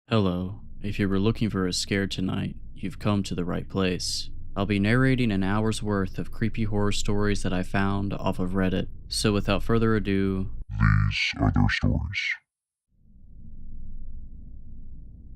Hello. If you were looking for a scare tonight, you've come to the right place. I'll be narrating an hour's worth of creepy horror stories that I found off of Reddit. So without further ado, These are their stories.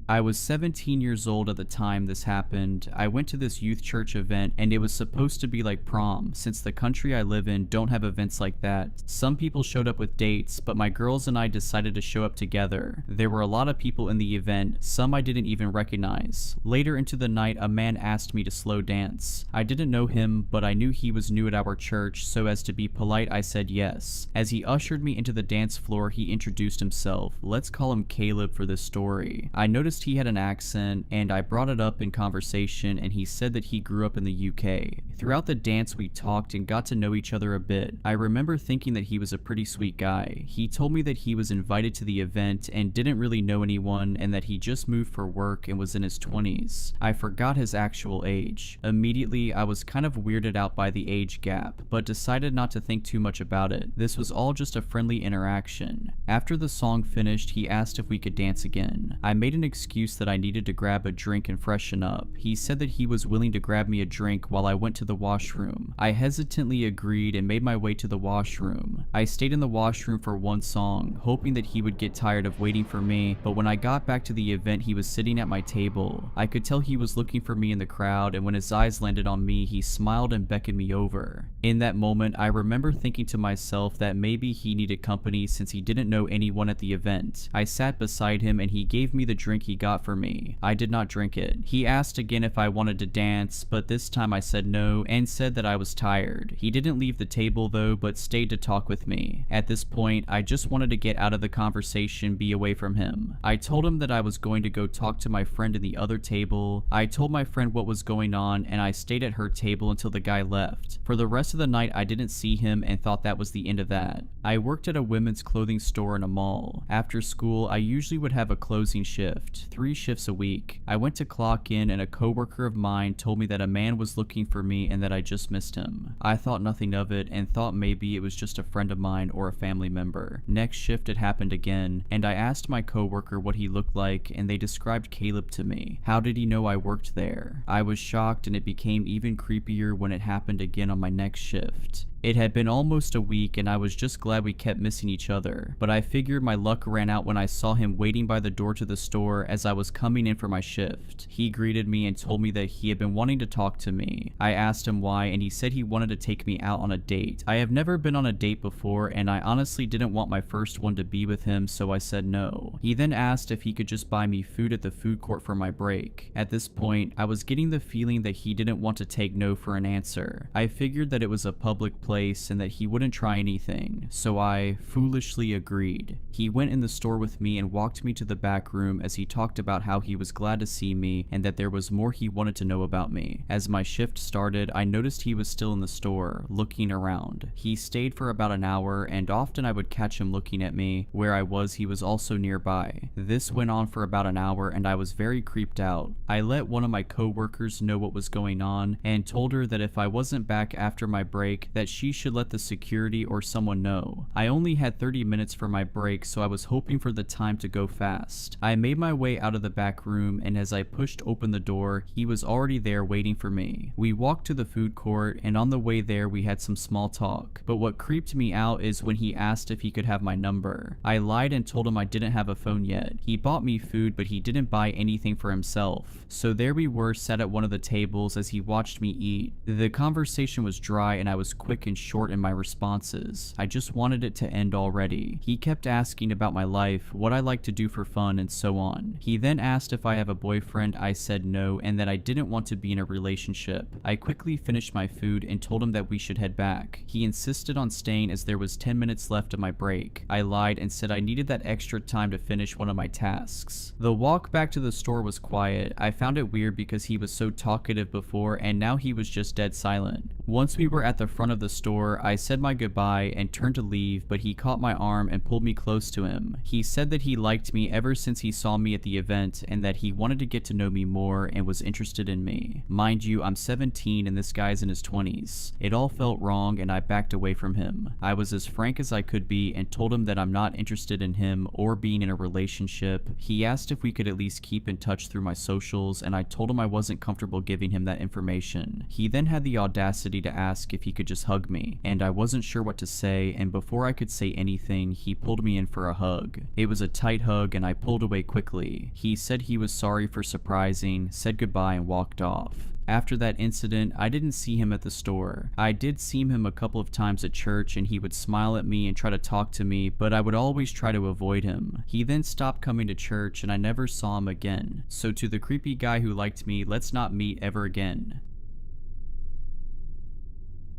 I was 17 years old at the time this happened. I went to this youth church event and it was supposed to be like prom, since the country I live in don't have events like that. Some people showed up with dates, but my girls and I decided to show up together. There were a lot of people in the event, some I didn't even recognize. Later into the night, a man asked me to slow dance. I didn't know him, but I knew he was new at our church, so as to be polite I said yes. As he ushered me into the dance floor, he introduced himself. Let's call him Caleb for this story. I noticed he had an accent, and I brought it up in conversation, and he said that he grew up in the UK. Throughout the dance we talked and got to know each other a bit. I remember thinking that he was a pretty sweet guy. He told me that he was invited to the event and didn't really know anyone, and that he just moved for work and was in his 20s. I forgot his actual age. Immediately I was kind of weirded out by the age gap, but decided not to think too much about it. This was all just a friendly interaction. After the song finished, he asked if we could dance again. I made an excuse that I needed to grab a drink and freshen up. He said that he was willing to grab me a drink while I went to the washroom. I hesitantly agreed and made my way to the washroom. I stayed in the washroom for one song, hoping that he would get tired of waiting for me, but when I got back to the event, he was sitting at my table. I could tell he was looking for me in the crowd, and when his eyes landed on me, he smiled and beckoned me over. In that moment, I remember thinking to myself that maybe he needed company since he didn't know anyone at the event. I sat beside him and he gave me the drink he got for me. I did not drink it. He asked again if I wanted to dance, but this time I said no and said that I was tired. He didn't leave the table though, but stayed to talk with me. At this point, I just wanted to get out of the conversation, be away from him. I told him that I was going to go talk to my friend in the other table. I told my friend what was going on and I stayed at her table until the guy left. For the rest of the night, I didn't see him and thought that was the end of that. I worked at a women's clothing store in a mall. After school, I usually would have a closing shift, 3 shifts a week. I went to clock in and a coworker of mine told me that a man was looking for me and that I just missed him. I thought nothing of it and thought maybe it was just a friend of mine or a family member. Next shift it happened again, and I asked my coworker what he looked like and they described Caleb to me. How did he know I worked there? I was shocked, and it became even creepier when it happened again on my next shift. It had been almost a week and I was just glad we kept missing each other, but I figured my luck ran out when I saw him waiting by the door to the store as I was coming in for my shift. He greeted me and told me that he had been wanting to talk to me. I asked him why and he said he wanted to take me out on a date. I have never been on a date before and I honestly didn't want my first one to be with him, so I said no. He then asked if he could just buy me food at the food court for my break. At this point, I was getting the feeling that he didn't want to take no for an answer. I figured that it was a public place and that he wouldn't try anything, so I foolishly agreed. He went in the store with me and walked me to the back room as he talked about how he was glad to see me and that there was more he wanted to know about me. As my shift started, I noticed he was still in the store, looking around. He stayed for about an hour and often I would catch him looking at me. Where I was, he was also nearby. This went on for about an hour and I was very creeped out. I let one of my coworkers know what was going on and told her that if I wasn't back after my break, that she should let the security or someone know. I only had 30 minutes for my break, so I was hoping for the time to go fast. I made my way out of the back room, and as I pushed open the door, he was already there waiting for me. We walked to the food court, and on the way there we had some small talk. But what creeped me out is when he asked if he could have my number. I lied and told him I didn't have a phone yet. He bought me food, but he didn't buy anything for himself. So there we were, sat at one of the tables as he watched me eat. The conversation was dry and I was quick and short in my responses. I just wanted it to end already. He kept asking about my life, what I like to do for fun, and so on. He then asked if I have a boyfriend. I said no and that I didn't want to be in a relationship. I quickly finished my food and told him that we should head back. He insisted on staying as there was 10 minutes left of my break. I lied and said I needed that extra time to finish one of my tasks. The walk back to the store was quiet. I found it weird because he was so talkative before and now he was just dead silent. Once we were at the front of the store, I said my goodbye and turned to leave, but he caught my arm and pulled me close to him. He said that he liked me ever since he saw me at the event and that he wanted to get to know me more and was interested in me. Mind you, I'm 17 and this guy's in his 20s. It all felt wrong and I backed away from him. I was as frank as I could be and told him that I'm not interested in him or being in a relationship. He asked if we could at least keep in touch through my socials and I told him I wasn't comfortable giving him that information. He then had the audacity to ask if he could just hug me, and I wasn't sure what to say, and before I could say anything, he pulled me in for a hug. It was a tight hug and I pulled away quickly. He said he was sorry for surprising, said goodbye and walked off. After that incident, I didn't see him at the store. I did see him a couple of times at church and he would smile at me and try to talk to me, but I would always try to avoid him. He then stopped coming to church and I never saw him again. So to the creepy guy who liked me, let's not meet ever again.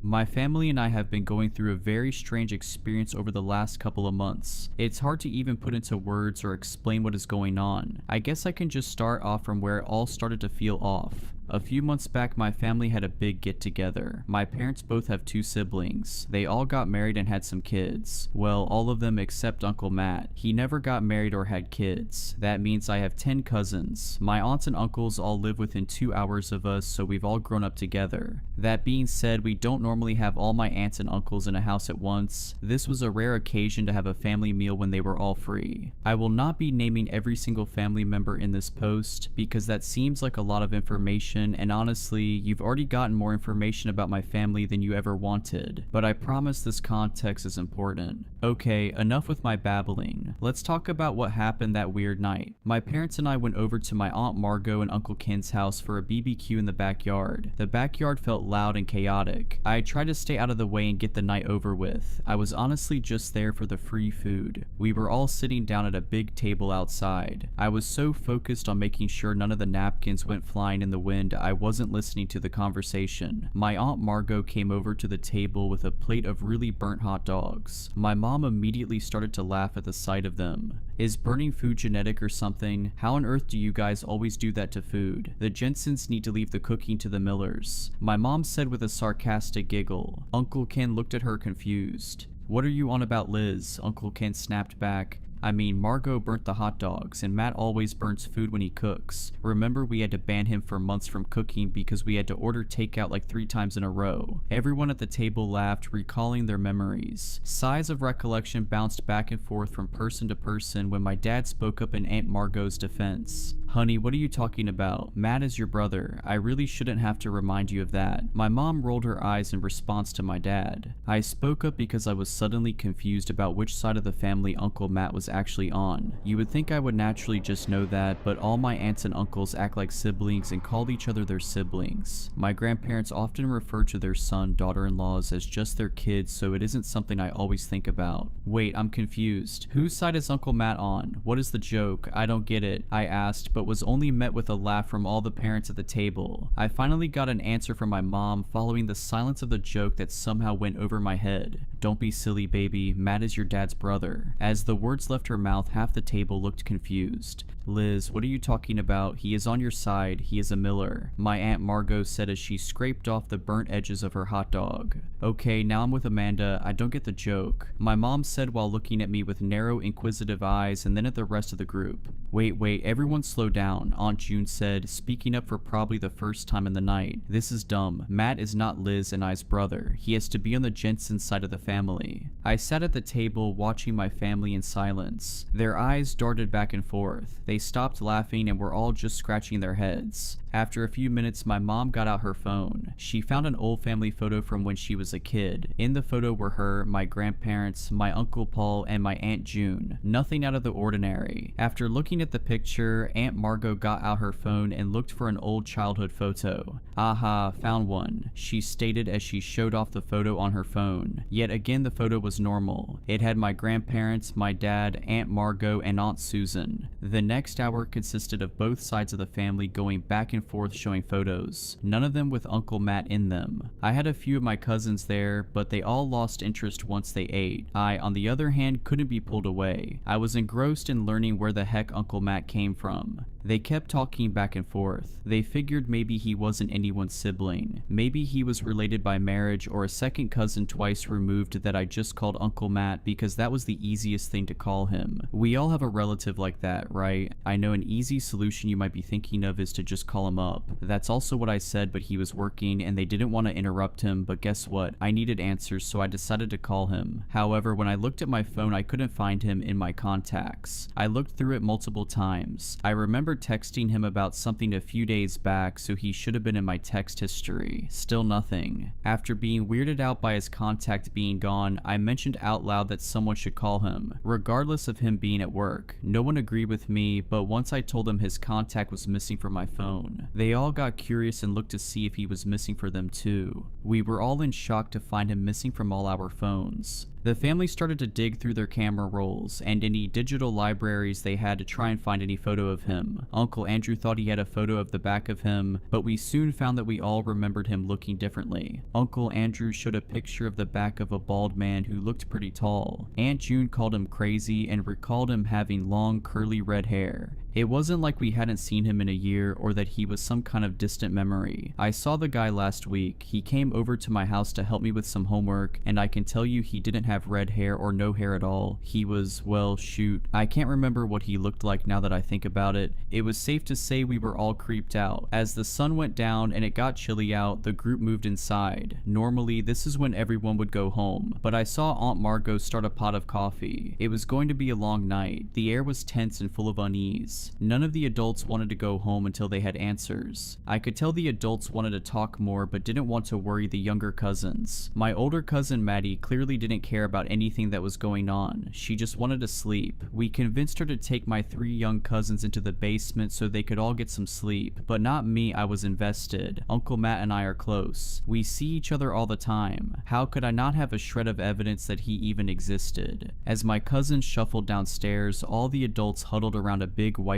My family and I have been going through a very strange experience over the last couple of months. It's hard to even put into words or explain what is going on. I guess I can just start off from where it all started to feel off. A few months back, my family had a big get-together. My parents both have 2 siblings. They all got married and had some kids. Well, all of them except Uncle Matt. He never got married or had kids. That means I have 10 cousins. My aunts and uncles all live within 2 hours of us, so we've all grown up together. That being said, we don't normally have all my aunts and uncles in a house at once. This was a rare occasion to have a family meal when they were all free. I will not be naming every single family member in this post, because that seems like a lot of information, and honestly, you've already gotten more information about my family than you ever wanted, but I promise this context is important. Okay, enough with my babbling. Let's talk about what happened that weird night. My parents and I went over to my Aunt Margot and Uncle Ken's house for a BBQ in the backyard. The backyard felt loud and chaotic. I tried to stay out of the way and get the night over with. I was honestly just there for the free food. We were all sitting down at a big table outside. I was so focused on making sure none of the napkins went flying in the wind, I wasn't listening to the conversation. My Aunt Margot came over to the table with a plate of really burnt hot dogs. My mom immediately started to laugh at the sight of them. Is burning food genetic or something? How on earth do you guys always do that to food? The Jensens need to leave the cooking to the Millers. My mom said with a sarcastic giggle. Uncle Ken looked at her confused. What are you on about, Liz? Uncle Ken snapped back. I mean, Margot burnt the hot dogs, and Matt always burns food when he cooks. Remember, we had to ban him for months from cooking because we had to order takeout like 3 times in a row. Everyone at the table laughed, recalling their memories. Sighs of recollection bounced back and forth from person to person when my dad spoke up in Aunt Margot's defense. Honey, what are you talking about? Matt is your brother. I really shouldn't have to remind you of that. My mom rolled her eyes in response to my dad. I spoke up because I was suddenly confused about which side of the family Uncle Matt was actually on. You would think I would naturally just know that, but all my aunts and uncles act like siblings and call each other their siblings. My grandparents often refer to their son, daughter-in-laws as just their kids, so it isn't something I always think about. Wait, I'm confused. Whose side is Uncle Matt on? What is the joke? I don't get it, I asked, but was only met with a laugh from all the parents at the table. I finally got an answer from my mom following the silence of the joke that somehow went over my head. Don't be silly, baby. Matt is your dad's brother. As the words left her mouth, half the table looked confused. Liz, what are you talking about? He is on your side. He is a Miller, my Aunt Margot said as she scraped off the burnt edges of her hot dog. Okay, now I'm with Amanda. I don't get the joke, my mom said while looking at me with narrow, inquisitive eyes and then at the rest of the group. Wait, everyone slow down, Aunt June said, speaking up for probably the first time in the night. This is dumb. Matt is not Liz and I's brother. He has to be on the Jensen side of the family. I sat at the table watching my family in silence. Their eyes darted back and forth. They stopped laughing and were all just scratching their heads. After a few minutes, my mom got out her phone. She found an old family photo from when she was a kid. In the photo were her, my grandparents, my Uncle Paul, and my Aunt June. Nothing out of the ordinary. After looking at the picture, Aunt Margot got out her phone and looked for an old childhood photo. Aha, found one, she stated as she showed off the photo on her phone. Yet again, the photo was normal. It had my grandparents, my dad, Aunt Margot, and Aunt Susan. The next hour consisted of both sides of the family going back and forth showing photos, none of them with Uncle Matt in them. I had a few of my cousins there, but they all lost interest once they ate. I, on the other hand, couldn't be pulled away. I was engrossed in learning where the heck Uncle Matt came from. They kept talking back and forth. They figured maybe he wasn't anyone's sibling. Maybe he was related by marriage or a second cousin twice removed that I just called Uncle Matt because that was the easiest thing to call him. We all have a relative like that, right? I know an easy solution you might be thinking of is to just call him up. That's also what I said, but he was working and they didn't want to interrupt him, but guess what? I needed answers, so I decided to call him. However, when I looked at my phone, I couldn't find him in my contacts. I looked through it multiple times. I remember texting him about something a few days back, so he should have been in my text history. Still nothing. After being weirded out by his contact being gone, I mentioned out loud that someone should call him, regardless of him being at work. No one agreed with me, but once I told them his contact was missing from my phone, they all got curious and looked to see if he was missing for them too. We were all in shock to find him missing from all our phones. The family started to dig through their camera rolls and any digital libraries they had to try and find any photo of him. Uncle Andrew thought he had a photo of the back of him, but we soon found that we all remembered him looking differently. Uncle Andrew showed a picture of the back of a bald man who looked pretty tall. Aunt June called him crazy and recalled him having long curly red hair. It wasn't like we hadn't seen him in a year or that he was some kind of distant memory. I saw the guy last week. He came over to my house to help me with some homework, and I can tell you he didn't have red hair or no hair at all. He was, well, shoot, I can't remember what he looked like now that I think about it. It was safe to say we were all creeped out. As the sun went down and it got chilly out, the group moved inside. Normally, this is when everyone would go home, but I saw Aunt Margot start a pot of coffee. It was going to be a long night. The air was tense and full of unease. None of the adults wanted to go home until they had answers. I could tell the adults wanted to talk more but didn't want to worry the younger cousins. My older cousin Maddie clearly didn't care about anything that was going on. She just wanted to sleep. We convinced her to take my 3 young cousins into the basement so they could all get some sleep, but not me. I was invested. Uncle Matt and I are close. We see each other all the time. How could I not have a shred of evidence that he even existed? As my cousins shuffled downstairs, all the adults huddled around a big whiteboard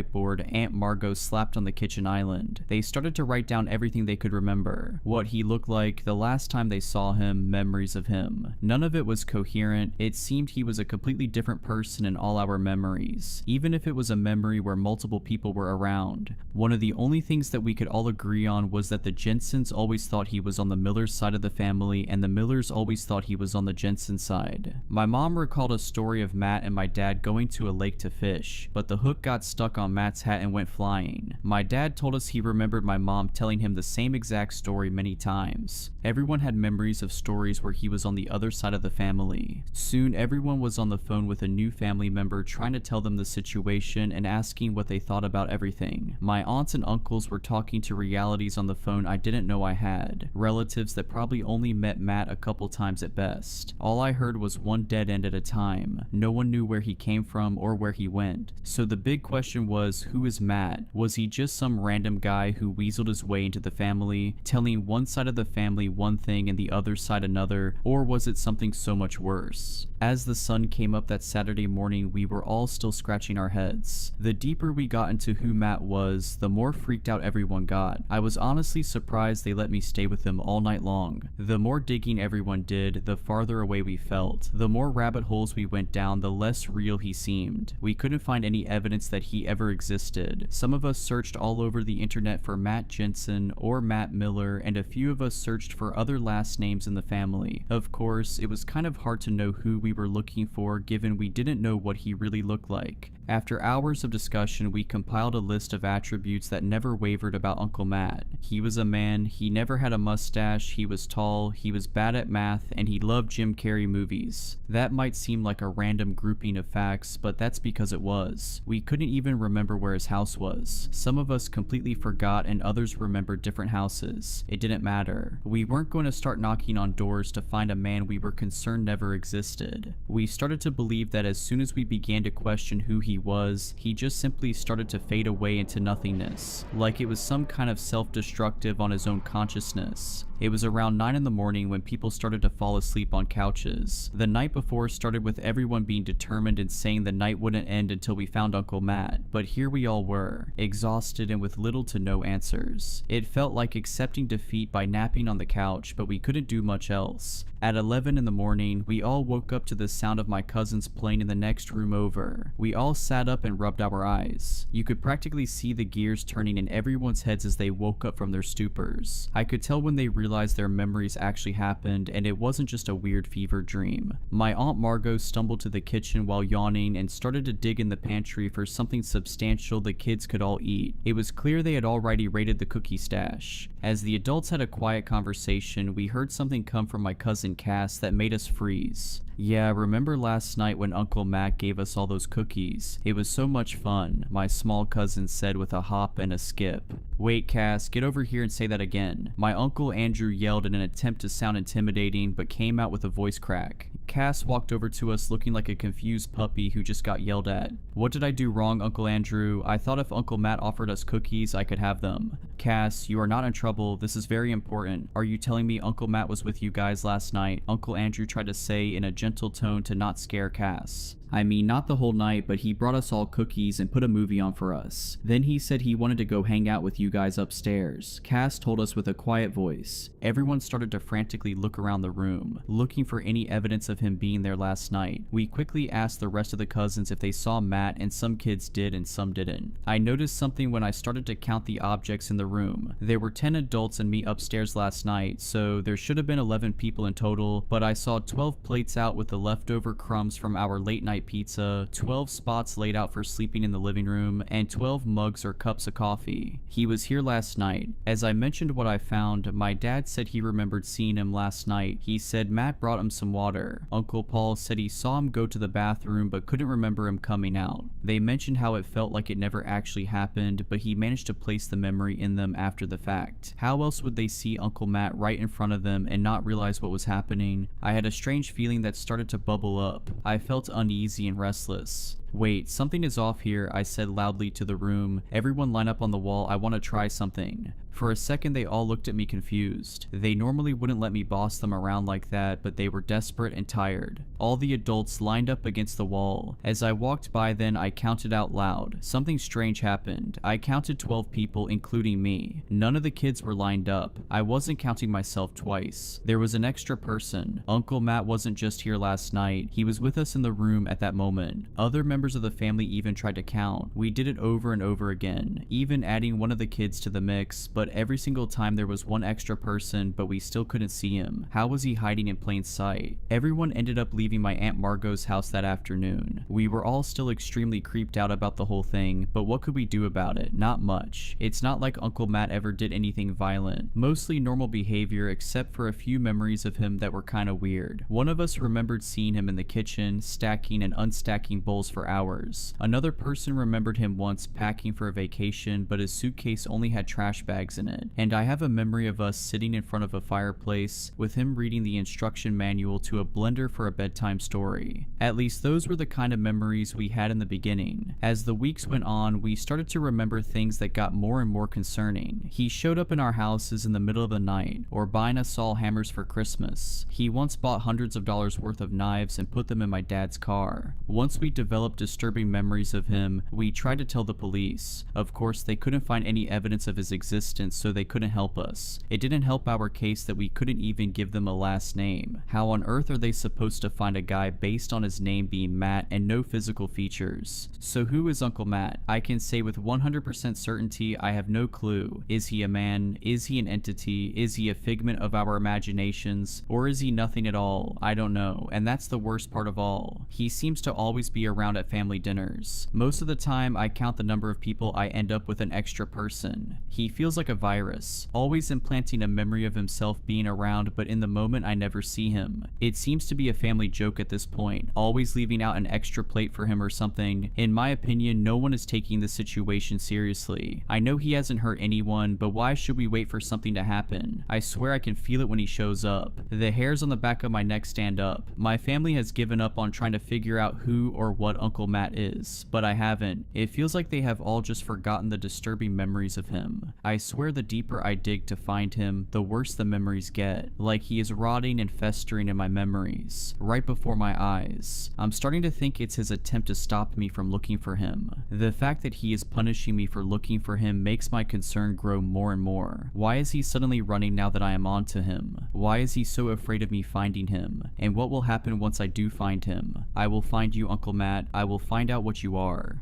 Aunt Margot slapped on the kitchen island. They started to write down everything they could remember. What he looked like, the last time they saw him, memories of him. None of it was coherent. It seemed he was a completely different person in all our memories, even if it was a memory where multiple people were around. One of the only things that we could all agree on was that the Jensens always thought he was on the Millers side of the family and the Millers always thought he was on the Jensen side. My mom recalled a story of Matt and my dad going to a lake to fish, but the hook got stuck on Matt's hat and went flying. My dad told us he remembered my mom telling him the same exact story many times. Everyone had memories of stories where he was on the other side of the family. Soon everyone was on the phone with a new family member trying to tell them the situation and asking what they thought about everything. My aunts and uncles were talking to realities on the phone I didn't know I had. Relatives that probably only met Matt a couple times at best. All I heard was one dead end at a time. No one knew where he came from or where he went. So the big question was, who is Matt? Was he just some random guy who weaseled his way into the family, telling one side of the family one thing and the other side another, or was it something so much worse? As the sun came up that Saturday morning, we were all still scratching our heads. The deeper we got into who Matt was, the more freaked out everyone got. I was honestly surprised they let me stay with him all night long. The more digging everyone did, the farther away we felt. The more rabbit holes we went down, the less real he seemed. We couldn't find any evidence that he ever existed. Some of us searched all over the internet for Matt Jensen or Matt Miller, and a few of us searched for other last names in the family. Of course, it was kind of hard to know who we were looking for given we didn't know what he really looked like. After hours of discussion, we compiled a list of attributes that never wavered about Uncle Matt. He was a man, he never had a mustache, he was tall, he was bad at math, and he loved Jim Carrey movies. That might seem like a random grouping of facts, but that's because it was. We couldn't even remember where his house was. Some of us completely forgot and others remembered different houses. It didn't matter. We weren't going to start knocking on doors to find a man we were concerned never existed. We started to believe that as soon as we began to question who he was, he just simply started to fade away into nothingness, like it was some kind of self-destructive on his own consciousness. It was around 9 in the morning when people started to fall asleep on couches. The night before started with everyone being determined and saying the night wouldn't end until we found Uncle Matt, but here we all were, exhausted and with little to no answers. It felt like accepting defeat by napping on the couch, but we couldn't do much else. At 11 in the morning, we all woke up to the sound of my cousins playing in the next room over. We all sat up and rubbed our eyes. You could practically see the gears turning in everyone's heads as they woke up from their stupors. I could tell when they realized their memories actually happened and it wasn't just a weird fever dream. My Aunt Margot stumbled to the kitchen while yawning and started to dig in the pantry for something substantial the kids could all eat. It was clear they had already raided the cookie stash. As the adults had a quiet conversation, we heard something come from my cousin Cass that made us freeze. Yeah, remember last night when Uncle Matt gave us all those cookies? It was so much fun, my small cousin said with a hop and a skip. Wait, Cass, get over here and say that again. My Uncle Andrew yelled in an attempt to sound intimidating, but came out with a voice crack. Cass walked over to us looking like a confused puppy who just got yelled at. What did I do wrong, Uncle Andrew? I thought if Uncle Matt offered us cookies, I could have them. Cass, you are not in trouble. This is very important. Are you telling me Uncle Matt was with you guys last night? Uncle Andrew tried to say in a gentle tone to not scare Cass. I mean, not the whole night, but he brought us all cookies and put a movie on for us. Then he said he wanted to go hang out with you guys upstairs. Cass told us with a quiet voice. Everyone started to frantically look around the room, looking for any evidence of him being there last night. We quickly asked the rest of the cousins if they saw Matt, and some kids did and some didn't. I noticed something when I started to count the objects in the room. There were 10 adults and me upstairs last night, so there should have been 11 people in total, but I saw 12 plates out with the leftover crumbs from our late night pizza, 12 spots laid out for sleeping in the living room, and 12 mugs or cups of coffee. He was here last night. As I mentioned what I found, my dad said he remembered seeing him last night. He said Matt brought him some water. Uncle Paul said he saw him go to the bathroom but couldn't remember him coming out. They mentioned how it felt like it never actually happened, but he managed to place the memory in them after the fact. How else would they see Uncle Matt right in front of them and not realize what was happening? I had a strange feeling that started to bubble up. I felt uneasy and restless. Wait, something is off here, I said loudly to the room. Everyone line up on the wall, I want to try something. For a second they all looked at me confused. They normally wouldn't let me boss them around like that, but they were desperate and tired. All the adults lined up against the wall. As I walked by then, I counted out loud. Something strange happened. I counted 12 people, including me. None of the kids were lined up. I wasn't counting myself twice. There was an extra person. Uncle Matt wasn't just here last night. He was with us in the room at that moment. Other members of the family even tried to count. We did it over and over again, even adding one of the kids to the mix, but every single time there was one extra person, but we still couldn't see him. How was he hiding in plain sight? Everyone ended up leaving my Aunt Margot's house that afternoon. We were all still extremely creeped out about the whole thing, but what could we do about it? Not much. It's not like Uncle Matt ever did anything violent. Mostly normal behavior, except for a few memories of him that were kinda weird. One of us remembered seeing him in the kitchen, stacking and unstacking bowls for hours. Another person remembered him once packing for a vacation, but his suitcase only had trash bags in it. And I have a memory of us sitting in front of a fireplace with him reading the instruction manual to a blender for a bedtime story. At least those were the kind of memories we had in the beginning. As the weeks went on, we started to remember things that got more and more concerning. He showed up in our houses in the middle of the night, or buying us all hammers for Christmas. He once bought hundreds of dollars worth of knives and put them in my dad's car. Once we developed disturbing memories of him, we tried to tell the police. Of course, they couldn't find any evidence of his existence, so they couldn't help us. It didn't help our case that we couldn't even give them a last name. How on earth are they supposed to find a guy based on his name being Matt and no physical features? So who is Uncle Matt? I can say with 100% certainty I have no clue. Is he a man? Is he an entity? Is he a figment of our imaginations? Or is he nothing at all? I don't know, and that's the worst part of all. He seems to always be around at family dinners. Most of the time I count the number of people I end up with an extra person. He feels like a virus, always implanting a memory of himself being around, but in the moment I never see him. It seems to be a family joke at this point, always leaving out an extra plate for him or something. In my opinion, no one is taking the situation seriously. I know he hasn't hurt anyone, but why should we wait for something to happen? I swear I can feel it when he shows up. The hairs on the back of my neck stand up. My family has given up on trying to figure out who or what Uncle Uncle Matt is, but I haven't. It feels like they have all just forgotten the disturbing memories of him. I swear the deeper I dig to find him, the worse the memories get. Like he is rotting and festering in my memories, right before my eyes. I'm starting to think it's his attempt to stop me from looking for him. The fact that he is punishing me for looking for him makes my concern grow more and more. Why is he suddenly running now that I am on to him? Why is he so afraid of me finding him? And what will happen once I do find him? I will find you, Uncle Matt. I will find out what you are.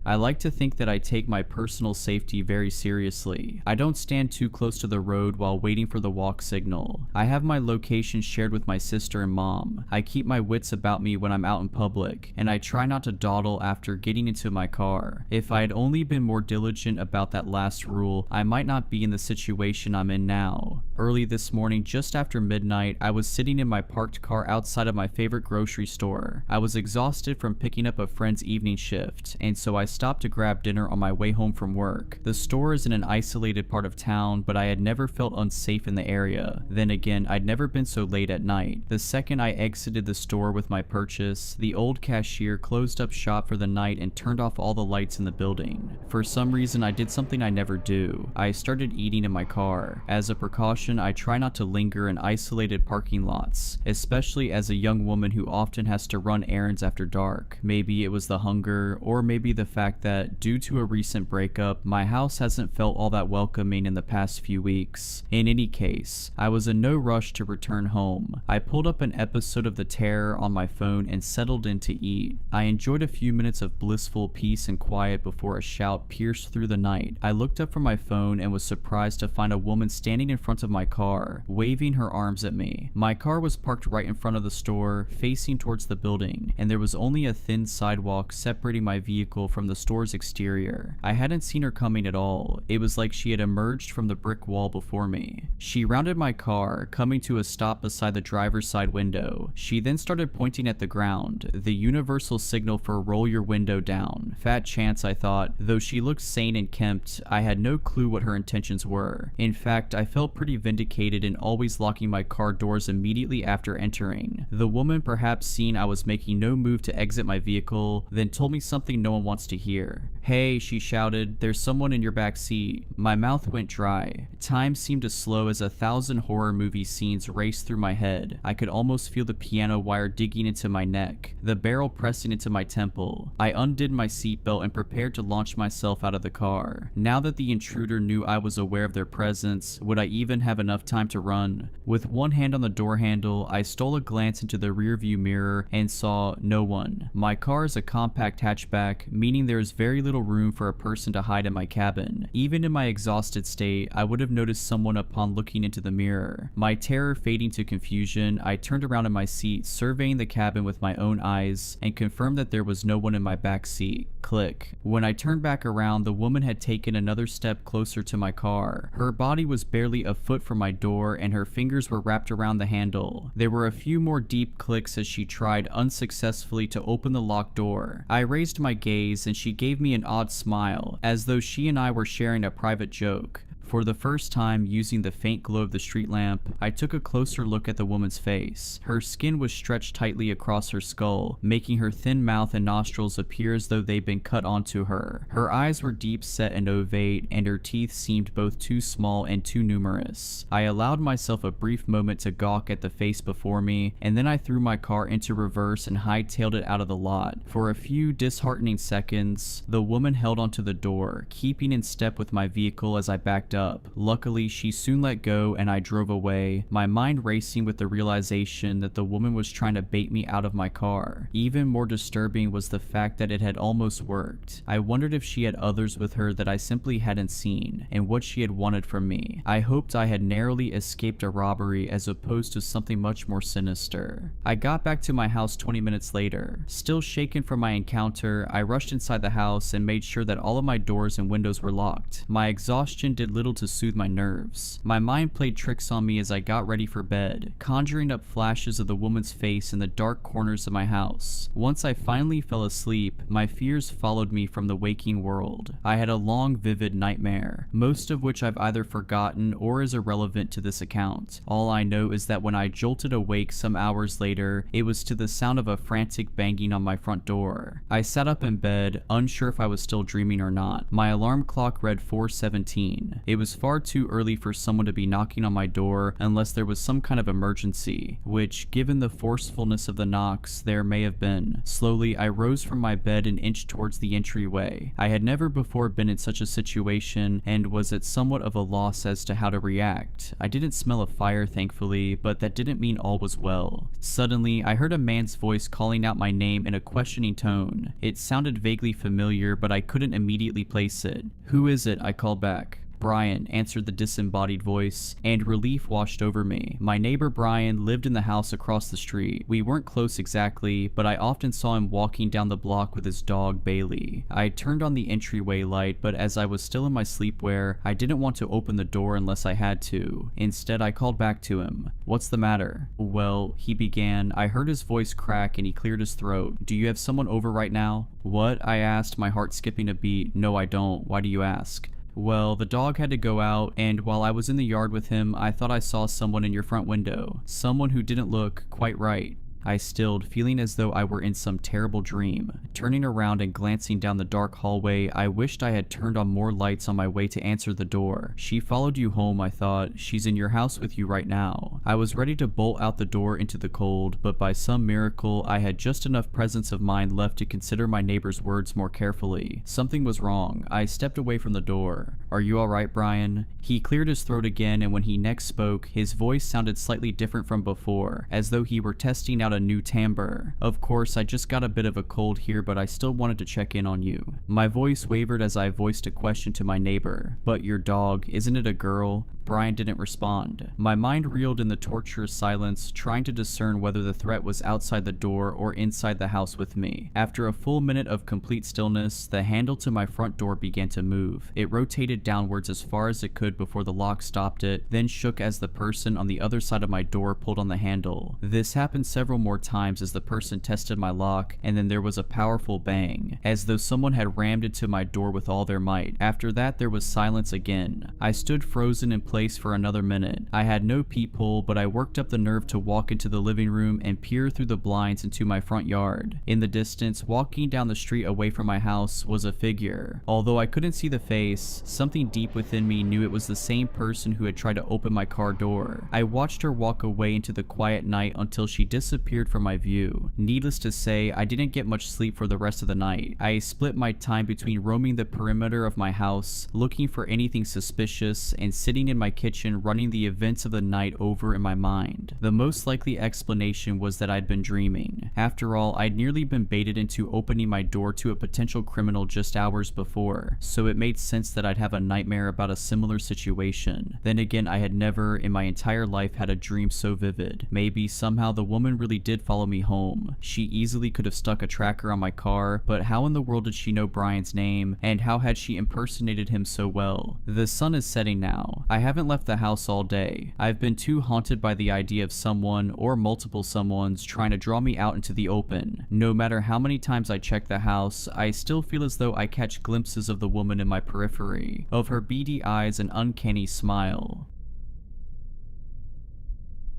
I like to think that I take my personal safety very seriously. I don't stand too close to the road while waiting for the walk signal. I have my location shared with my sister and mom. I keep my wits about me when I'm out in public, and I try not to dawdle after getting into my car. If I had only been more diligent about that last rule, I might not be in the situation I'm in now. Early this morning, just after midnight, I was sitting in my parked car outside of my favorite grocery store. I was exhausted from picking up a friend's evening shift, and so I stopped to grab dinner on my way home from work. The store is in an isolated part of town, but I had never felt unsafe in the area. Then again, I'd never been so late at night. The second I exited the store with my purchase, the old cashier closed up shop for the night and turned off all the lights in the building. For some reason, I did something I never do. I started eating in my car. As a precaution, I try not to linger in isolated parking lots, especially as a young woman who often has to run errands after dark. Maybe it was the hunger, or maybe the fact that, due to a recent breakup, my house hasn't felt all that welcoming in the past few weeks. In any case, I was in no rush to return home. I pulled up an episode of The Terror on my phone and settled in to eat. I enjoyed a few minutes of blissful peace and quiet before a shout pierced through the night. I looked up from my phone and was surprised to find a woman standing in front of my car, waving her arms at me. My car was parked right in front of the store, facing towards the building, and there was only a thin sidewalk separating my vehicle from the store's exterior. I hadn't seen her coming at all. It was like she had emerged from the brick wall before me. She rounded my car, coming to a stop beside the driver's side window. She then started pointing at the ground, the universal signal for roll your window down. Fat chance, I thought. Though she looked sane and kempt, I had no clue what her intentions were. In fact, I felt pretty vindicated in always locking my car doors immediately after entering. The woman, perhaps seeing I was making no move to exit my vehicle, then told me something no one wants to hear. "Hey," she shouted, "there's someone in your back seat." My mouth went dry. Time seemed to slow as 1,000 horror movie scenes raced through my head. I could almost feel the piano wire digging into my neck, the barrel pressing into my temple. I undid my seatbelt and prepared to launch myself out of the car. Now that the intruder knew I was aware of their presence, would I even have enough time to run? With one hand on the door handle, I stole a glance into the rearview mirror and saw no one. My car is a compact hatchback, meaning there is very little room for a person to hide in my cabin. Even in my exhausted state, I would have noticed someone upon looking into the mirror. My terror fading to confusion, I turned around in my seat, surveying the cabin with my own eyes, and confirmed that there was no one in my back seat. Click. When I turned back around, the woman had taken another step closer to my car. Her body was barely a foot from my door, and her fingers were wrapped around the handle. There were a few more deep clicks as she tried unsuccessfully to open the locked door. I raised my gaze, and she gave me an odd smile, as though she and I were sharing a private joke. For the first time, using the faint glow of the street lamp, I took a closer look at the woman's face. Her skin was stretched tightly across her skull, making her thin mouth and nostrils appear as though they'd been cut onto her. Her eyes were deep set and ovate, and her teeth seemed both too small and too numerous. I allowed myself a brief moment to gawk at the face before me, and then I threw my car into reverse and hightailed it out of the lot. For a few disheartening seconds, the woman held onto the door, keeping in step with my vehicle as I backed up. Luckily, she soon let go and I drove away, my mind racing with the realization that the woman was trying to bait me out of my car. Even more disturbing was the fact that it had almost worked. I wondered if she had others with her that I simply hadn't seen, and what she had wanted from me. I hoped I had narrowly escaped a robbery as opposed to something much more sinister. I got back to my house 20 minutes later. Still shaken from my encounter, I rushed inside the house and made sure that all of my doors and windows were locked. My exhaustion did little candle to soothe my nerves. My mind played tricks on me as I got ready for bed, conjuring up flashes of the woman's face in the dark corners of my house. Once I finally fell asleep, my fears followed me from the waking world. I had a long, vivid nightmare, most of which I've either forgotten or is irrelevant to this account. All I know is that when I jolted awake some hours later, it was to the sound of a frantic banging on my front door. I sat up in bed, unsure if I was still dreaming or not. My alarm clock read 4:17. It was far too early for someone to be knocking on my door unless there was some kind of emergency, which, given the forcefulness of the knocks, there may have been. Slowly, I rose from my bed and inched towards the entryway. I had never before been in such a situation and was at somewhat of a loss as to how to react. I didn't smell a fire, thankfully, but that didn't mean all was well. Suddenly, I heard a man's voice calling out my name in a questioning tone. It sounded vaguely familiar, but I couldn't immediately place it. "Who is it?" I called back. "Brian," answered the disembodied voice, and relief washed over me. My neighbor Brian lived in the house across the street. We weren't close exactly, but I often saw him walking down the block with his dog Bailey. I turned on the entryway light, but as I was still in my sleepwear, I didn't want to open the door unless I had to. Instead, I called back to him. "What's the matter?" "Well," he began. I heard his voice crack and he cleared his throat. "Do you have someone over right now?" "What?" I asked, my heart skipping a beat. "No, I don't. Why do you ask?" "Well, the dog had to go out, and while I was in the yard with him, I thought I saw someone in your front window. Someone who didn't look quite right." I stilled, feeling as though I were in some terrible dream. Turning around and glancing down the dark hallway, I wished I had turned on more lights on my way to answer the door. "She followed you home," I thought. "She's in your house with you right now." I was ready to bolt out the door into the cold, but by some miracle, I had just enough presence of mind left to consider my neighbor's words more carefully. Something was wrong. I stepped away from the door. "Are you alright, Brian?" He cleared his throat again, and when he next spoke, his voice sounded slightly different from before, as though he were testing out a new timbre. "Of course, I just got a bit of a cold here, but I still wanted to check in on you." My voice wavered as I voiced a question to my neighbor. "But your dog, isn't it a girl?" Brian didn't respond. My mind reeled in the torturous silence, trying to discern whether the threat was outside the door or inside the house with me. After a full minute of complete stillness, the handle to my front door began to move. It rotated downwards as far as it could before the lock stopped it, then shook as the person on the other side of my door pulled on the handle. This happened several more times as the person tested my lock, and then there was a powerful bang, as though someone had rammed into my door with all their might. After that, there was silence again. I stood frozen in place for another minute. I had no peephole, but I worked up the nerve to walk into the living room and peer through the blinds into my front yard. In the distance, walking down the street away from my house, was a figure. Although I couldn't see the face, something deep within me knew it was the same person who had tried to open my car door. I watched her walk away into the quiet night until she disappeared from my view. Needless to say, I didn't get much sleep for the rest of the night. I split my time between roaming the perimeter of my house, looking for anything suspicious, and sitting in my kitchen running the events of the night over in my mind. The most likely explanation was that I'd been dreaming. After all, I'd nearly been baited into opening my door to a potential criminal just hours before, so it made sense that I'd have a nightmare about a similar situation. Then again, I had never in my entire life had a dream so vivid. Maybe somehow the woman really did follow me home. She easily could have stuck a tracker on my car, but how in the world did she know Brian's name, and how had she impersonated him so well? The sun is setting now. I haven't left the house all day. I've been too haunted by the idea of someone, or multiple someones, trying to draw me out into the open. No matter how many times I check the house, I still feel as though I catch glimpses of the woman in my periphery, of her beady eyes and uncanny smile.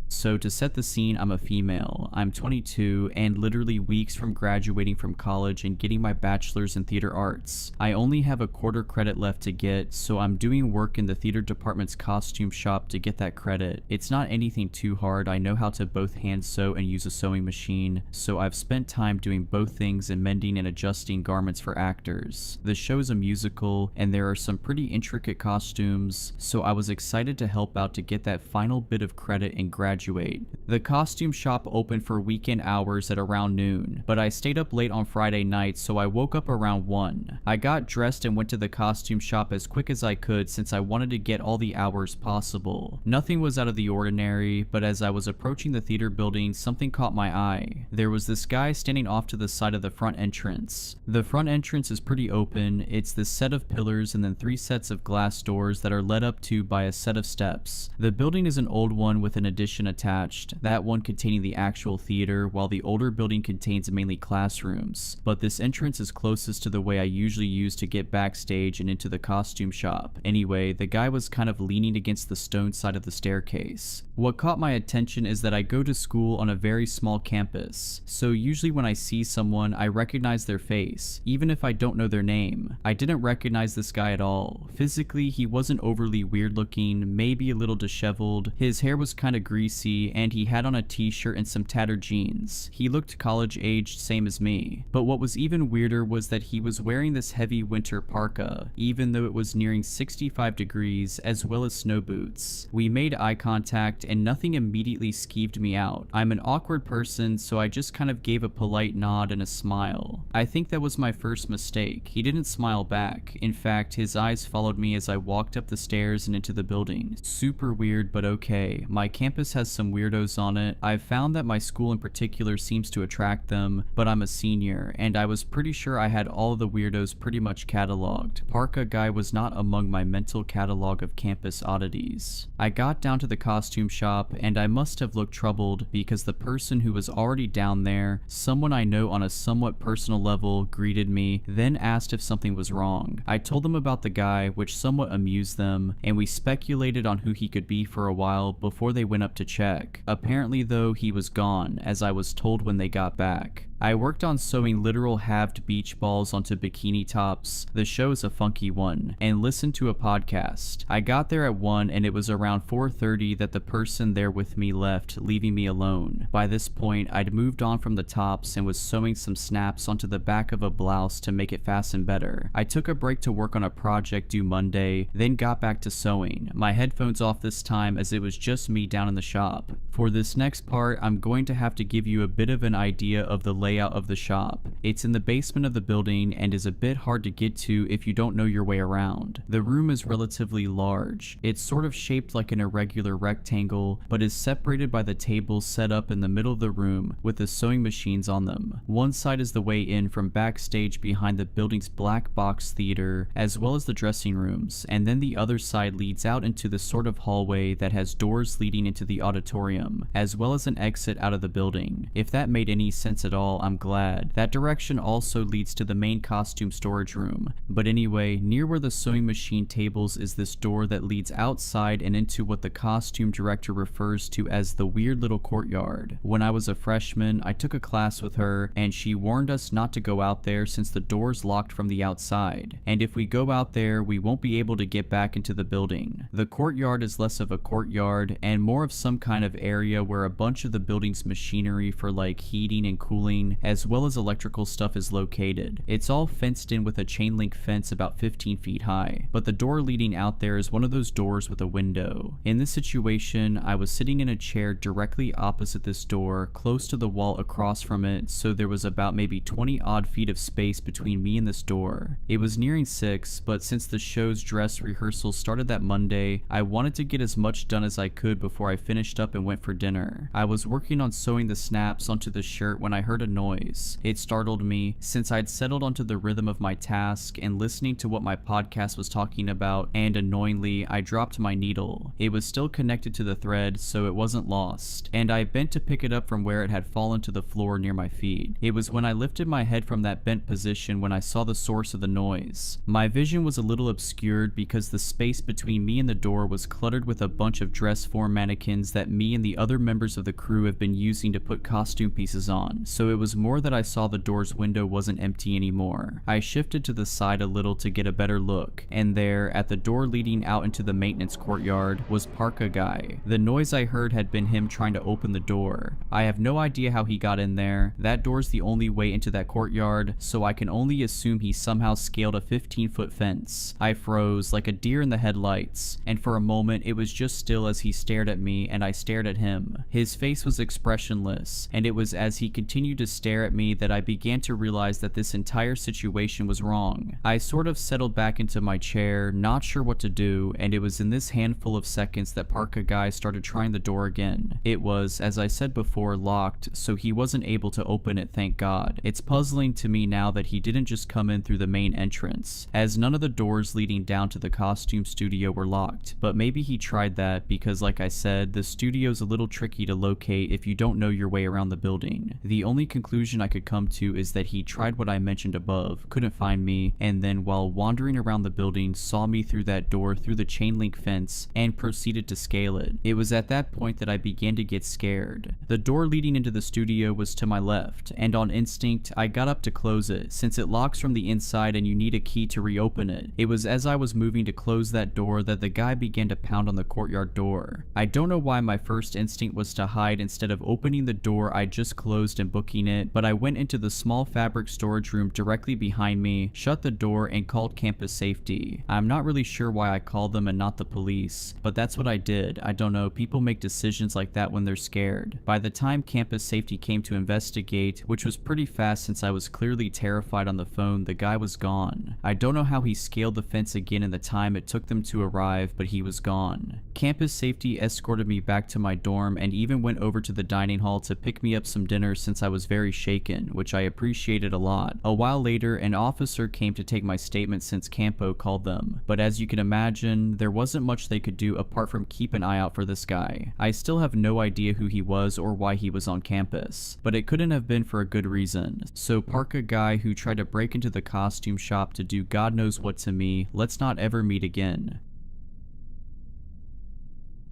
So to set the scene, I'm a female. I'm 22 and literally weeks from graduating from college and getting my bachelor's in theater arts. I only have a quarter credit left to get, so I'm doing work in the theater department's costume shop to get that credit. It's not anything too hard. I know how to both hand sew and use a sewing machine, so I've spent time doing both things and mending and adjusting garments for actors. The show is a musical and there are some pretty intricate costumes, so I was excited to help out to get that final bit of credit and graduate graduate. The costume shop opened for weekend hours at around noon, but I stayed up late on Friday night, so I woke up around 1. I got dressed and went to the costume shop as quick as I could since I wanted to get all the hours possible. Nothing was out of the ordinary, but as I was approaching the theater building, something caught my eye. There was this guy standing off to the side of the front entrance. The front entrance is pretty open. It's this set of pillars and then 3 sets of glass doors that are led up to by a set of steps. The building is an old one with an addition attached, that one containing the actual theater, while the older building contains mainly classrooms. But this entrance is closest to the way I usually use to get backstage and into the costume shop. Anyway, the guy was kind of leaning against the stone side of the staircase. What caught my attention is that I go to school on a very small campus, so usually when I see someone, I recognize their face, even if I don't know their name. I didn't recognize this guy at all. Physically, he wasn't overly weird looking, maybe a little disheveled. His hair was kinda greasy, and he had on a t-shirt and some tattered jeans. He looked college-aged, same as me. But what was even weirder was that he was wearing this heavy winter parka, even though it was nearing 65 degrees, as well as snow boots. We made eye contact, and nothing immediately skeeved me out. I'm an awkward person, so I just kind of gave a polite nod and a smile. I think that was my first mistake. He didn't smile back. In fact, his eyes followed me as I walked up the stairs and into the building. Super weird, but okay. My campus has some weirdos on it. I've found that my school in particular seems to attract them, but I'm a senior, and I was pretty sure I had all of the weirdos pretty much cataloged. Parka guy was not among my mental catalog of campus oddities. I got down to the costume shop, and I must have looked troubled because the person who was already down there, someone I know on a somewhat personal level, greeted me, then asked if something was wrong. I told them about the guy, which somewhat amused them, and we speculated on who he could be for a while before they went up to check. Apparently though, he was gone, as I was told when they got back. I worked on sewing literal halved beach balls onto bikini tops. The show is a funky one, and listened to a podcast. I got there at 1 and it was around 4:30 that the person there with me left, leaving me alone. By this point, I'd moved on from the tops and was sewing some snaps onto the back of a blouse to make it fasten better. I took a break to work on a project due Monday, then got back to sewing. My headphones off this time as it was just me down in the shop. For this next part, I'm going to have to give you a bit of an idea of the layout of the shop. It's in the basement of the building and is a bit hard to get to if you don't know your way around. The room is relatively large. It's sort of shaped like an irregular rectangle, but is separated by the tables set up in the middle of the room with the sewing machines on them. One side is the way in from backstage behind the building's black box theater, as well as the dressing rooms, and then the other side leads out into the sort of hallway that has doors leading into the auditorium, as well as an exit out of the building. If that made any sense at all, I'm glad. That direction also leads to the main costume storage room. But anyway, near where the sewing machine tables is this door that leads outside and into what the costume director refers to as the weird little courtyard. When I was a freshman, I took a class with her, and she warned us not to go out there since the door's locked from the outside. And if we go out there, we won't be able to get back into the building. The courtyard is less of a courtyard and more of some kind of area where a bunch of the building's machinery for like heating and cooling, as well as electrical stuff, is located. It's all fenced in with a chain link fence about 15 feet high, but the door leading out there is one of those doors with a window. In this situation, I was sitting in a chair directly opposite this door, close to the wall across from it, so there was about maybe 20 odd feet of space between me and this door. It was nearing 6, but since the show's dress rehearsal started that Monday, I wanted to get as much done as I could before I finished up and went for dinner. I was working on sewing the snaps onto the shirt when I heard a noise. It startled me, since I'd settled onto the rhythm of my task and listening to what my podcast was talking about, and annoyingly, I dropped my needle. It was still connected to the thread, so it wasn't lost, and I bent to pick it up from where it had fallen to the floor near my feet. It was when I lifted my head from that bent position when I saw the source of the noise. My vision was a little obscured because the space between me and the door was cluttered with a bunch of dress form mannequins that me and the other members of the crew have been using to put costume pieces on, so it was was more that I saw the door's window wasn't empty anymore. I shifted to the side a little to get a better look, and there, at the door leading out into the maintenance courtyard, was Parka Guy. The noise I heard had been him trying to open the door. I have no idea how he got in there. That door's the only way into that courtyard, so I can only assume he somehow scaled a 15-foot fence. I froze like a deer in the headlights, and for a moment it was just still as he stared at me and I stared at him. His face was expressionless, and it was as he continued to stare at me that I began to realize that this entire situation was wrong. I sort of settled back into my chair, not sure what to do, and it was in this handful of seconds that Parka Guy started trying the door again. It was, as I said before, locked, so he wasn't able to open it, thank God. It's puzzling to me now that he didn't just come in through the main entrance, as none of the doors leading down to the costume studio were locked, but maybe he tried that because, like I said, the studio's a little tricky to locate if you don't know your way around the building. The only conclusion I could come to is that he tried what I mentioned above, couldn't find me, and then while wandering around the building saw me through that door through the chain link fence and proceeded to scale it. It was at that point that I began to get scared. The door leading into the studio was to my left, and on instinct I got up to close it since it locks from the inside and you need a key to reopen it. It was as I was moving to close that door that the guy began to pound on the courtyard door. I don't know why my first instinct was to hide instead of opening the door I just closed and booking it, but I went into the small fabric storage room directly behind me, shut the door, and called campus safety. I'm not really sure why I called them and not the police, but that's what I did. I don't know, people make decisions like that when they're scared. By the time campus safety came to investigate, which was pretty fast since I was clearly terrified on the phone, the guy was gone. I don't know how he scaled the fence again in the time it took them to arrive, but he was gone. Campus safety escorted me back to my dorm and even went over to the dining hall to pick me up some dinner since I was very shaken, which I appreciated a lot. A while later, an officer came to take my statement since Campo called them, but as you can imagine, there wasn't much they could do apart from keep an eye out for this guy. I still have no idea who he was or why he was on campus, but it couldn't have been for a good reason. So Parka Guy who tried to break into the costume shop to do God knows what to me, let's not ever meet again.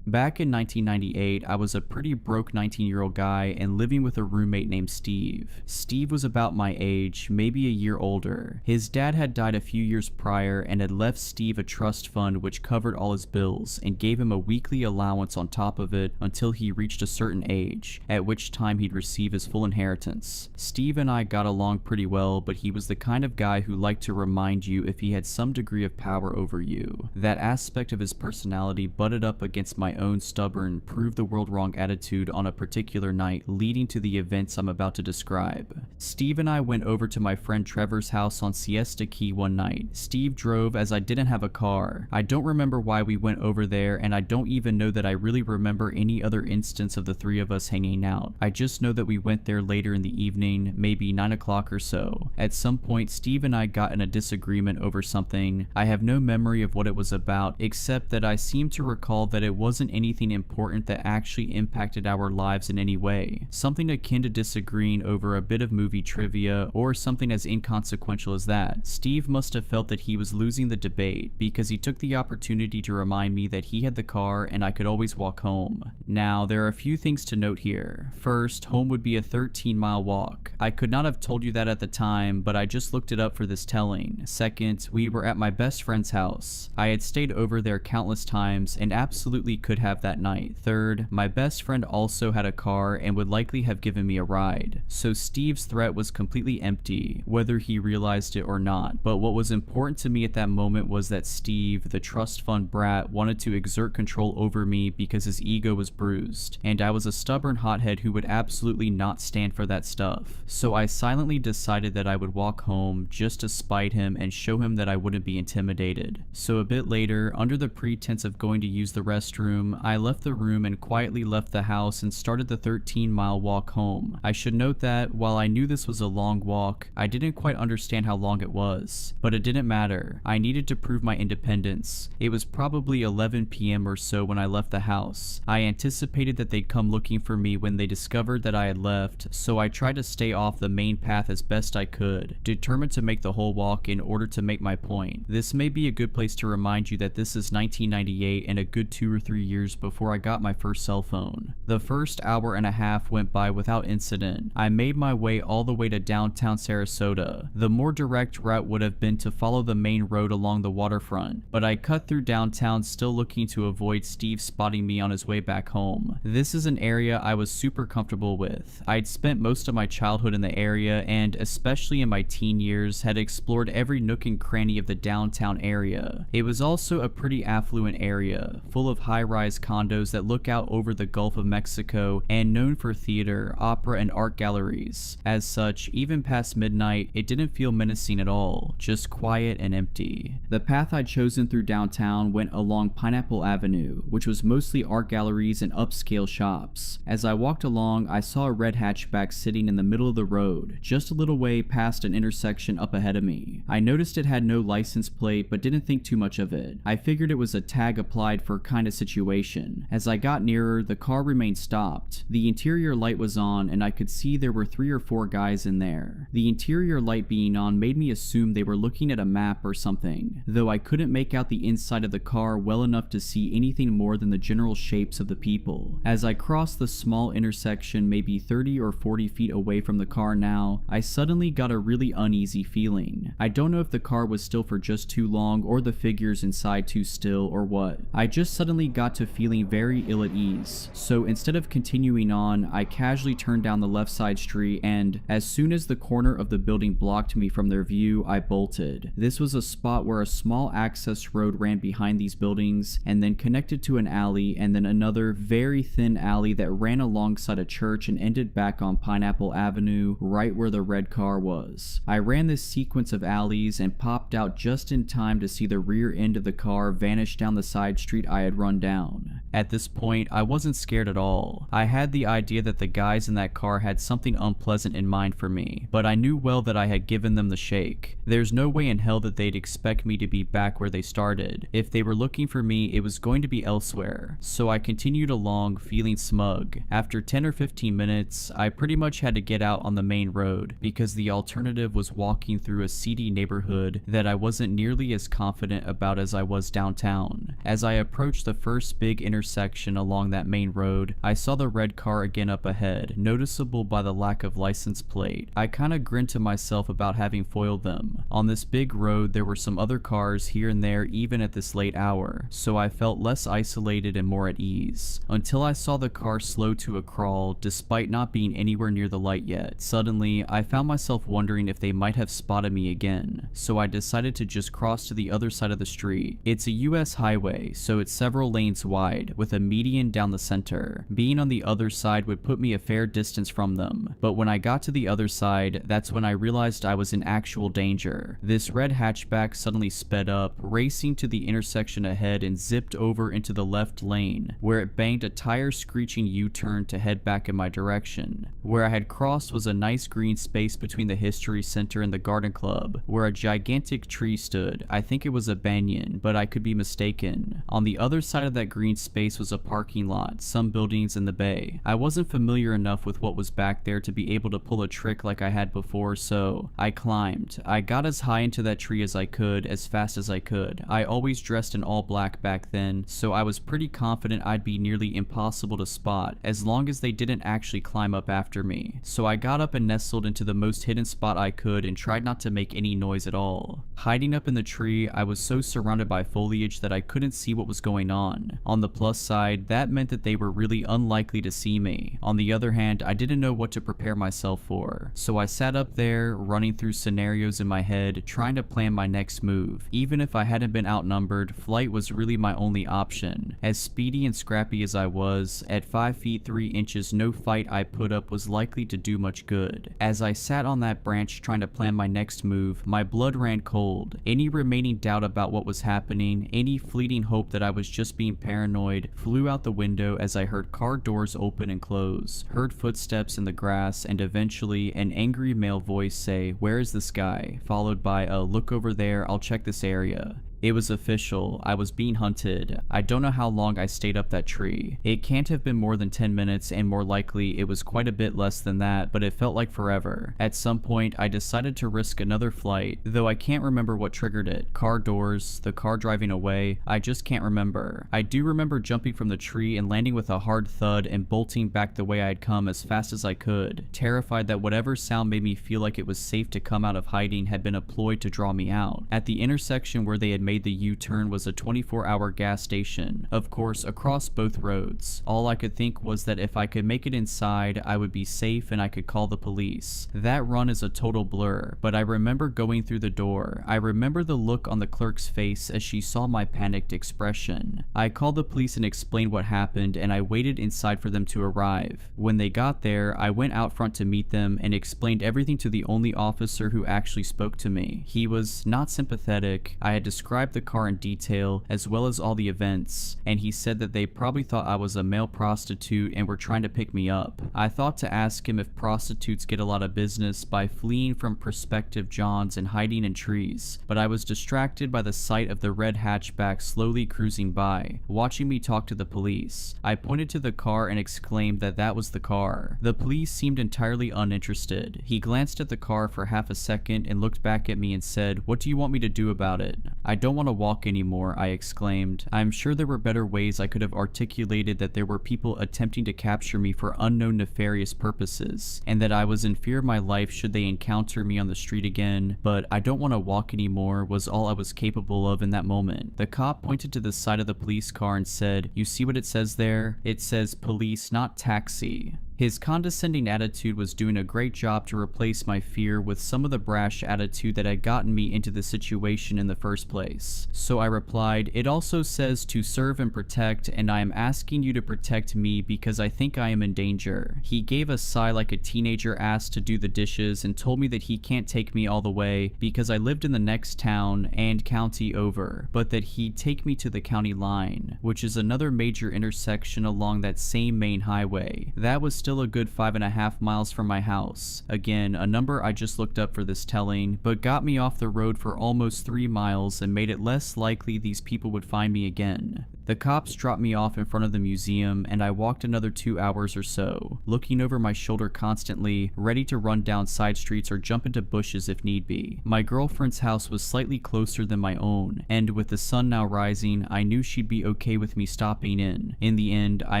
Back in 1998, I was a pretty broke 19-year-old guy and living with a roommate named Steve. Steve was about my age, maybe a year older. His dad had died a few years prior and had left Steve a trust fund which covered all his bills and gave him a weekly allowance on top of it until he reached a certain age, at which time he'd receive his full inheritance. Steve and I got along pretty well, but he was the kind of guy who liked to remind you if he had some degree of power over you. That aspect of his personality butted up against my own stubborn, prove the world wrong attitude on a particular night leading to the events I'm about to describe. Steve and I went over to my friend Trevor's house on Siesta Key one night. Steve drove as I didn't have a car. I don't remember why we went over there, and I don't even know that I really remember any other instance of the three of us hanging out. I just know that we went there later in the evening, maybe 9 o'clock or so. At some point, Steve and I got in a disagreement over something. I have no memory of what it was about, except that I seem to recall that it wasn't anything important that actually impacted our lives in any way. Something akin to disagreeing over a bit of movie trivia or something as inconsequential as that. Steve must have felt that he was losing the debate because he took the opportunity to remind me that he had the car and I could always walk home. Now, there are a few things to note here. First, home would be a 13-mile walk. I could not have told you that at the time, but I just looked it up for this telling. Second, we were at my best friend's house. I had stayed over there countless times and absolutely could have that night. Third, my best friend also had a car and would likely have given me a ride. So Steve's threat was completely empty, whether he realized it or not. But what was important to me at that moment was that Steve, the trust fund brat, wanted to exert control over me because his ego was bruised, and I was a stubborn hothead who would absolutely not stand for that stuff. So I silently decided that I would walk home just to spite him and show him that I wouldn't be intimidated. So a bit later, under the pretense of going to use the restroom, I left the room and quietly left the house and started the 13-mile walk home. I should note that, while I knew this was a long walk, I didn't quite understand how long it was. But it didn't matter. I needed to prove my independence. It was probably 11 p.m. or so when I left the house. I anticipated that they'd come looking for me when they discovered that I had left, so I tried to stay off the main path as best I could, determined to make the whole walk in order to make my point. This may be a good place to remind you that this is 1998 and a good 2 or 3 years before I got my first cell phone. The first hour and a half went by without incident. I made my way all the way to downtown Sarasota. The more direct route would have been to follow the main road along the waterfront, but I cut through downtown still looking to avoid Steve spotting me on his way back home. This is an area I was super comfortable with. I'd spent most of my childhood in the area and, especially in my teen years, had explored every nook and cranny of the downtown area. It was also a pretty affluent area, full of high-rise condos that look out over the Gulf of Mexico and known for theater, opera, and art galleries. As such, even past midnight, it didn't feel menacing at all, just quiet and empty. The path I'd chosen through downtown went along Pineapple Avenue, which was mostly art galleries and upscale shops. As I walked along, I saw a red hatchback sitting in the middle of the road, just a little way past an intersection up ahead of me. I noticed it had no license plate, but didn't think too much of it. I figured it was a tag applied for kind of situation. As I got nearer, the car remained stopped. The interior light was on, and I could see there were 3 or 4 guys in there. The interior light being on made me assume they were looking at a map or something, though I couldn't make out the inside of the car well enough to see anything more than the general shapes of the people. As I crossed the small intersection maybe 30 or 40 feet away from the car now, I suddenly got a really uneasy feeling. I don't know if the car was still for just too long or the figures inside too still or what. I just suddenly got to feeling very ill at ease. So instead of continuing on, I casually turned down the left side street and, as soon as the corner of the building blocked me from their view, I bolted. This was a spot where a small access road ran behind these buildings and then connected to an alley and then another very thin alley that ran alongside a church and ended back on Pineapple Avenue, right where the red car was. I ran this sequence of alleys and popped out just in time to see the rear end of the car vanish down the side street I had run down. At this point, I wasn't scared at all. I had the idea that the guys in that car had something unpleasant in mind for me, but I knew well that I had given them the shake. There's no way in hell that they'd expect me to be back where they started. If they were looking for me, it was going to be elsewhere. So I continued along, feeling smug. After 10 or 15 minutes, I pretty much had to get out on the main road because the alternative was walking through a seedy neighborhood that I wasn't nearly as confident about as I was downtown. As I approached the first big intersection along that main road, I saw the red car again up ahead, noticeable by the lack of license plate. I kinda grinned to myself about having foiled them. On this big road, there were some other cars here and there even at this late hour, so I felt less isolated and more at ease. Until I saw the car slow to a crawl, despite not being anywhere near the light yet. Suddenly, I found myself wondering if they might have spotted me again, so I decided to just cross to the other side of the street. It's a US highway, so it's several lanes wide, with a median down the center. Being on the other side would put me a fair distance from them, but when I got to the other side, that's when I realized I was in actual danger. This red hatchback suddenly sped up, racing to the intersection ahead and zipped over into the left lane, where it banked a tire-screeching U-turn to head back in my direction. Where I had crossed was a nice green space between the History Center and the Garden Club, where a gigantic tree stood. I think it was a banyan, but I could be mistaken. On the other side of that green space was a parking lot, some buildings in the bay. I wasn't familiar enough with what was back there to be able to pull a trick like I had before, so I climbed. I got as high into that tree as I could, as fast as I could. I always dressed in all black back then, so I was pretty confident I'd be nearly impossible to spot, as long as they didn't actually climb up after me. So I got up and nestled into the most hidden spot I could and tried not to make any noise at all. Hiding up in the tree, I was so surrounded by foliage that I couldn't see what was going on. On the plus side, that meant that they were really unlikely to see me. On the other hand, I didn't know what to prepare myself for. So I sat up there, running through scenarios in my head, trying to plan my next move. Even if I hadn't been outnumbered, flight was really my only option. As speedy and scrappy as I was, at 5 feet 3 inches, no fight I put up was likely to do much good. As I sat on that branch trying to plan my next move, my blood ran cold. Any remaining doubt about what was happening, any fleeting hope that I was just being paranoid, flew out the window as I heard car doors open and close, heard footsteps in the grass, and eventually an angry male voice say, "Where is this guy?" followed by a "Look over there, I'll check this area." It was official. I was being hunted. I don't know how long I stayed up that tree. It can't have been more than 10 minutes, and more likely it was quite a bit less than that, but it felt like forever. At some point, I decided to risk another flight, though I can't remember what triggered it. Car doors, the car driving away, I just can't remember. I do remember jumping from the tree and landing with a hard thud and bolting back the way I had come as fast as I could, terrified that whatever sound made me feel like it was safe to come out of hiding had been a ploy to draw me out. At the intersection where they had made the U-turn was a 24-hour gas station, of course across both roads. All I could think was that if I could make it inside, I would be safe and I could call the police. That run is a total blur, but I remember going through the door. I remember the look on the clerk's face as she saw my panicked expression. I called the police and explained what happened, and I waited inside for them to arrive. When they got there, I went out front to meet them and explained everything to the only officer who actually spoke to me. He was not sympathetic. I had described the car in detail, as well as all the events, and he said that they probably thought I was a male prostitute and were trying to pick me up. I thought to ask him if prostitutes get a lot of business by fleeing from prospective Johns and hiding in trees, but I was distracted by the sight of the red hatchback slowly cruising by, watching me talk to the police. I pointed to the car and exclaimed that that was the car. The police seemed entirely uninterested. He glanced at the car for half a second and looked back at me and said, "What do you want me to do about it?" "I don't want to walk anymore," I exclaimed. I'm sure there were better ways I could have articulated that there were people attempting to capture me for unknown nefarious purposes, and that I was in fear of my life should they encounter me on the street again, but "I don't want to walk anymore" was all I was capable of in that moment. The cop pointed to the side of the police car and said, "You see what it says there? It says police, not taxi." His condescending attitude was doing a great job to replace my fear with some of the brash attitude that had gotten me into the situation in the first place. So I replied, "It also says to serve and protect, and I am asking you to protect me because I think I am in danger." He gave a sigh like a teenager asked to do the dishes and told me that he can't take me all the way because I lived in the next town and county over, but that he'd take me to the county line, which is another major intersection along that same main highway. That was still a good 5.5 miles from my house. Again, a number I just looked up for this telling, but got me off the road for almost 3 miles and made it less likely these people would find me again. The cops dropped me off in front of the museum, and I walked another 2 hours or so, looking over my shoulder constantly, ready to run down side streets or jump into bushes if need be. My girlfriend's house was slightly closer than my own, and with the sun now rising, I knew she'd be okay with me stopping in. In the end, I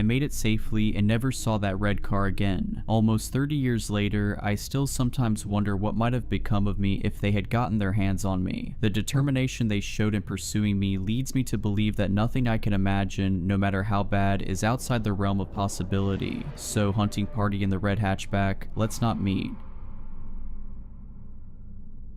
made it safely and never saw that red car again. Almost 30 years later, I still sometimes wonder what might have become of me if they had gotten their hands on me. The determination they showed in pursuing me leads me to believe that nothing I can imagine, no matter how bad, is outside the realm of possibility. So, hunting party in the red hatchback, let's not meet.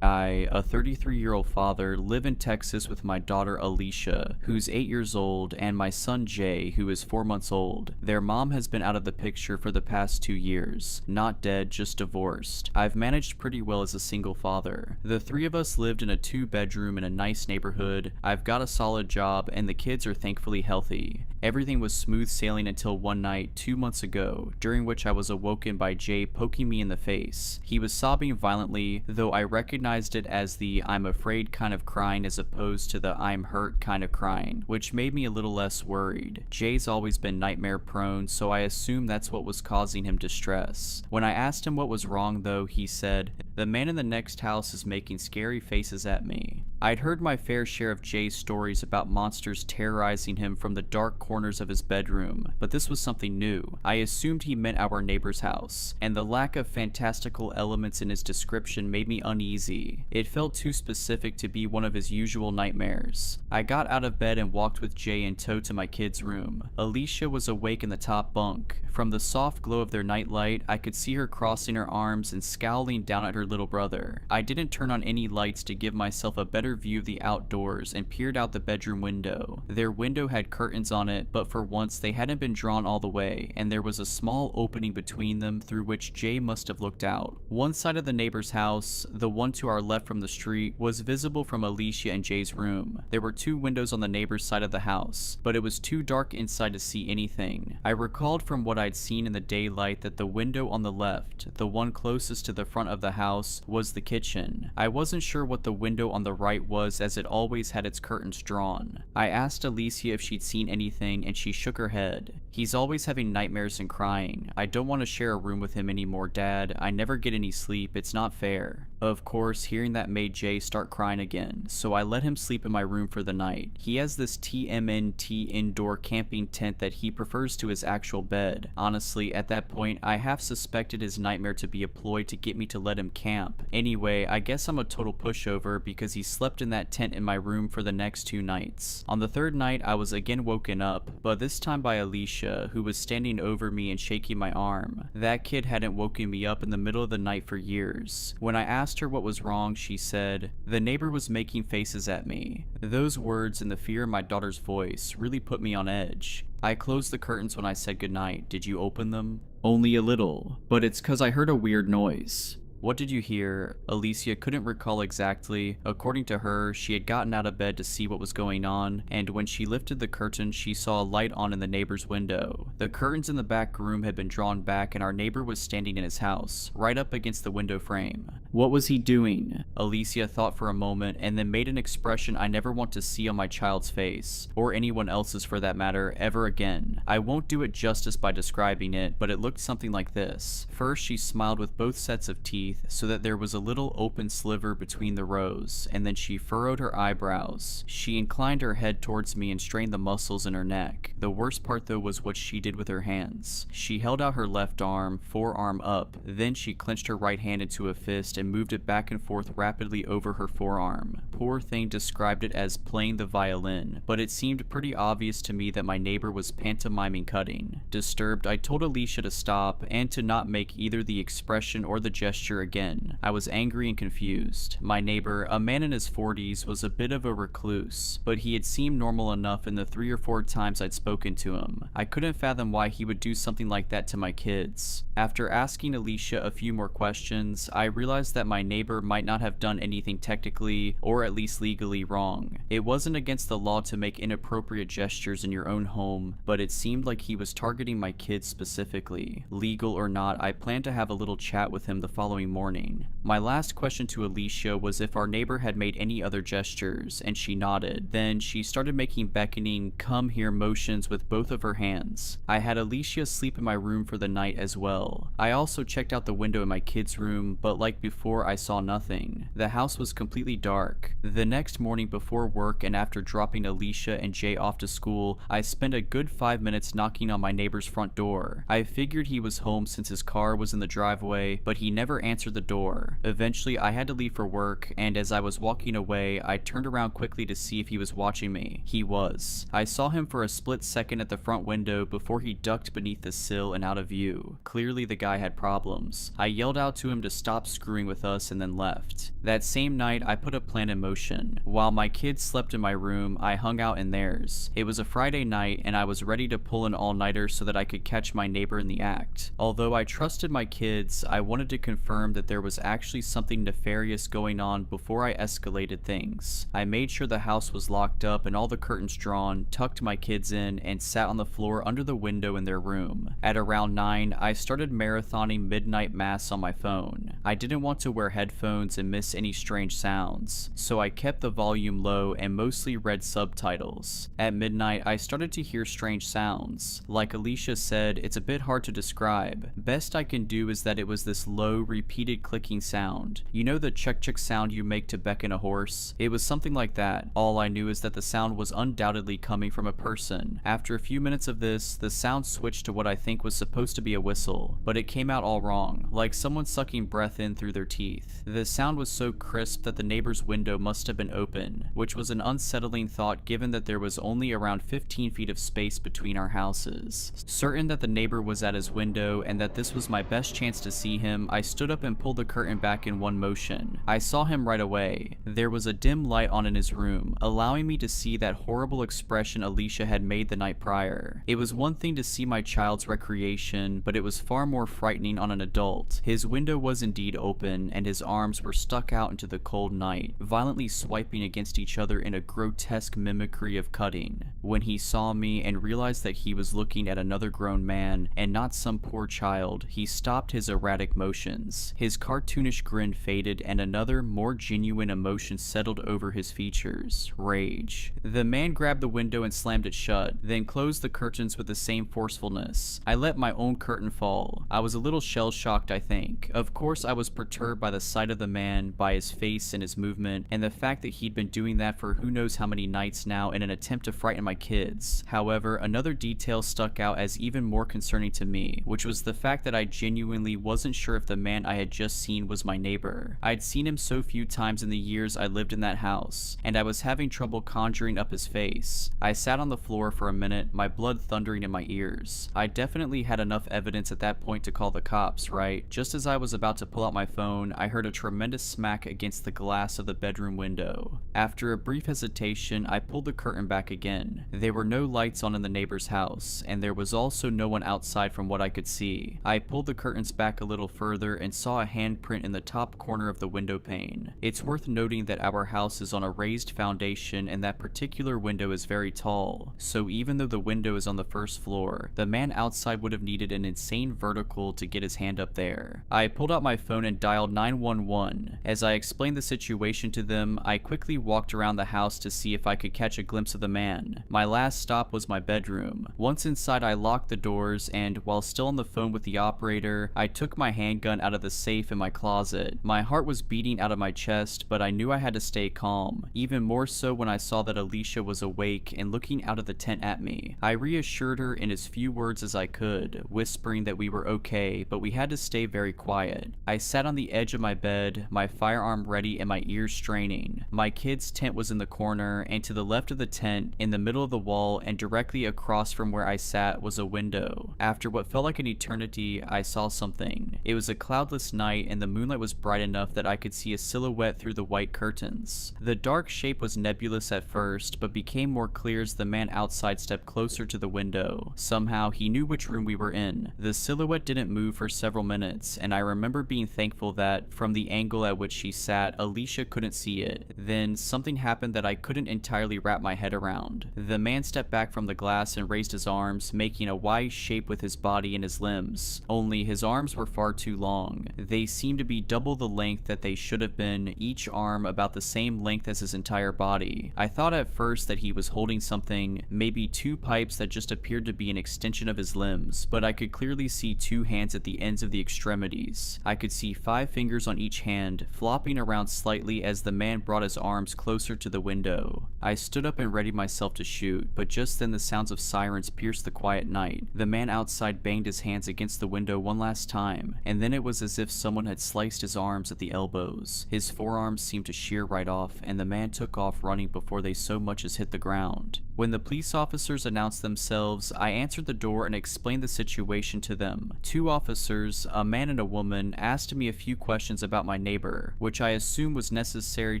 I, a 33-year-old father, live in Texas with my daughter Alicia, who's 8 years old, and my son Jay, who is 4 months old. Their mom has been out of the picture for the past 2 years. Not dead, just divorced. I've managed pretty well as a single father. The three of us lived in a 2-bedroom in a nice neighborhood. I've got a solid job, and the kids are thankfully healthy. Everything was smooth sailing until one night 2 months ago, during which I was awoken by Jay poking me in the face. He was sobbing violently, though I recognized it as the "I'm afraid" kind of crying as opposed to the "I'm hurt" kind of crying, which made me a little less worried. Jay's always been nightmare prone, so I assumed that's what was causing him distress. When I asked him what was wrong though, he said, "The man in the next house is making scary faces at me." I'd heard my fair share of Jay's stories about monsters terrorizing him from the dark corners of his bedroom, but this was something new. I assumed he meant our neighbor's house, and the lack of fantastical elements in his description made me uneasy. It felt too specific to be one of his usual nightmares. I got out of bed and walked with Jay in tow to my kids' room. Alicia was awake in the top bunk. From the soft glow of their nightlight, I could see her crossing her arms and scowling down at her little brother. I didn't turn on any lights to give myself a better view of the outdoors and peered out the bedroom window. Their window had curtains on it, but for once they hadn't been drawn all the way, and there was a small opening between them through which Jay must have looked out. One side of the neighbor's house, the one to our left from the street, was visible from Alicia and Jay's room. There were 2 windows on the neighbor's side of the house, but it was too dark inside to see anything. I recalled from what I'd seen in the daylight that the window on the left, the one closest to the front of the house, was the kitchen. I wasn't sure what the window on the right night was, as it always had its curtains drawn. I asked Alicia if she'd seen anything, and she shook her head. He's always having nightmares and crying. I don't want to share a room with him anymore, Dad. I never get any sleep. It's not fair. Of course, hearing that made Jay start crying again, so I let him sleep in my room for the night. He has this TMNT indoor camping tent that he prefers to his actual bed. Honestly, at that point, I half suspected his nightmare to be a ploy to get me to let him camp. Anyway, I guess I'm a total pushover because he slept in that tent in my room for the next 2 nights. On the 3rd night, I was again woken up, but this time by Alicia, who was standing over me and shaking my arm. That kid hadn't woken me up in the middle of the night for years. When I asked her what was wrong, she said, "The neighbor was making faces at me." Those words and the fear in my daughter's voice really put me on edge. I closed the curtains when I said goodnight. Did you open them? Only a little, but it's 'cause I heard a weird noise. What did you hear? Alicia couldn't recall exactly. According to her, she had gotten out of bed to see what was going on, and when she lifted the curtain, she saw a light on in the neighbor's window. The curtains in the back room had been drawn back, and our neighbor was standing in his house, right up against the window frame. What was he doing? Alicia thought for a moment, and then made an expression I never want to see on my child's face, or anyone else's for that matter, ever again. I won't do it justice by describing it, but it looked something like this. First, she smiled with both sets of teeth, so that there was a little open sliver between the rows, and then she furrowed her eyebrows. She inclined her head towards me and strained the muscles in her neck. The worst part though was what she did with her hands. She held out her left arm, forearm up, then she clenched her right hand into a fist and moved it back and forth rapidly over her forearm. Poor thing described it as playing the violin, but it seemed pretty obvious to me that my neighbor was pantomiming cutting. Disturbed, I told Alicia to stop and to not make either the expression or the gesture again. I was angry and confused. My neighbor, a man in his 40s, was a bit of a recluse, but he had seemed normal enough in the 3 or 4 times I'd spoken to him. I couldn't fathom why he would do something like that to my kids. After asking Alicia a few more questions, I realized that my neighbor might not have done anything technically, or at least legally, wrong. It wasn't against the law to make inappropriate gestures in your own home, but it seemed like he was targeting my kids specifically. Legal or not, I planned to have a little chat with him the following morning. My last question to Alicia was if our neighbor had made any other gestures, and she nodded. Then she started making beckoning, come here motions with both of her hands. I had Alicia sleep in my room for the night as well. I also checked out the window in my kids' room, but like before, I saw nothing. The house was completely dark. The next morning before work and after dropping Alicia and Jay off to school, I spent a good 5 minutes knocking on my neighbor's front door. I figured he was home since his car was in the driveway, but he never answered the door. Eventually, I had to leave for work, and as I was walking away, I turned around quickly to see if he was watching me. He was. I saw him for a split second at the front window before he ducked beneath the sill and out of view. Clearly, the guy had problems. I yelled out to him to stop screwing with us and then left. That same night, I put a plan in motion. While my kids slept in my room, I hung out in theirs. It was a Friday night, and I was ready to pull an all-nighter so that I could catch my neighbor in the act. Although I trusted my kids, I wanted to confirm that there was actually something nefarious going on before I escalated things. I made sure the house was locked up and all the curtains drawn, tucked my kids in, and sat on the floor under the window in their room. At around 9, I started marathoning midnight mass on my phone. I didn't want to wear headphones and miss any strange sounds, so I kept the volume low and mostly read subtitles. At midnight, I started to hear strange sounds. Like Alicia said, it's a bit hard to describe. Best I can do is that it was this low, repeated clicking sound. You know the chuk-chuk sound you make to beckon a horse? It was something like that. All I knew is that the sound was undoubtedly coming from a person. After a few minutes of this, the sound switched to what I think was supposed to be a whistle, but it came out all wrong, like someone sucking breath in through their teeth. The sound was so crisp that the neighbor's window must have been open, which was an unsettling thought given that there was only around 15 feet of space between our houses. Certain that the neighbor was at his window and that this was my best chance to see him, I stood up and pulled the curtain back in one motion. I saw him right away. There was a dim light on in his room, allowing me to see that horrible expression Alicia had made the night prior. It was one thing to see my child's recreation, but it was far more frightening on an adult. His window was indeed open, and his arms were stuck out into the cold night, violently swiping against each other in a grotesque mimicry of cutting. When he saw me and realized that he was looking at another grown man and not some poor child, he stopped his erratic motions. face. His cartoonish grin faded and another, more genuine emotion settled over his features: rage. The man grabbed the window and slammed it shut, then closed the curtains with the same forcefulness. I let my own curtain fall. I was a little shell-shocked, I think. Of course, I was perturbed by the sight of the man, by his face and his movement, and the fact that he'd been doing that for who knows how many nights now in an attempt to frighten my kids. However, another detail stuck out as even more concerning to me, which was the fact that I genuinely wasn't sure if the man I had just seen was my neighbor. I'd seen him so few times in the years I lived in that house, and I was having trouble conjuring up his face. I sat on the floor for a minute, my blood thundering in my ears. I definitely had enough evidence at that point to call the cops, right? Just as I was about to pull out my phone, I heard a tremendous smack against the glass of the bedroom window. After a brief hesitation, I pulled the curtain back again. There were no lights on in the neighbor's house, and there was also no one outside from what I could see. I pulled the curtains back a little further and saw a handprint in the top corner of the window pane. It's worth noting that our house is on a raised foundation and that particular window is very tall, so even though the window is on the first floor, the man outside would have needed an insane vertical to get his hand up there. I pulled out my phone and dialed 911. As I explained the situation to them, I quickly walked around the house to see if I could catch a glimpse of the man. My last stop was my bedroom. Once inside, I locked the doors, and while still on the phone with the operator, I took my handgun out of the safe in my closet. My heart was beating out of my chest, but I knew I had to stay calm, even more so when I saw that Alicia was awake and looking out of the tent at me. I reassured her in as few words as I could, whispering that we were okay, but we had to stay very quiet. I sat on the edge of my bed, my firearm ready and my ears straining. My kids' tent was in the corner, and to the left of the tent, in the middle of the wall and directly across from where I sat, was a window. After what felt like an eternity, I saw something. It was a cloudless night and the moonlight was bright enough that I could see a silhouette through the white curtains. The dark shape was nebulous at first, but became more clear as the man outside stepped closer to the window. Somehow, he knew which room we were in. The silhouette didn't move for several minutes, and I remember being thankful that, from the angle at which she sat, Alicia couldn't see it. Then, something happened that I couldn't entirely wrap my head around. The man stepped back from the glass and raised his arms, making a Y shape with his body and his limbs. Only his arms were far too long. They seemed to be double the length that they should have been, each arm about the same length as his entire body. I thought at first that he was holding something, maybe two pipes that just appeared to be an extension of his limbs, but I could clearly see two hands at the ends of the extremities. I could see 5 fingers on each hand, flopping around slightly as the man brought his arms closer to the window. I stood up and readied myself to shoot, but just then the sounds of sirens pierced the quiet night. The man outside banged his hands against the window one last time, and then it was as if someone had sliced his arms at the elbows. His forearms seemed to shear right off, and the man took off running before they so much as hit the ground. When the police officers announced themselves, I answered the door and explained the situation to them. 2 officers, a man and a woman, asked me a few questions about my neighbor, which I assumed was necessary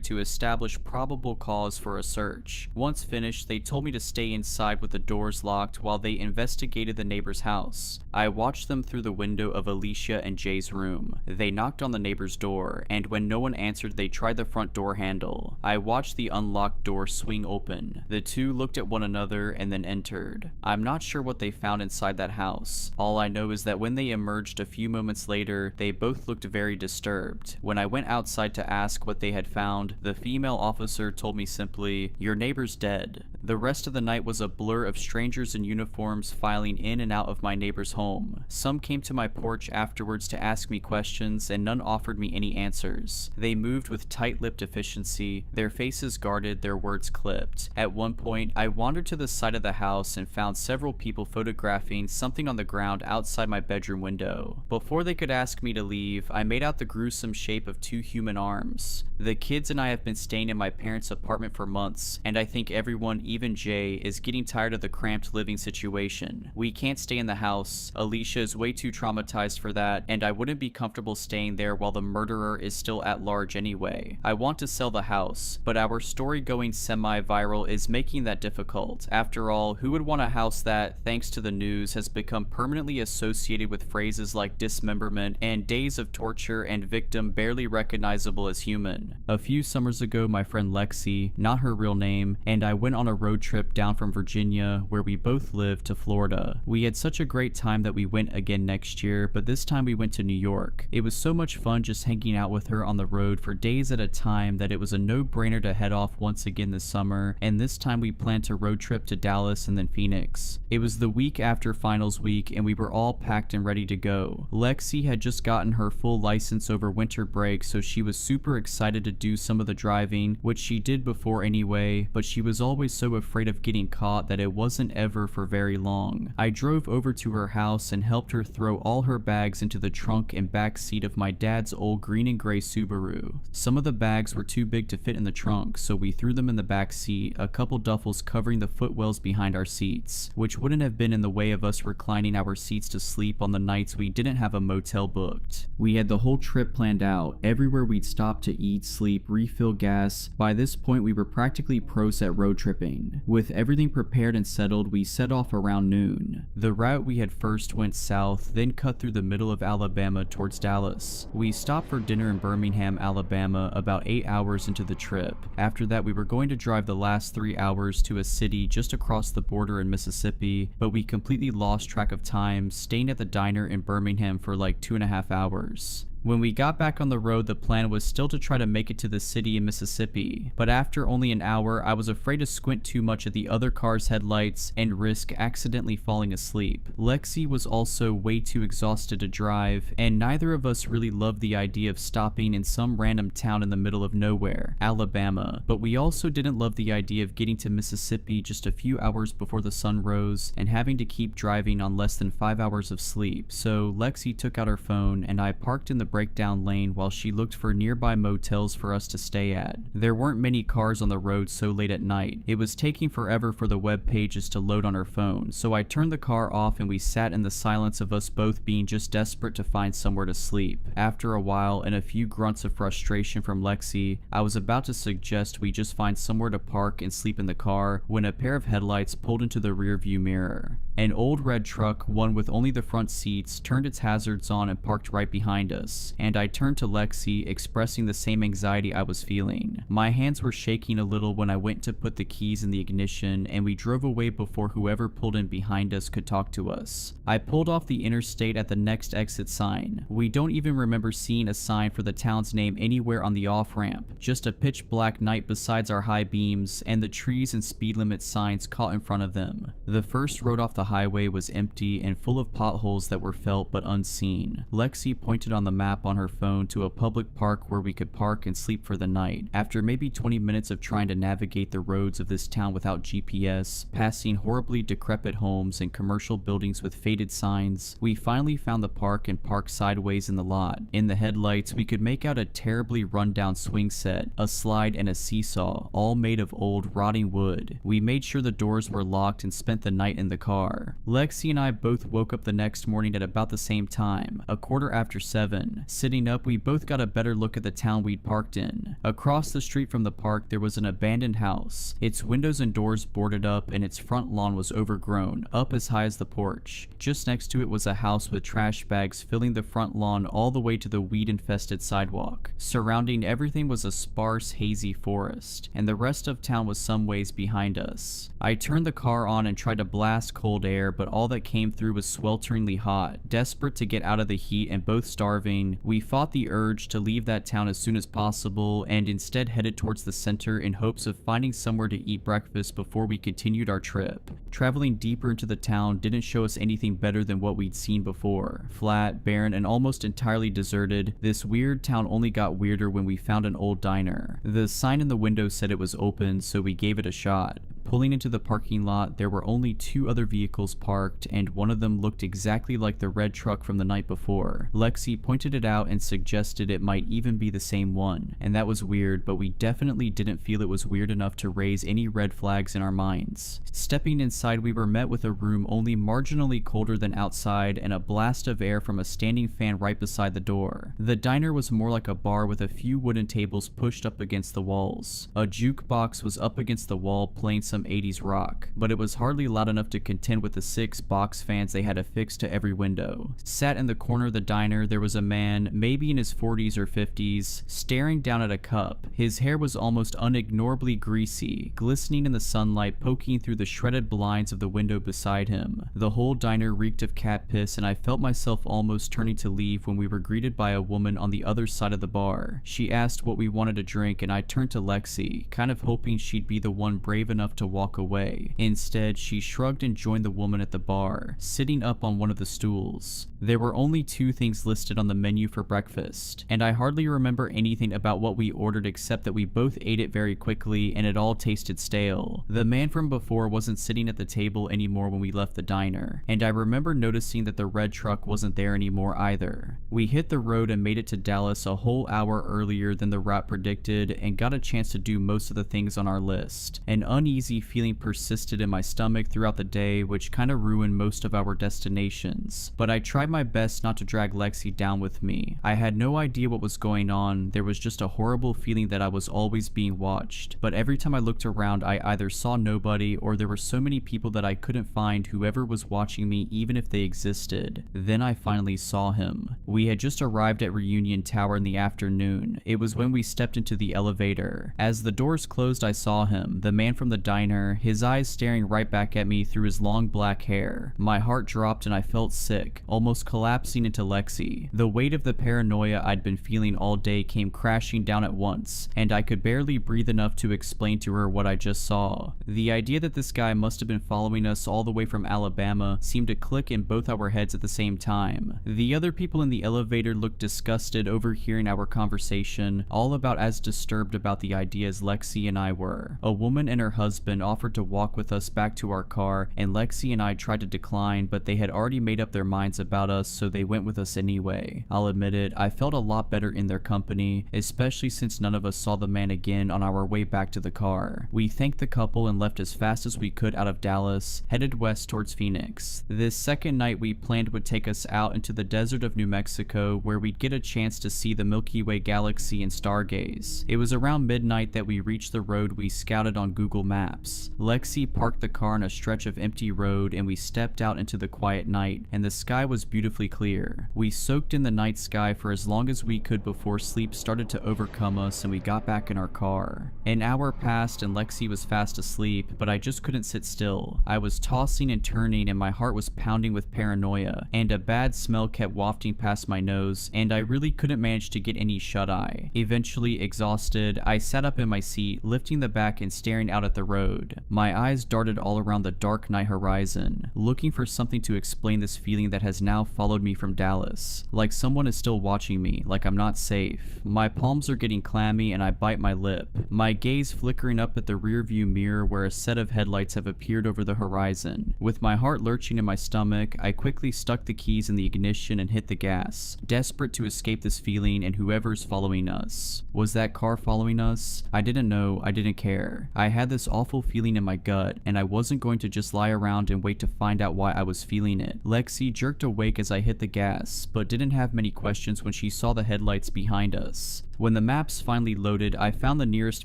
to establish probable cause for a search. Once finished, they told me to stay inside with the doors locked while they investigated the neighbor's house. I watched them through the window of Alicia and Jay's room. They knocked on the neighbor's door, and when no one answered, they tried the front door handle. I watched the unlocked door swing open. The two looked at one another and then entered. I'm not sure what they found inside that house. All I know is that when they emerged a few moments later, they both looked very disturbed. When I went outside to ask what they had found, the female officer told me simply, "Your neighbor's dead." The rest of the night was a blur of strangers in uniforms filing in and out of my neighbor's home. Some came to my porch afterwards to ask me questions, and none offered me any answers. They moved with tight-lipped efficiency, their faces guarded, their words clipped. At one point, I wandered to the side of the house and found several people photographing something on the ground outside my bedroom window. Before they could ask me to leave, I made out the gruesome shape of 2 human arms. The kids and I have been staying in my parents' apartment for months, and I think everyone, even Jay, is getting tired of the cramped living situation. We can't stay in the house. Alicia is way too traumatized for that, and I wouldn't be comfortable staying there while the murderer is still at large anyway. I want to sell the house, but our story going semi-viral is making that difficult. difficult. After all, who would want a house that, thanks to the news, has become permanently associated with phrases like dismemberment and days of torture and victim barely recognizable as human? A few summers ago, my friend Lexi, not her real name, and I went on a road trip down from Virginia, where we both live, to Florida. We had such a great time that we went again next year, but this time we went to New York. It was so much fun just hanging out with her on the road for days at a time that it was a no-brainer to head off once again this summer, and this time we planned to road trip to Dallas and then Phoenix. It was the week after finals week and we were all packed and ready to go. Lexi had just gotten her full license over winter break, so she was super excited to do some of the driving, which she did before anyway, but she was always so afraid of getting caught that it wasn't ever for very long. I drove over to her house and helped her throw all her bags into the trunk and back seat of my dad's old green and gray Subaru. Some of the bags were too big to fit in the trunk, so we threw them in the back seat, a couple duffels covering the footwells behind our seats, which wouldn't have been in the way of us reclining our seats to sleep on the nights we didn't have a motel booked. We had the whole trip planned out, everywhere we'd stop to eat, sleep, refill gas. By this point we were practically pros at road tripping. With everything prepared and settled, we set off around noon. The route we had first went south, then cut through the middle of Alabama towards Dallas. We stopped for dinner in Birmingham, Alabama about 8 hours into the trip. After that we were going to drive the last 3 hours to a city just across the border in Mississippi, but we completely lost track of time, staying at the diner in Birmingham for like 2.5 hours. When we got back on the road, the plan was still to try to make it to the city in Mississippi, but after only an hour, I was afraid to squint too much at the other car's headlights and risk accidentally falling asleep. Lexi was also way too exhausted to drive, and neither of us really loved the idea of stopping in some random town in the middle of nowhere, Alabama, but we also didn't love the idea of getting to Mississippi just a few hours before the sun rose and having to keep driving on less than 5 hours of sleep. So Lexi took out her phone and I parked in the breakdown lane while she looked for nearby motels for us to stay at. There weren't many cars on the road so late at night. It was taking forever for the web pages to load on her phone, so I turned the car off and we sat in the silence of us both being just desperate to find somewhere to sleep. After a while and a few grunts of frustration from Lexi, I was about to suggest we just find somewhere to park and sleep in the car when a pair of headlights pulled into the rear view mirror. An old red truck, one with only the front seats, turned its hazards on and parked right behind us, and I turned to Lexi, expressing the same anxiety I was feeling. My hands were shaking a little when I went to put the keys in the ignition, and we drove away before whoever pulled in behind us could talk to us. I pulled off the interstate at the next exit sign. We don't even remember seeing a sign for the town's name anywhere on the off-ramp, just a pitch black night besides our high beams, and the trees and speed limit signs caught in front of them. The first road off the highway was empty and full of potholes that were felt but unseen. Lexi pointed on the map on her phone to a public park where we could park and sleep for the night. After maybe 20 minutes of trying to navigate the roads of this town without GPS, passing horribly decrepit homes and commercial buildings with faded signs, we finally found the park and parked sideways in the lot. In the headlights, we could make out a terribly run-down swing set, a slide, and a seesaw, all made of old, rotting wood. We made sure the doors were locked and spent the night in the car. Lexi and I both woke up the next morning at about the same time, 7:15. Sitting up, we both got a better look at the town we'd parked in. Across the street from the park, there was an abandoned house. Its windows and doors boarded up, and its front lawn was overgrown, up as high as the porch. Just next to it was a house with trash bags filling the front lawn all the way to the weed-infested sidewalk. Surrounding everything was a sparse, hazy forest, and the rest of town was some ways behind us. I turned the car on and tried to blast cold air, but all that came through was swelteringly hot. Desperate to get out of the heat and both starving, we fought the urge to leave that town as soon as possible and instead headed towards the center in hopes of finding somewhere to eat breakfast before we continued our trip. Traveling deeper into the town didn't show us anything better than what we'd seen before. Flat, barren, and almost entirely deserted, this weird town only got weirder when we found an old diner. The sign in the window said it was open, so we gave it a shot. Pulling into the parking lot, there were only 2 other vehicles parked, and one of them looked exactly like the red truck from the night before. Lexi pointed it out and suggested it might even be the same one, and that was weird, but we definitely didn't feel it was weird enough to raise any red flags in our minds. Stepping inside, we were met with a room only marginally colder than outside and a blast of air from a standing fan right beside the door. The diner was more like a bar with a few wooden tables pushed up against the walls. A jukebox was up against the wall playing some some 80s rock, but it was hardly loud enough to contend with the 6 box fans they had affixed to every window. Sat in the corner of the diner, there was a man, maybe in his 40s or 50s, staring down at a cup. His hair was almost unignorably greasy, glistening in the sunlight poking through the shredded blinds of the window beside him. The whole diner reeked of cat piss, and I felt myself almost turning to leave when we were greeted by a woman on the other side of the bar. She asked what we wanted to drink, and I turned to Lexi, kind of hoping she'd be the one brave enough to walk away. Instead, she shrugged and joined the woman at the bar, sitting up on one of the stools. There were only 2 things listed on the menu for breakfast, and I hardly remember anything about what we ordered except that we both ate it very quickly and it all tasted stale. The man from before wasn't sitting at the table anymore when we left the diner, and I remember noticing that the red truck wasn't there anymore either. We hit the road and made it to Dallas a whole hour earlier than the route predicted and got a chance to do most of the things on our list. An uneasy feeling persisted in my stomach throughout the day, which kind of ruined most of our destinations, but I tried my best not to drag Lexi down with me. I had no idea what was going on. There was just a horrible feeling that I was always being watched, but every time I looked around I either saw nobody or there were so many people that I couldn't find whoever was watching me even if they existed. Then I finally saw him. We had just arrived at Reunion Tower in the afternoon. It was when we stepped into the elevator. As the doors closed I saw him, the man from the diner, his eyes staring right back at me through his long black hair. My heart dropped and I felt sick, almost collapsing into Lexi. The weight of the paranoia I'd been feeling all day came crashing down at once, and I could barely breathe enough to explain to her what I just saw. The idea that this guy must have been following us all the way from Alabama seemed to click in both our heads at the same time. The other people in the elevator looked disgusted overhearing our conversation, all about as disturbed about the idea as Lexi and I were. A woman and her husband offered to walk with us back to our car, and Lexi and I tried to decline, but they had already made up their minds about us, so they went with us anyway. I'll admit it, I felt a lot better in their company, especially since none of us saw the man again on our way back to the car. We thanked the couple and left as fast as we could out of Dallas, headed west towards Phoenix. This second night we planned would take us out into the desert of New Mexico, where we'd get a chance to see the Milky Way galaxy and stargaze. It was around midnight that we reached the road we scouted on Google Maps. Lexi parked the car on a stretch of empty road and we stepped out into the quiet night, and the sky was beautifully clear. We soaked in the night sky for as long as we could before sleep started to overcome us and we got back in our car. An hour passed and Lexi was fast asleep, but I just couldn't sit still. I was tossing and turning and my heart was pounding with paranoia, and a bad smell kept wafting past my nose, and I really couldn't manage to get any shut-eye. Eventually, exhausted, I sat up in my seat, lifting the back and staring out at the road. My eyes darted all around the dark night horizon, looking for something to explain this feeling that has now followed me from Dallas. Like someone is still watching me, like I'm not safe. My palms are getting clammy and I bite my lip, my gaze flickering up at the rearview mirror where a set of headlights have appeared over the horizon. With my heart lurching in my stomach, I quickly stuck the keys in the ignition and hit the gas, desperate to escape this feeling and whoever's following us. Was that car following us? I didn't know, I didn't care. I had this awful feeling in my gut, and I wasn't going to just lie around and wait to find out why I was feeling it. Lexi jerked awake as I hit the gas, but didn't have many questions when she saw the headlights behind us. When the maps finally loaded, I found the nearest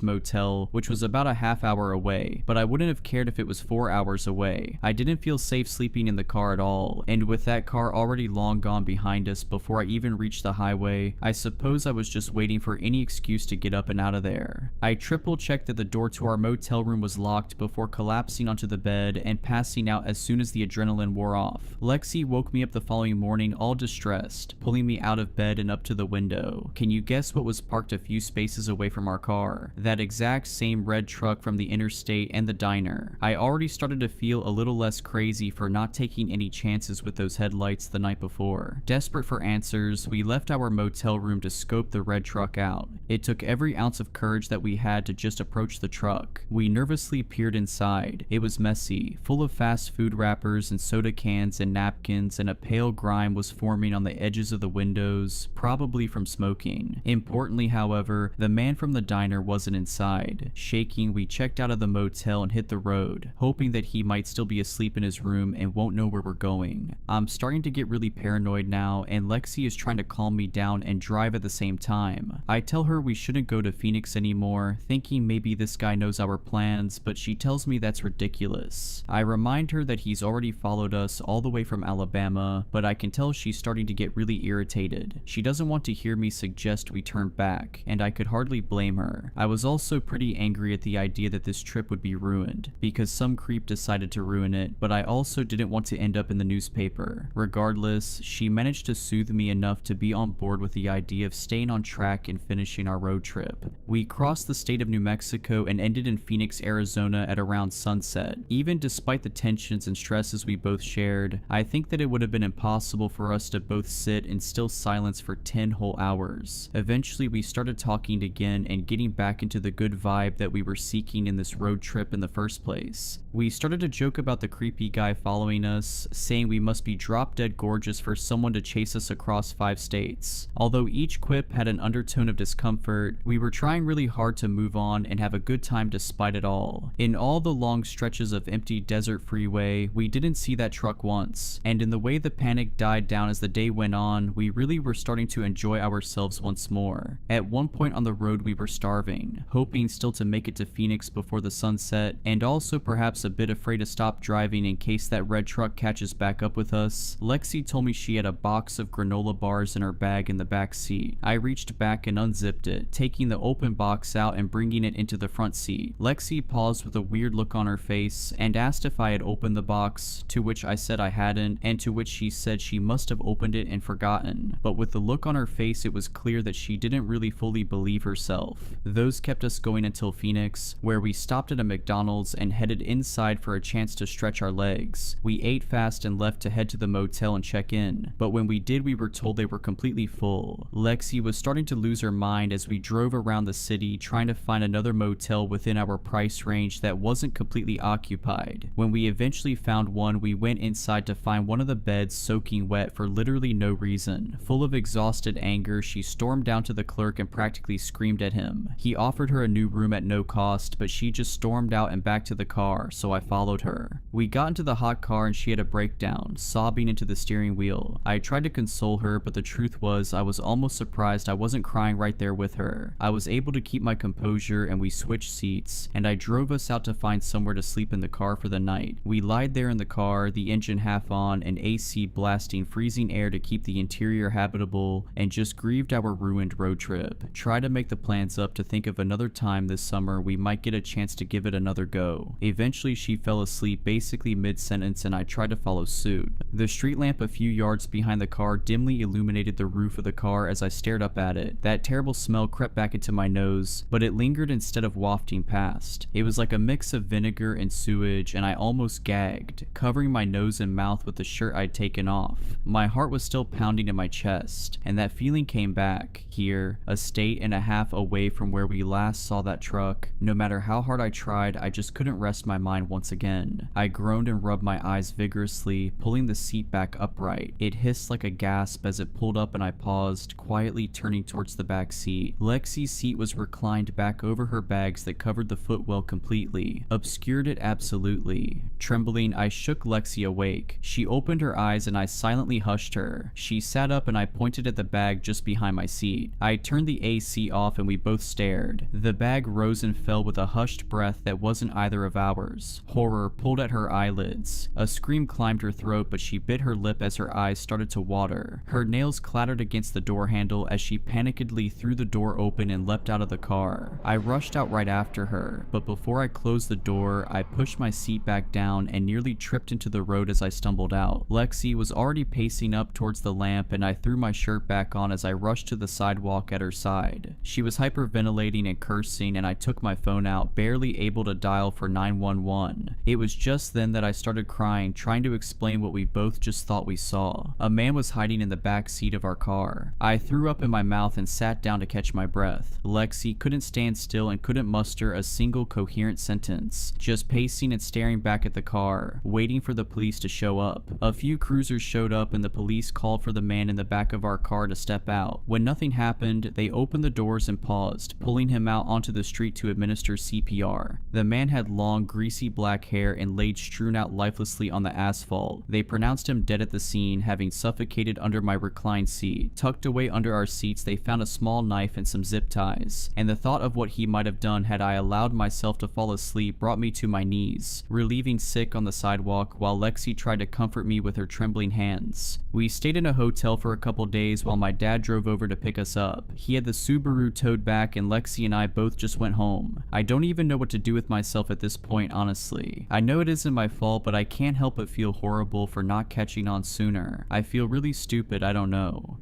motel, which was about a half hour away, but I wouldn't have cared if it was 4 hours away. I didn't feel safe sleeping in the car at all, and with that car already long gone behind us before I even reached the highway, I suppose I was just waiting for any excuse to get up and out of there. I triple checked that the door to our motel room was locked before collapsing onto the bed and passing out as soon as the adrenaline wore off. Lexi woke me up the following morning all distressed, pulling me out of bed and up to the window. Can you guess what was parked a few spaces away from our car? That exact same red truck from the interstate and the diner. I already started to feel a little less crazy for not taking any chances with those headlights the night before. Desperate for answers, we left our motel room to scope the red truck out. It took every ounce of courage that we had to just approach the truck. We nervously peered inside. It was messy, full of fast food wrappers and soda cans and napkins, and a pale grime was forming on the edges of the windows, probably from smoking. Importantly, Importantly, however, the man from the diner wasn't inside. Shaking, we checked out of the motel and hit the road, hoping that he might still be asleep in his room and won't know where we're going. I'm starting to get really paranoid now, and Lexi is trying to calm me down and drive at the same time. I tell her we shouldn't go to Phoenix anymore, thinking maybe this guy knows our plans, but she tells me that's ridiculous. I remind her that he's already followed us all the way from Alabama, but I can tell she's starting to get really irritated. She doesn't want to hear me suggest we turn back, and I could hardly blame her. I was also pretty angry at the idea that this trip would be ruined, because some creep decided to ruin it, but I also didn't want to end up in the newspaper. Regardless, she managed to soothe me enough to be on board with the idea of staying on track and finishing our road trip. We crossed the state of New Mexico and ended in Phoenix, Arizona at around sunset. Even despite the tensions and stresses we both shared, I think that it would have been impossible for us to both sit in still silence for 10 whole hours. Eventually, we started talking again and getting back into the good vibe that we were seeking in this road trip in the first place. We started to joke about the creepy guy following us, saying we must be drop dead gorgeous for someone to chase us across 5 states. Although each quip had an undertone of discomfort, we were trying really hard to move on and have a good time despite it all. In all the long stretches of empty desert freeway, we didn't see that truck once, and in the way the panic died down as the day went on, we really were starting to enjoy ourselves once more. At one point on the road we were starving, hoping still to make it to Phoenix before the sunset, and also perhaps a bit afraid to stop driving in case that red truck catches back up with us. Lexi told me she had a box of granola bars in her bag in the back seat. I reached back and unzipped it, taking the open box out and bringing it into the front seat. Lexi paused with a weird look on her face and asked if I had opened the box, to which I said I hadn't, and to which she said she must have opened it and forgotten. But with the look on her face, it was clear that she didn't really fully believe herself. Those kept us going until Phoenix, where we stopped at a McDonald's and headed inside for a chance to stretch our legs. We ate fast and left to head to the motel and check in, but when we did, we were told they were completely full. Lexi was starting to lose her mind as we drove around the city trying to find another motel within our price range that wasn't completely occupied. When we eventually found one, we went inside to find one of the beds soaking wet for literally no reason. Full of exhausted anger, she stormed down to the clerk and practically screamed at him. He offered her a new room at no cost, but she just stormed out and back to the car, so I followed her. We got into the hot car and she had a breakdown, sobbing into the steering wheel. I tried to console her, but the truth was I was almost surprised I wasn't crying right there with her. I was able to keep my composure and we switched seats, and I drove us out to find somewhere to sleep in the car for the night. We lied there in the car, the engine half on and AC blasting freezing air to keep the interior habitable, and just grieved our ruined road trip. Tried to make the plans up to think of another time this summer we might get a chance to give it another go. Eventually she fell asleep basically mid-sentence and I tried to follow suit. The street lamp a few yards behind the car dimly illuminated the roof of the car as I stared up at it. That terrible smell crept back into my nose, but it lingered instead of wafting past. It was like a mix of vinegar and sewage, and I almost gagged, covering my nose and mouth with the shirt I'd taken off. My heart was still pounding in my chest, and that feeling came back, here, a state and a half away from where we last saw that truck. No matter how hard I tried, I just couldn't rest my mind once again. I groaned and rubbed my eyes vigorously, pulling the seat back upright. It hissed like a gasp as it pulled up and I paused, quietly turning towards the back seat. Lexi's seat was reclined back over her bags that covered the footwell completely, obscured it absolutely. Trembling, I shook Lexi awake. She opened her eyes and I silently hushed her. She sat up and I pointed at the bag just behind my seat. I turned the AC off and we both stared. The bag rose and fell with a hushed breath that wasn't either of ours. Horror pulled at her eyelids. A scream climbed her throat, but she bit her lip as her eyes started to water. Her nails clattered against the door handle as she panikedly threw the door open and leapt out of the car. I rushed out right after her, but before I closed the door, I pushed my seat back down and nearly tripped into the road as I stumbled out. Lexi was already pacing up towards the lamp and I threw my shirt back on as I rushed to the sidewalk at her side. She was hyperventilating and cursing, and I took my phone out, barely able to dial for 911. It was just then that I started crying, trying to explain what we both just thought we saw. A man was hiding in the back seat of our car. I threw up in my mouth and sat down to catch my breath. Lexi couldn't stand still and couldn't muster a single coherent sentence, just pacing and staring back at the car, waiting for the police to show up. A few cruisers showed up and the police called for the man in the back of our car to step out. When nothing happened, they opened the doors and paused, pulling him out onto the street to administer CPR. The man had long, greasy black hair and laid strewn out lifelessly on the asphalt. They pronounced him dead at the scene, having suffocated under my reclined seat. Tucked away under our seats, they found a small knife and some zip ties, and the thought of what he might have done had I allowed myself to fall asleep brought me to my knees, relieving sick on the sidewalk while Lexi tried to comfort me with her trembling hands. We stayed in a hotel for a couple days while my dad drove over to pick us up. He had the Subaru towed back and Lexi and I both just went home. I don't even know what to do with myself at this point, honestly. I know it isn't my fault, but I can't help but feel horrible for not catching on sooner. I feel really stupid, I don't know.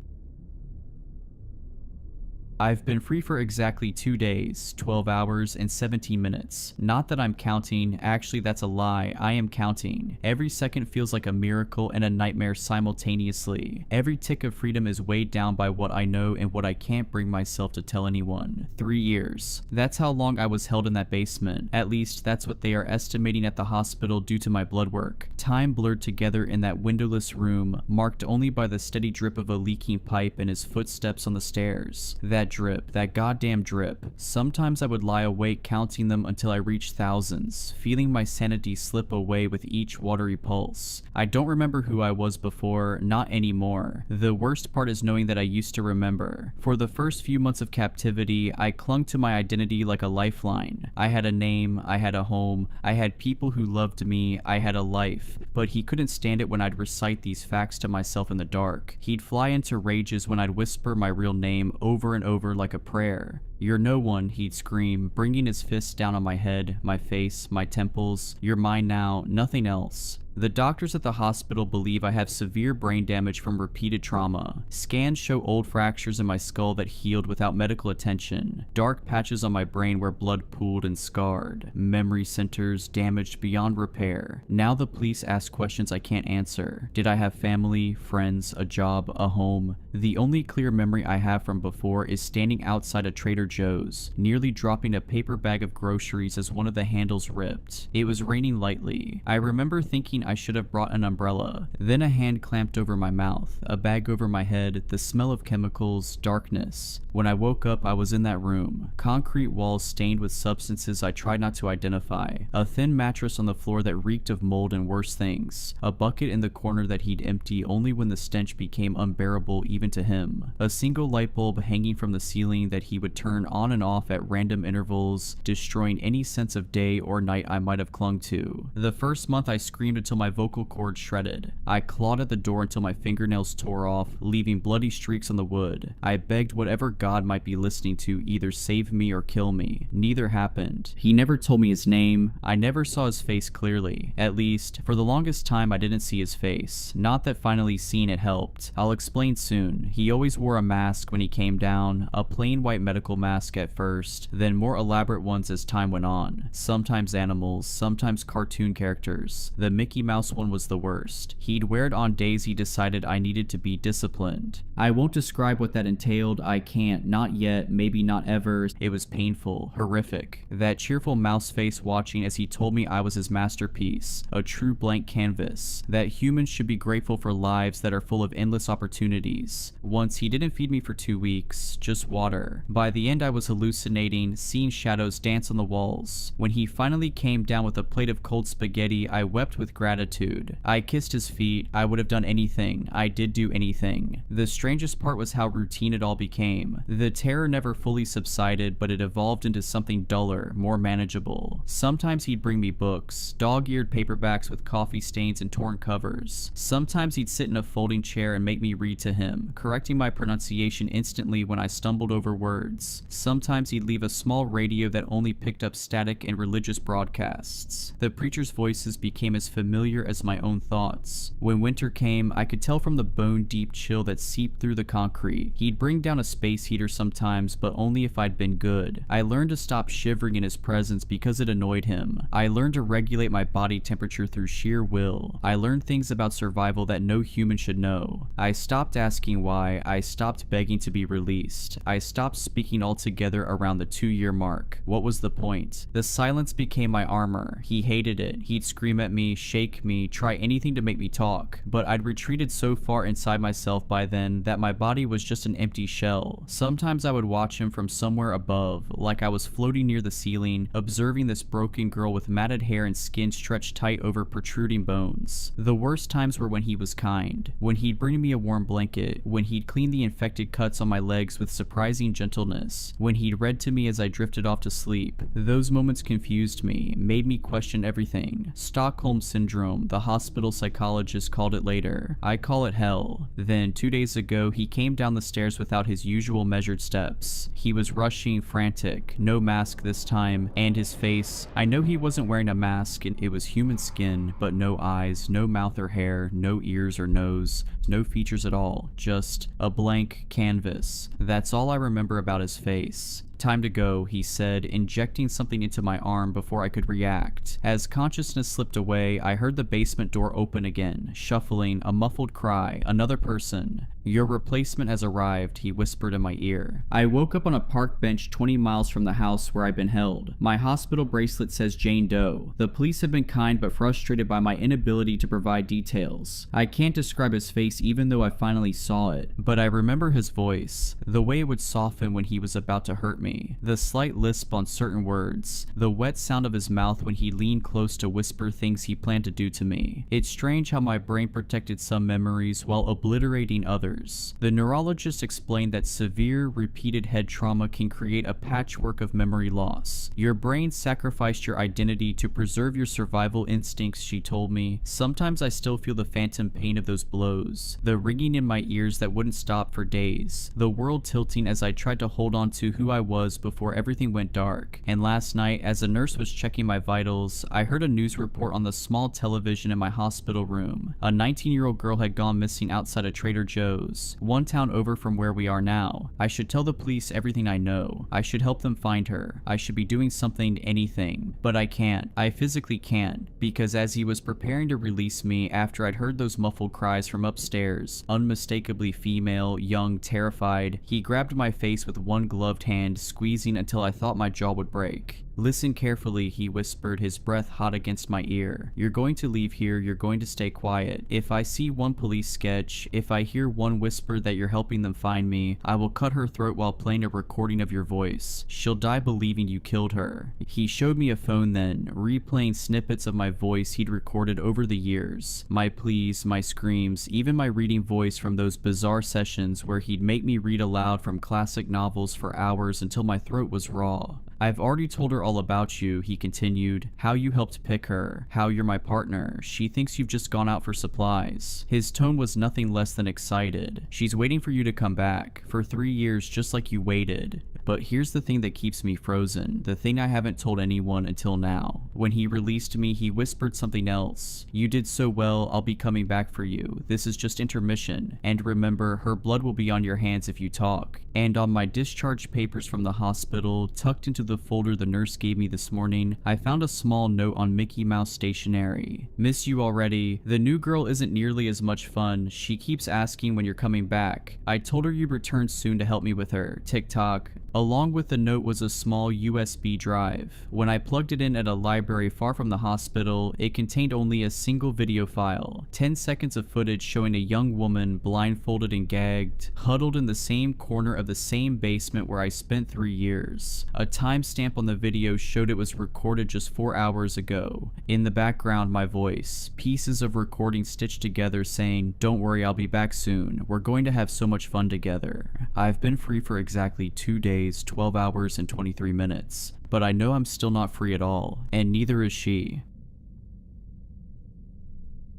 I've been free for exactly 2 days, 12 hours, and 17 minutes. Not that I'm counting, actually that's a lie, I am counting. Every second feels like a miracle and a nightmare simultaneously. Every tick of freedom is weighed down by what I know and what I can't bring myself to tell anyone. 3 years. That's how long I was held in that basement. At least that's what they are estimating at the hospital due to my blood work. Time blurred together in that windowless room, marked only by the steady drip of a leaking pipe and his footsteps on the stairs. That drip, that goddamn drip. Sometimes I would lie awake counting them until I reached thousands, feeling my sanity slip away with each watery pulse. I don't remember who I was before, not anymore. The worst part is knowing that I used to remember. For the first few months of captivity, I clung to my identity like a lifeline. I had a name, I had a home, I had people who loved me, I had a life. But he couldn't stand it when I'd recite these facts to myself in the dark. He'd fly into rages when I'd whisper my real name over and over like a prayer. "You're no one," he'd scream, bringing his fists down on my head, my face, my temples. "You're mine now, nothing else." The doctors at the hospital believe I have severe brain damage from repeated trauma. Scans show old fractures in my skull that healed without medical attention. Dark patches on my brain where blood pooled and scarred. Memory centers damaged beyond repair. Now the police ask questions I can't answer. Did I have family, friends, a job, a home? The only clear memory I have from before is standing outside a Trader Joe's, nearly dropping a paper bag of groceries as one of the handles ripped. It was raining lightly. I remember thinking I should have brought an umbrella. Then a hand clamped over my mouth, a bag over my head, the smell of chemicals, darkness. When I woke up, I was in that room. Concrete walls stained with substances I tried not to identify. A thin mattress on the floor that reeked of mold and worse things. A bucket in the corner that he'd empty only when the stench became unbearable even to him. A single light bulb hanging from the ceiling that he would turn on and off at random intervals, destroying any sense of day or night I might have clung to. The first month I screamed until my vocal cords shredded. I clawed at the door until my fingernails tore off, leaving bloody streaks on the wood. I begged whatever God might be listening to either save me or kill me. Neither happened. He never told me his name. I never saw his face clearly. At least, for the longest time I didn't see his face. Not that finally seeing it helped. I'll explain soon. He always wore a mask when he came down, a plain white medical mask at first, then more elaborate ones as time went on. Sometimes animals, sometimes cartoon characters. The Mickey Mouse one was the worst. He'd wear it on days he decided I needed to be disciplined. I won't describe what that entailed, I can't, not yet, maybe not ever. It was painful, horrific. That cheerful mouse face watching as he told me I was his masterpiece, a true blank canvas, that humans should be grateful for lives that are full of endless opportunities. Once he didn't feed me for 2 weeks, just water. By the end I was hallucinating, seeing shadows dance on the walls. When he finally came down with a plate of cold spaghetti, I wept with gratitude. I kissed his feet. I would have done anything. I did do anything. The strangest part was how routine it all became. The terror never fully subsided, but it evolved into something duller, more manageable. Sometimes he'd bring me books, dog-eared paperbacks with coffee stains and torn covers. Sometimes he'd sit in a folding chair and make me read to him, correcting my pronunciation instantly when I stumbled over words. Sometimes he'd leave a small radio that only picked up static and religious broadcasts. The preacher's voices became as familiar familiar as my own thoughts. When winter came, I could tell from the bone-deep chill that seeped through the concrete. He'd bring down a space heater sometimes, but only if I'd been good. I learned to stop shivering in his presence because it annoyed him. I learned to regulate my body temperature through sheer will. I learned things about survival that no human should know. I stopped asking why. I stopped begging to be released. I stopped speaking altogether around the 2-year mark. What was the point? The silence became my armor. He hated it. He'd scream at me, shake me, try anything to make me talk. But I'd retreated so far inside myself by then that my body was just an empty shell. Sometimes I would watch him from somewhere above, like I was floating near the ceiling, observing this broken girl with matted hair and skin stretched tight over protruding bones. The worst times were when he was kind, when he'd bring me a warm blanket, when he'd clean the infected cuts on my legs with surprising gentleness, when he'd read to me as I drifted off to sleep. Those moments confused me, made me question everything. Stockholm Syndrome, the hospital psychologist called it later. I call it hell. Then, 2 days ago, he came down the stairs without his usual measured steps. He was rushing, frantic, no mask this time, and his face, I know he wasn't wearing a mask and it was human skin, but no eyes, no mouth or hair, no ears or nose, no features at all, just a blank canvas. That's all I remember about his face. Time to go, he said, injecting something into my arm before I could react. As consciousness slipped away, I heard the basement door open again, shuffling, a muffled cry, another person. Your replacement has arrived, he whispered in my ear. I woke up on a park bench 20 miles from the house where I'd been held. My hospital bracelet says Jane Doe. The police have been kind but frustrated by my inability to provide details. I can't describe his face even though I finally saw it, but I remember his voice, the way it would soften when he was about to hurt me, the slight lisp on certain words, the wet sound of his mouth when he leaned close to whisper things he planned to do to me. It's strange how my brain protected some memories while obliterating others. The neurologist explained that severe, repeated head trauma can create a patchwork of memory loss. Your brain sacrificed your identity to preserve your survival instincts, she told me. Sometimes I still feel the phantom pain of those blows, the ringing in my ears that wouldn't stop for days, the world tilting as I tried to hold on to who I was before everything went dark. And last night, as a nurse was checking my vitals, I heard a news report on the small television in my hospital room. A 19-year-old girl had gone missing outside a Trader Joe's, one town over from where we are now. I should tell the police everything I know. I should help them find her. I should be doing something, anything. But I can't. I physically can't, because as he was preparing to release me after I'd heard those muffled cries from upstairs, unmistakably female, young, terrified, he grabbed my face with one gloved hand, squeezing until I thought my jaw would break. Listen carefully, he whispered, his breath hot against my ear. You're going to leave here, you're going to stay quiet. If I see one police sketch, if I hear one whisper that you're helping them find me, I will cut her throat while playing a recording of your voice. She'll die believing you killed her. He showed me a phone then, replaying snippets of my voice he'd recorded over the years. My pleas, my screams, even my reading voice from those bizarre sessions where he'd make me read aloud from classic novels for hours until my throat was raw. I've already told her all about you, he continued, how you helped pick her, how you're my partner. She thinks you've just gone out for supplies. His tone was nothing less than excited. She's waiting for you to come back, for 3 years just like you waited. But here's the thing that keeps me frozen, the thing I haven't told anyone until now. When he released me, he whispered something else. You did so well, I'll be coming back for you. This is just intermission. And remember, her blood will be on your hands if you talk. And on my discharge papers from the hospital, tucked into the folder the nurse gave me this morning, I found a small note on Mickey Mouse stationery. Miss you already. The new girl isn't nearly as much fun. She keeps asking when you're coming back. I told her you'd return soon to help me with her. TikTok. Along with the note was a small USB drive. When I plugged it in at a library far from the hospital, it contained only a single video file. 10 seconds of footage showing a young woman, blindfolded and gagged, huddled in the same corner of the same basement where I spent 3 years. A timestamp on the video showed it was recorded just 4 hours ago. In the background, my voice. Pieces of recording stitched together saying, "Don't worry, I'll be back soon. We're going to have so much fun together." I've been free for exactly 2 days, 12 hours and 23 minutes, but I know I'm still not free at all, and neither is she.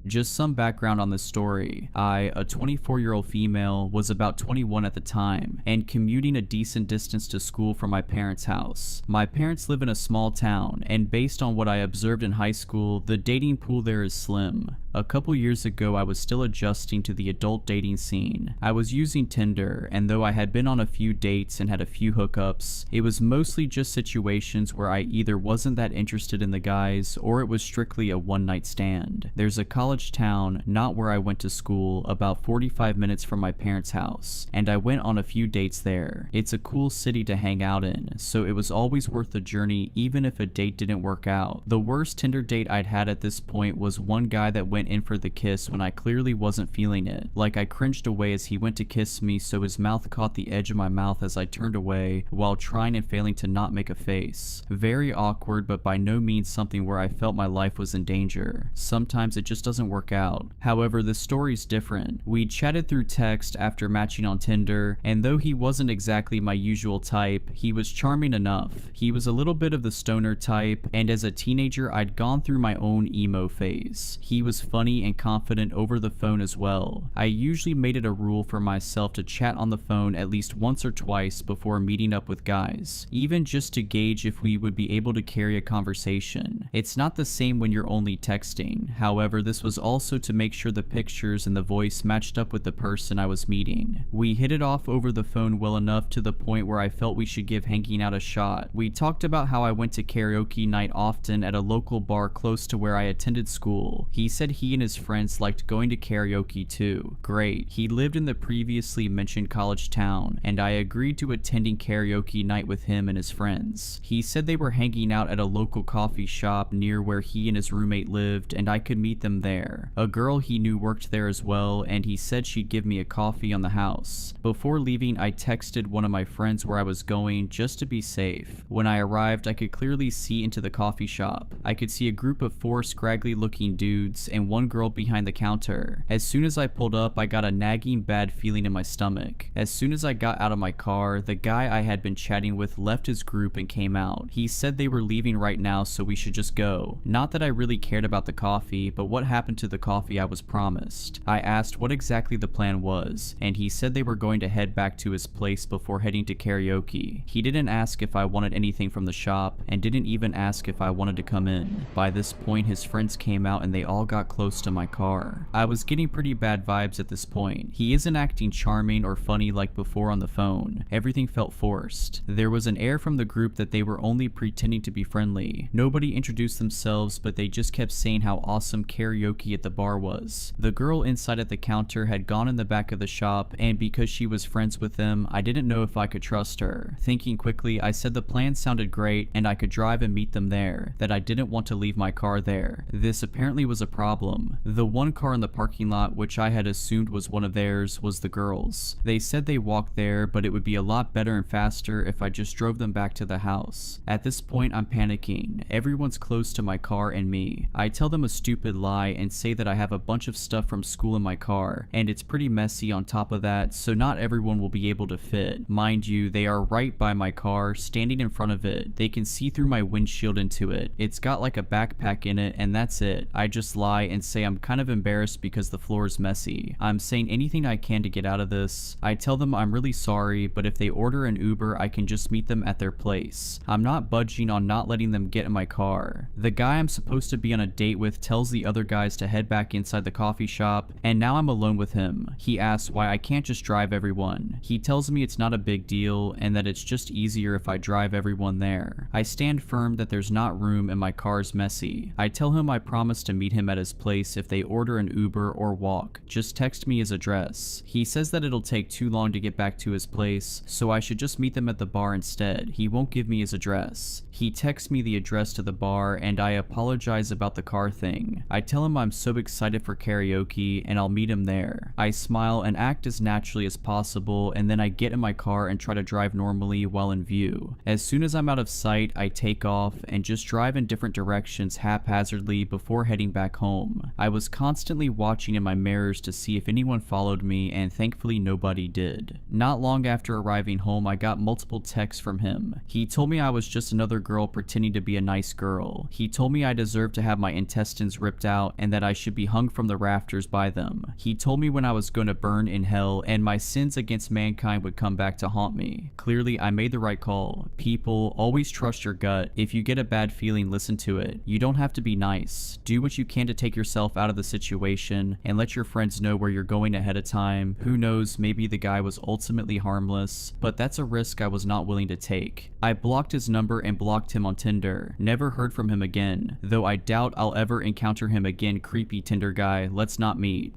Just some background on this story. I, a 24-year-old female, was about 21 at the time, and commuting a decent distance to school from my parents' house. My parents live in a small town, and based on what I observed in high school, the dating pool there is slim. A couple years ago, I was still adjusting to the adult dating scene. I was using Tinder, and though I had been on a few dates and had a few hookups, it was mostly just situations where I either wasn't that interested in the guys, or it was strictly a one-night stand. There's a college town, not where I went to school, about 45 minutes from my parents' house, and I went on a few dates there. It's a cool city to hang out in, so it was always worth the journey even if a date didn't work out. The worst Tinder date I'd had at this point was one guy that went in for the kiss when I clearly wasn't feeling it. Like, I cringed away as he went to kiss me, so his mouth caught the edge of my mouth as I turned away while trying and failing to not make a face. Very awkward, but by no means something where I felt my life was in danger. Sometimes it just doesn't work out. However, this story's different. We chatted through text after matching on Tinder, and though he wasn't exactly my usual type, he was charming enough. He was a little bit of the stoner type, and as a teenager I'd gone through my own emo phase. He was funny and confident over the phone as well. I usually made it a rule for myself to chat on the phone at least once or twice before meeting up with guys, even just to gauge if we would be able to carry a conversation. It's not the same when you're only texting. However, this was also to make sure the pictures and the voice matched up with the person I was meeting. We hit it off over the phone well enough to the point where I felt we should give hanging out a shot. We talked about how I went to karaoke night often at a local bar close to where I attended school. He said he and his friends liked going to karaoke too. Great. He lived in the previously mentioned college town, and I agreed to attending karaoke night with him and his friends. He said they were hanging out at a local coffee shop near where he and his roommate lived, and I could meet them there. A girl he knew worked there as well, and he said she'd give me a coffee on the house. Before leaving, I texted one of my friends where I was going just to be safe. When I arrived, I could clearly see into the coffee shop. I could see a group of 4 scraggly looking dudes and one girl behind the counter. As soon as I pulled up, I got a nagging bad feeling in my stomach. As soon as I got out of my car, the guy I had been chatting with left his group and came out. He said they were leaving right now, so we should just go. Not that I really cared about the coffee, but what happened to the coffee I was promised? I asked what exactly the plan was, and he said they were going to head back to his place before heading to karaoke. He didn't ask if I wanted anything from the shop, and didn't even ask if I wanted to come in. By this point, his friends came out and they all got close to my car. I was getting pretty bad vibes at this point. He isn't acting charming or funny like before on the phone. Everything felt forced. There was an air from the group that they were only pretending to be friendly. Nobody introduced themselves, but they just kept saying how awesome karaoke at the bar was. The girl inside at the counter had gone in the back of the shop, and because she was friends with them, I didn't know if I could trust her. Thinking quickly, I said the plan sounded great and I could drive and meet them there, that I didn't want to leave my car there. This apparently was a problem. The one car in the parking lot, which I had assumed was one of theirs, was the girls. They said they walked there, but it would be a lot better and faster if I just drove them back to the house. At this point, I'm panicking. Everyone's close to my car and me. I tell them a stupid lie and say that I have a bunch of stuff from school in my car, and it's pretty messy on top of that, so not everyone will be able to fit. Mind you, they are right by my car, standing in front of it. They can see through my windshield into it. It's got like a backpack in it, and that's it. I just lie and say I'm kind of embarrassed because the floor is messy. I'm saying anything I can to get out of this. I tell them I'm really sorry, but if they order an Uber, I can just meet them at their place. I'm not budging on not letting them get in my car. The guy I'm supposed to be on a date with tells the other guys to head back inside the coffee shop, and now I'm alone with him. He asks why I can't just drive everyone. He tells me it's not a big deal and that it's just easier if I drive everyone there. I stand firm that there's not room and my car's messy. I tell him I promise to meet him at his place if they order an Uber or walk. Just text me his address. He says that it'll take too long to get back to his place, so I should just meet them at the bar instead. He won't give me his address. He texts me the address to the bar and I apologize about the car thing. I tell him I'm so excited for karaoke and I'll meet him there. I smile and act as naturally as possible, and then I get in my car and try to drive normally while in view. As soon as I'm out of sight, I take off and just drive in different directions haphazardly before heading back home. I was constantly watching in my mirrors to see if anyone followed me, and thankfully nobody did. Not long after arriving home, I got multiple texts from him. He told me I was just another girl pretending to be a nice girl. He told me I deserved to have my intestines ripped out and and that I should be hung from the rafters by them. He told me when I was going to burn in hell and my sins against mankind would come back to haunt me. Clearly, I made the right call. People, always trust your gut. If you get a bad feeling, listen to it. You don't have to be nice. Do what you can to take yourself out of the situation and let your friends know where you're going ahead of time. Who knows, maybe the guy was ultimately harmless, but that's a risk I was not willing to take. I blocked his number and blocked him on Tinder. Never heard from him again, though I doubt I'll ever encounter him again. Creepy Tinder guy, let's not meet.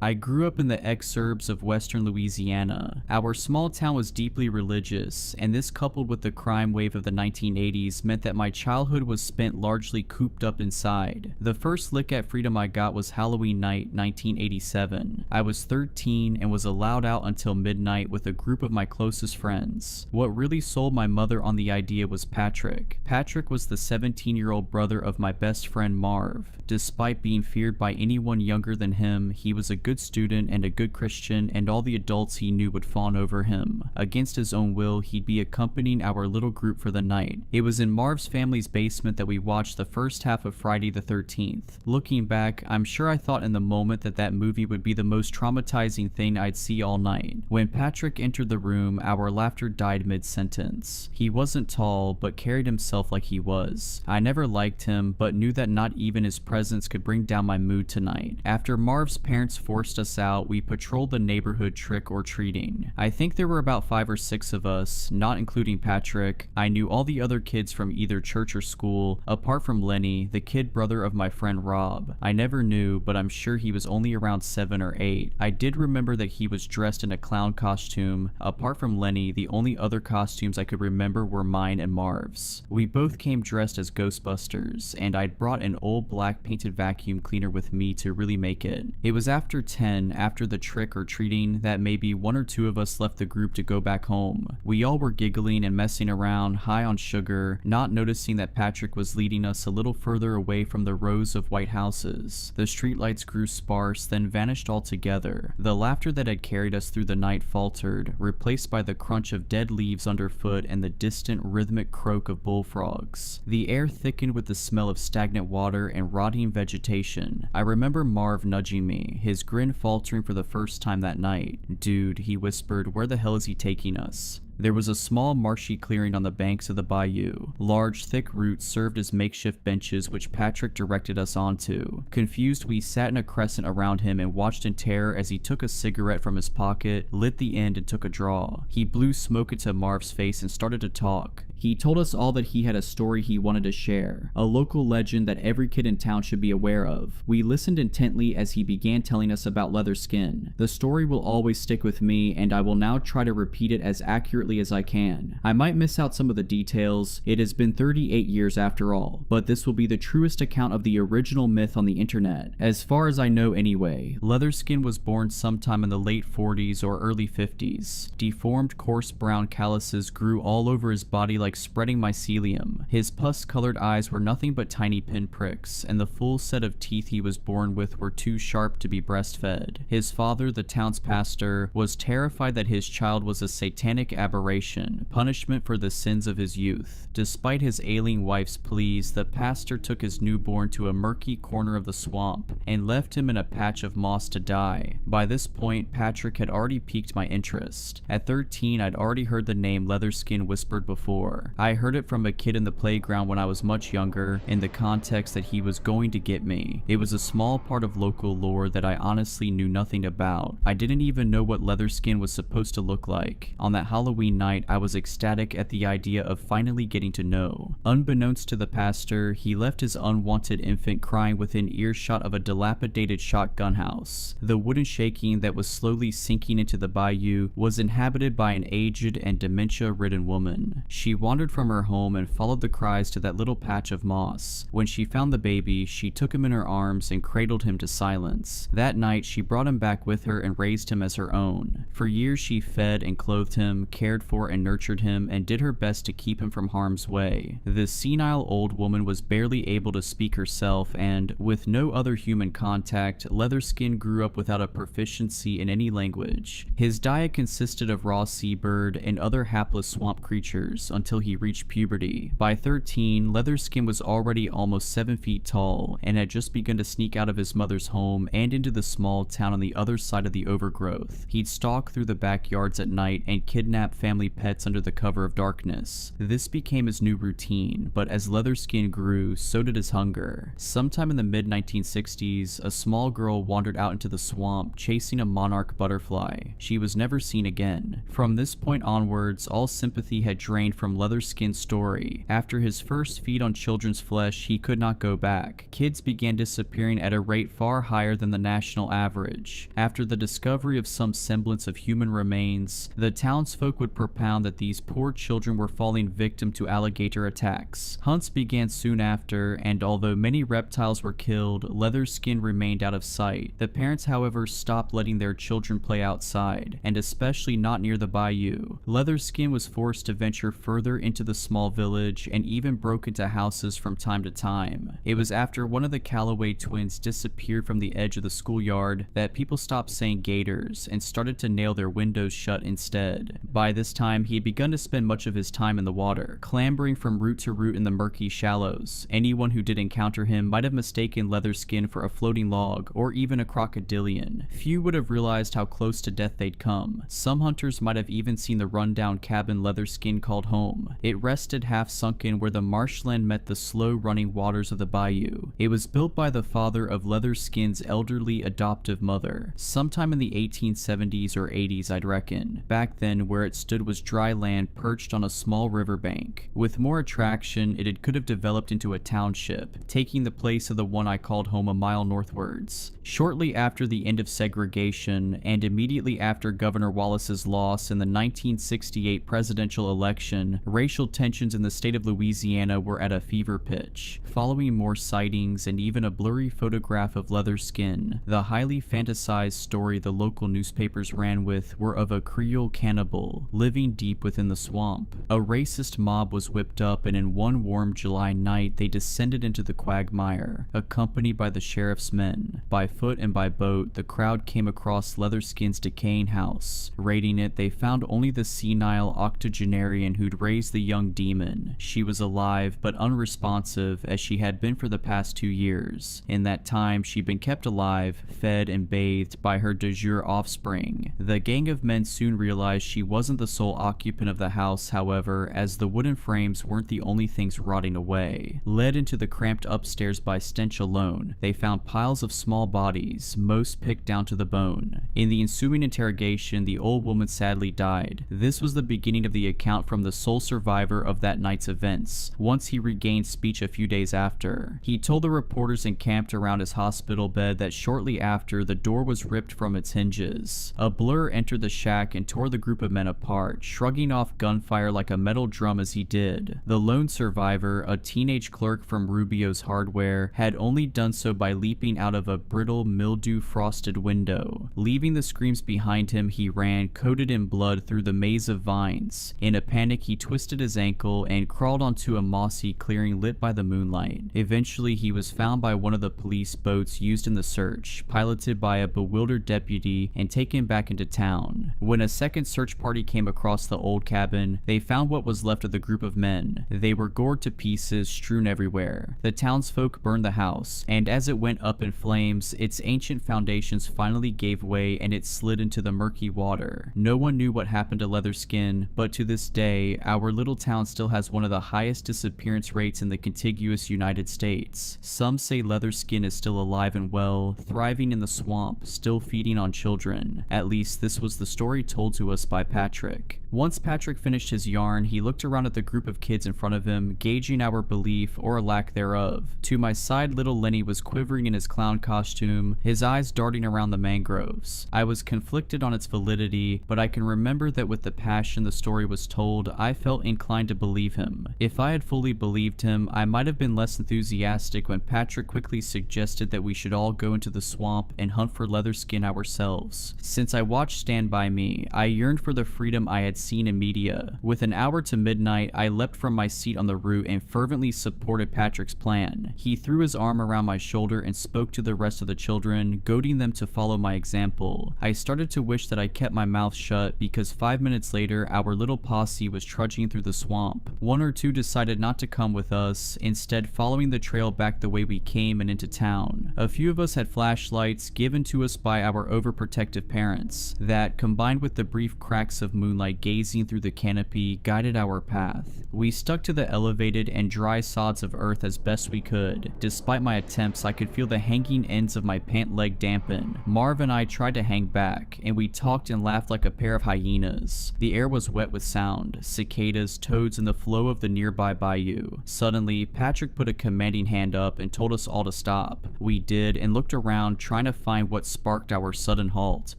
I grew up in the exurbs of western Louisiana. Our small town was deeply religious, and this coupled with the crime wave of the 1980s meant that my childhood was spent largely cooped up inside. The first lick at freedom I got was Halloween night 1987. I was 13 and was allowed out until midnight with a group of my closest friends. What really sold my mother on the idea was Patrick. Patrick was the 17-year-old brother of my best friend Marv. Despite being feared by anyone younger than him, he was a good student and a good Christian, and all the adults he knew would fawn over him. Against his own will, he'd be accompanying our little group for the night. It was in Marv's family's basement that we watched the first half of Friday the 13th. Looking back, I'm sure I thought in the moment that that movie would be the most traumatizing thing I'd see all night. When Patrick entered the room, our laughter died mid-sentence. He wasn't tall, but carried himself like he was. I never liked him, but knew that not even his presence could bring down my mood tonight. After Marv's parents forced us out, we patrolled the neighborhood trick-or-treating. I think there were about 5 or 6 of us, not including Patrick. I knew all the other kids from either church or school, apart from Lenny, the kid brother of my friend Rob. I never knew, but I'm sure he was only around 7 or 8. I did remember that he was dressed in a clown costume. Apart from Lenny, the only other costumes I could remember were mine and Marv's. We both came dressed as Ghostbusters, and I'd brought an old black painted vacuum cleaner with me to really make it. It was after 10, after the trick-or-treating, that maybe 1 or 2 of us left the group to go back home. We all were giggling and messing around, high on sugar, not noticing that Patrick was leading us a little further away from the rows of white houses. The streetlights grew sparse, then vanished altogether. The laughter that had carried us through the night faltered, replaced by the crunch of dead leaves underfoot and the distant rhythmic croak of bullfrogs. The air thickened with the smell of stagnant water and rotting vegetation. I remember Marv nudging me, his grin faltering for the first time that night. "Dude," he whispered, "where the hell is he taking us?" There was a small marshy clearing on the banks of the bayou. Large, thick roots served as makeshift benches which Patrick directed us onto. Confused, we sat in a crescent around him and watched in terror as he took a cigarette from his pocket, lit the end, and took a draw. He blew smoke into Marv's face and started to talk. He told us all that he had a story he wanted to share, a local legend that every kid in town should be aware of. We listened intently as he began telling us about Leatherskin. The story will always stick with me, and I will now try to repeat it as accurately as I can. I might miss out some of the details. It has been 38 years after all, but this will be the truest account of the original myth on the internet, as far as I know anyway. Leatherskin was born sometime in the late 40s or early 50s. Deformed, coarse brown calluses grew all over his body like spreading mycelium. His pus-colored eyes were nothing but tiny pinpricks, and the full set of teeth he was born with were too sharp to be breastfed. His father, the town's pastor, was terrified that his child was a satanic aberration, punishment for the sins of his youth. Despite his ailing wife's pleas, the pastor took his newborn to a murky corner of the swamp and left him in a patch of moss to die. By this point, Patrick had already piqued my interest. At 13, I'd already heard the name Leatherskin whispered before. I heard it from a kid in the playground when I was much younger, in the context that he was going to get me. It was a small part of local lore that I honestly knew nothing about. I didn't even know what Leatherskin was supposed to look like. On that Halloween night, I was ecstatic at the idea of finally getting to know. Unbeknownst to the pastor, he left his unwanted infant crying within earshot of a dilapidated shotgun house. The wooden shaking that was slowly sinking into the bayou was inhabited by an aged and dementia-ridden woman. She wandered from her home and followed the cries to that little patch of moss. When she found the baby, she took him in her arms and cradled him to silence. That night, she brought him back with her and raised him as her own. For years, she fed and clothed him, cared cared for and nurtured him and did her best to keep him from harm's way. The senile old woman was barely able to speak herself, and, with no other human contact, Leatherskin grew up without a proficiency in any language. His diet consisted of raw seabird and other hapless swamp creatures until he reached puberty. By 13, Leatherskin was already almost 7 feet tall and had just begun to sneak out of his mother's home and into the small town on the other side of the overgrowth. He'd stalk through the backyards at night and kidnap family pets under the cover of darkness. This became his new routine, but as Leatherskin grew, so did his hunger. Sometime in the mid-1960s, a small girl wandered out into the swamp chasing a monarch butterfly. She was never seen again. From this point onwards, all sympathy had drained from Leatherskin's story. After his first feed on children's flesh, he could not go back. Kids began disappearing at a rate far higher than the national average. After the discovery of some semblance of human remains, the townsfolk would propound that these poor children were falling victim to alligator attacks. Hunts began soon after, and although many reptiles were killed, Leatherskin remained out of sight. The parents, however, stopped letting their children play outside, and especially not near the bayou. Leatherskin was forced to venture further into the small village and even broke into houses from time to time. It was after one of the Calloway twins disappeared from the edge of the schoolyard that people stopped saying gators and started to nail their windows shut instead. By this time, he had begun to spend much of his time in the water, clambering from root to root in the murky shallows. Anyone who did encounter him might have mistaken Leatherskin for a floating log or even a crocodilian. Few would have realized how close to death they'd come. Some hunters might have even seen the rundown cabin Leatherskin called home. It rested half sunken where the marshland met the slow running waters of the bayou. It was built by the father of Leatherskin's elderly adoptive mother, sometime in the 1870s or 80s I'd reckon. Back then, where it stood was dry land perched on a small riverbank. With more attraction, it could have developed into a township, taking the place of the one I called home a mile northwards. Shortly after the end of segregation, and immediately after Governor Wallace's loss in the 1968 presidential election, racial tensions in the state of Louisiana were at a fever pitch. Following more sightings and even a blurry photograph of Leatherskin, the highly fantasized story the local newspapers ran with were of a Creole cannibal living deep within the swamp. A racist mob was whipped up, and in one warm July night they descended into the quagmire, accompanied by the sheriff's men. By foot and by boat, the crowd came across Leatherskin's decaying house. Raiding it, they found only the senile octogenarian who'd raised the young demon. She was alive, but unresponsive, as she had been for the past 2 years. In that time, she'd been kept alive, fed, and bathed by her de jure offspring. The gang of men soon realized she wasn't the sole occupant of the house, however, as the wooden frames weren't the only things rotting away. Led into the cramped upstairs by stench alone, they found piles of small bodies, most picked down to the bone. In the ensuing interrogation, the old woman sadly died. This was the beginning of the account from the sole survivor of that night's events. Once he regained speech a few days after, he told the reporters encamped around his hospital bed that shortly after, the door was ripped from its hinges. A blur entered the shack and tore the group of men apart, shrugging off gunfire like a metal drum as he did. The lone survivor, a teenage clerk from Rubio's Hardware, had only done so by leaping out of a brittle, mildew-frosted window. Leaving the screams behind him, he ran, coated in blood, through the maze of vines. In a panic, he twisted his ankle and crawled onto a mossy clearing lit by the moonlight. Eventually, he was found by one of the police boats used in the search, piloted by a bewildered deputy, and taken back into town. When a second search party came across the old cabin, they found what was left of the group of men. They were gored to pieces, strewn everywhere. The townsfolk burned the house, and as it went up in flames, its ancient foundations finally gave way and it slid into the murky water. No one knew what happened to Leatherskin, but to this day, our little town still has one of the highest disappearance rates in the contiguous United States. Some say Leatherskin is still alive and well, thriving in the swamp, still feeding on children. At least this was the story told to us by Patrick. Once Patrick finished his yarn, he looked around at the group of kids in front of him, gauging our belief or lack thereof. To my side, little Lenny was quivering in his clown costume, his eyes darting around the mangroves. I was conflicted on its validity, but I can remember that with the passion the story was told, I felt inclined to believe him. If I had fully believed him, I might have been less enthusiastic when Patrick quickly suggested that we should all go into the swamp and hunt for Leatherskin ourselves. Since I watched Stand By Me, I yearned for the freedom I had seen in media. With an hour to midnight, I leapt from my seat on the route and fervently supported Patrick's plan. He threw his arm around my shoulder and spoke to the rest of the children, goading them to follow my example. I started to wish that I kept my mouth shut because 5 minutes later, our little posse was trudging through the swamp. One or two decided not to come with us, instead following the trail back the way we came and into town. A few of us had flashlights given to us by our overprotective parents that, combined with the brief cracks of moonlight gazing through the canopy, guided our path. We stuck to the elevated and dry sods of earth as best we could. Despite my attempts, I could feel the hanging ends of my pant leg dampen. Marv and I tried to hang back, and we talked and laughed like a pair of hyenas. The air was wet with sound, cicadas, toads, and the flow of the nearby bayou. Suddenly, Patrick put a commanding hand up and told us all to stop. We did, and looked around trying to find what sparked our sudden halt.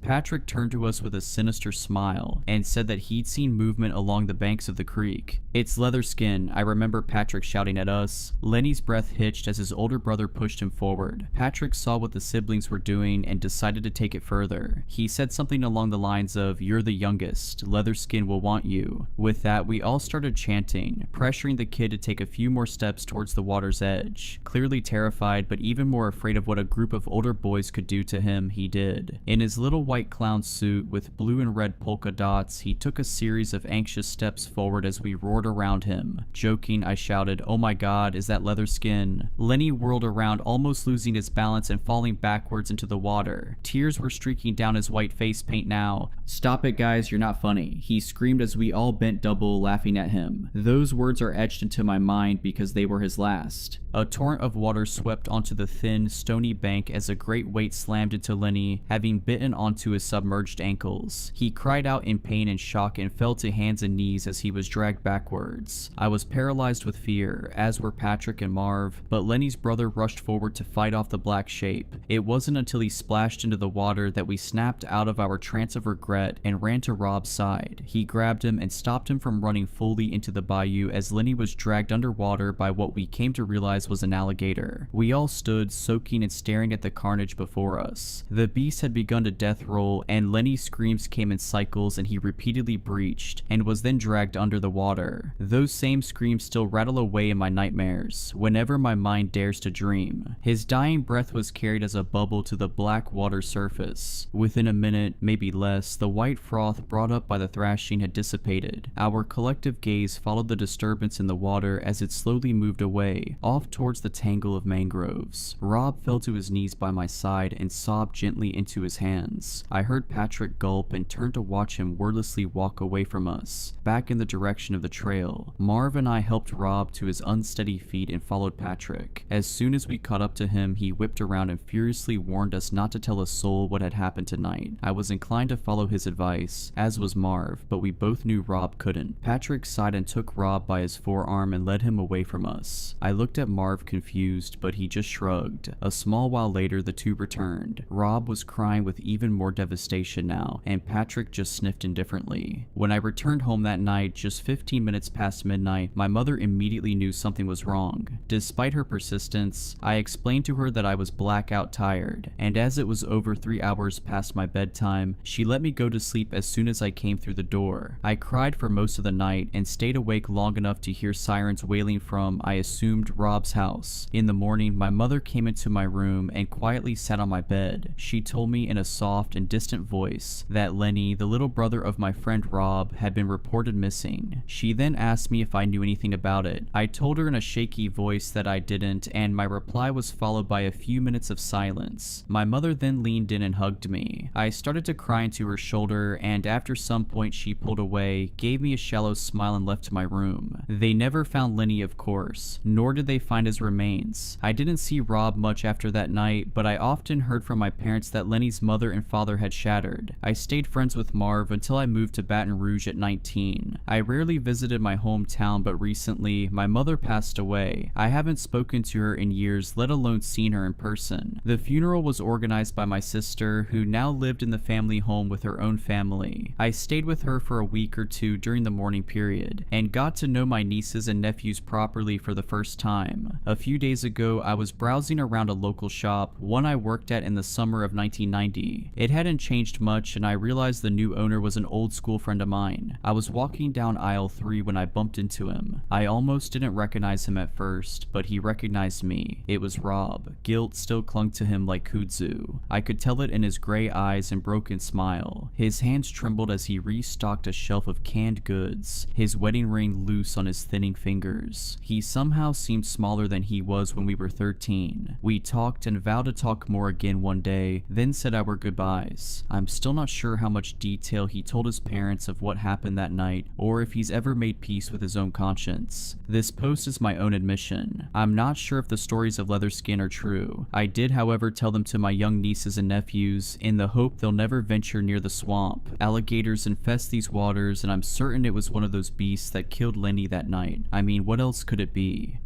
Patrick turned to us with a sinister smile and said that he'd seen movement along the banks of the creek. "It's Leatherskin," I remember Patrick shouting at us. Lenny's breath hitched as his older brother pushed him forward. Patrick saw what the siblings were doing and decided to take it further. He said something along the lines of, "You're the youngest. Leatherskin will want you." With that, we all started chanting, pressuring the kid to take a few more steps towards the water's edge. Clearly terrified, but even more afraid of what a group of older boys could do to him, he did. In his little white clown suit with blue and red polka dots, he took a series of anxious steps forward as we roared around him. Joking, I shouted, "Oh my god, is that Leatherskin?" Lenny whirled around, almost losing his balance and falling backwards into the water. Tears were streaking down his white face paint now. "Stop it, guys, you're not funny," he screamed as we all bent double, laughing at him. Those words are etched into my mind because they were his last. A torrent of water swept onto the thin, stony bank as a great weight slammed into Lenny, having bitten onto his submerged ankles. He cried out in pain and shock and fell to hands and knees as he was dragged backwards. I was paralyzed with fear, as were Patrick and Marv, but Lenny's brother rushed forward to fight off the black shape. It wasn't until he splashed into the water that we snapped out of our trance of regret and ran to Rob's side. He grabbed him and stopped him from running fully into the bayou as Lenny was dragged underwater by what we came to realize was an alligator. We all stood, soaking and staring at the carnage before us. The beast had begun to death roll, and Lenny's screams came in cycles and he repeatedly breached, and was then dragged under the water. Those same screams still rattle away in my nightmares, whenever my mind dares to dream. His dying breath was carried as a bubble to the black water surface. Within a minute, maybe less, the white froth brought up by the thrashing had dissipated. Our collective gaze followed the disturbance in the water as it slowly moved away, off towards the tangle of mangroves. Rob fell to his knees by my side and sobbed gently into his hands. I heard Patrick gulp and turned to watch him wordlessly walk away from us, back in the direction of the trail. Marv and I helped Rob to his unsteady feet and followed Patrick. As soon as we caught up to him, he whipped around and furiously warned us not to tell a soul what had happened tonight. I was inclined to follow his advice, as was Marv, but we both knew Rob couldn't. Patrick sighed and took Rob by his forearm and led him away from us. I looked at Marv confused, but he just shrugged. A small while later, the two returned. Rob was crying with even more devastation now, and Patrick just sniffed indifferently. When I returned home that night, just 15 minutes past midnight, my mother immediately knew something was wrong. Despite her persistence, I explained to her that I was blackout tired, and as it was over 3 hours past my bedtime, she let me go to sleep as soon as I came through the door. I cried for most of the night and stayed awake long enough to hear sirens wailing from, I assumed, Rob's house. In the morning, my mother came into my room and quietly sat on my bed. She told me in a soft and distant voice that Lenny, the little brother of my friend Rob, had been reported missing. She then asked me if I knew anything about it. I told her in a shaky voice that I didn't, and my reply was followed by a few minutes of silence. My mother then leaned in and hugged me. I started to cry into her shoulder, and after some point she pulled away, gave me a shallow smile and left to my room. They never found Lenny, of course, nor did they find his remains. I didn't see Rob much after that night, but I often heard from my parents that Lenny's mother and father had shattered. I stayed friends with Marv until I moved to Baton Rouge at 19. I rarely visited my hometown, but recently, my mother passed away. I haven't spoken to her in years, let alone seen her in person. The funeral was organized by my sister, who now lived in the family home with her own family. I stayed with her for a week or two during the mourning period, and got to know my nieces and nephews properly for the first time. A few days ago, I was browsing around a local shop, one I worked at in the summer of 1990. It hadn't changed much, and I realized the new owner was an old school friend of mine. I was walking down aisle 3 when I bumped into him. I almost didn't recognize him at first, but he recognized me. It was Rob. Guilt still clung to him like kudzu. I could tell it in his gray eyes and broken smile. His hands trembled as he restocked a shelf of canned goods, his wedding ring loose on his thinning fingers. He somehow seemed smaller than he was when we were 13. We talked and vowed to talk more again one day, then said our goodbyes. I'm still not sure how much detail he told his parents of what happened that night, or if he's ever made peace with his own conscience. This post is my own admission. I'm not sure if the stories of Leatherskin are true. I did, however, tell them to my young nieces and nephews, in the hope they'll never venture near the swamp. Alligators infest these waters, and I'm certain it was one of those beasts that killed Lenny that night. I mean, what else could it be?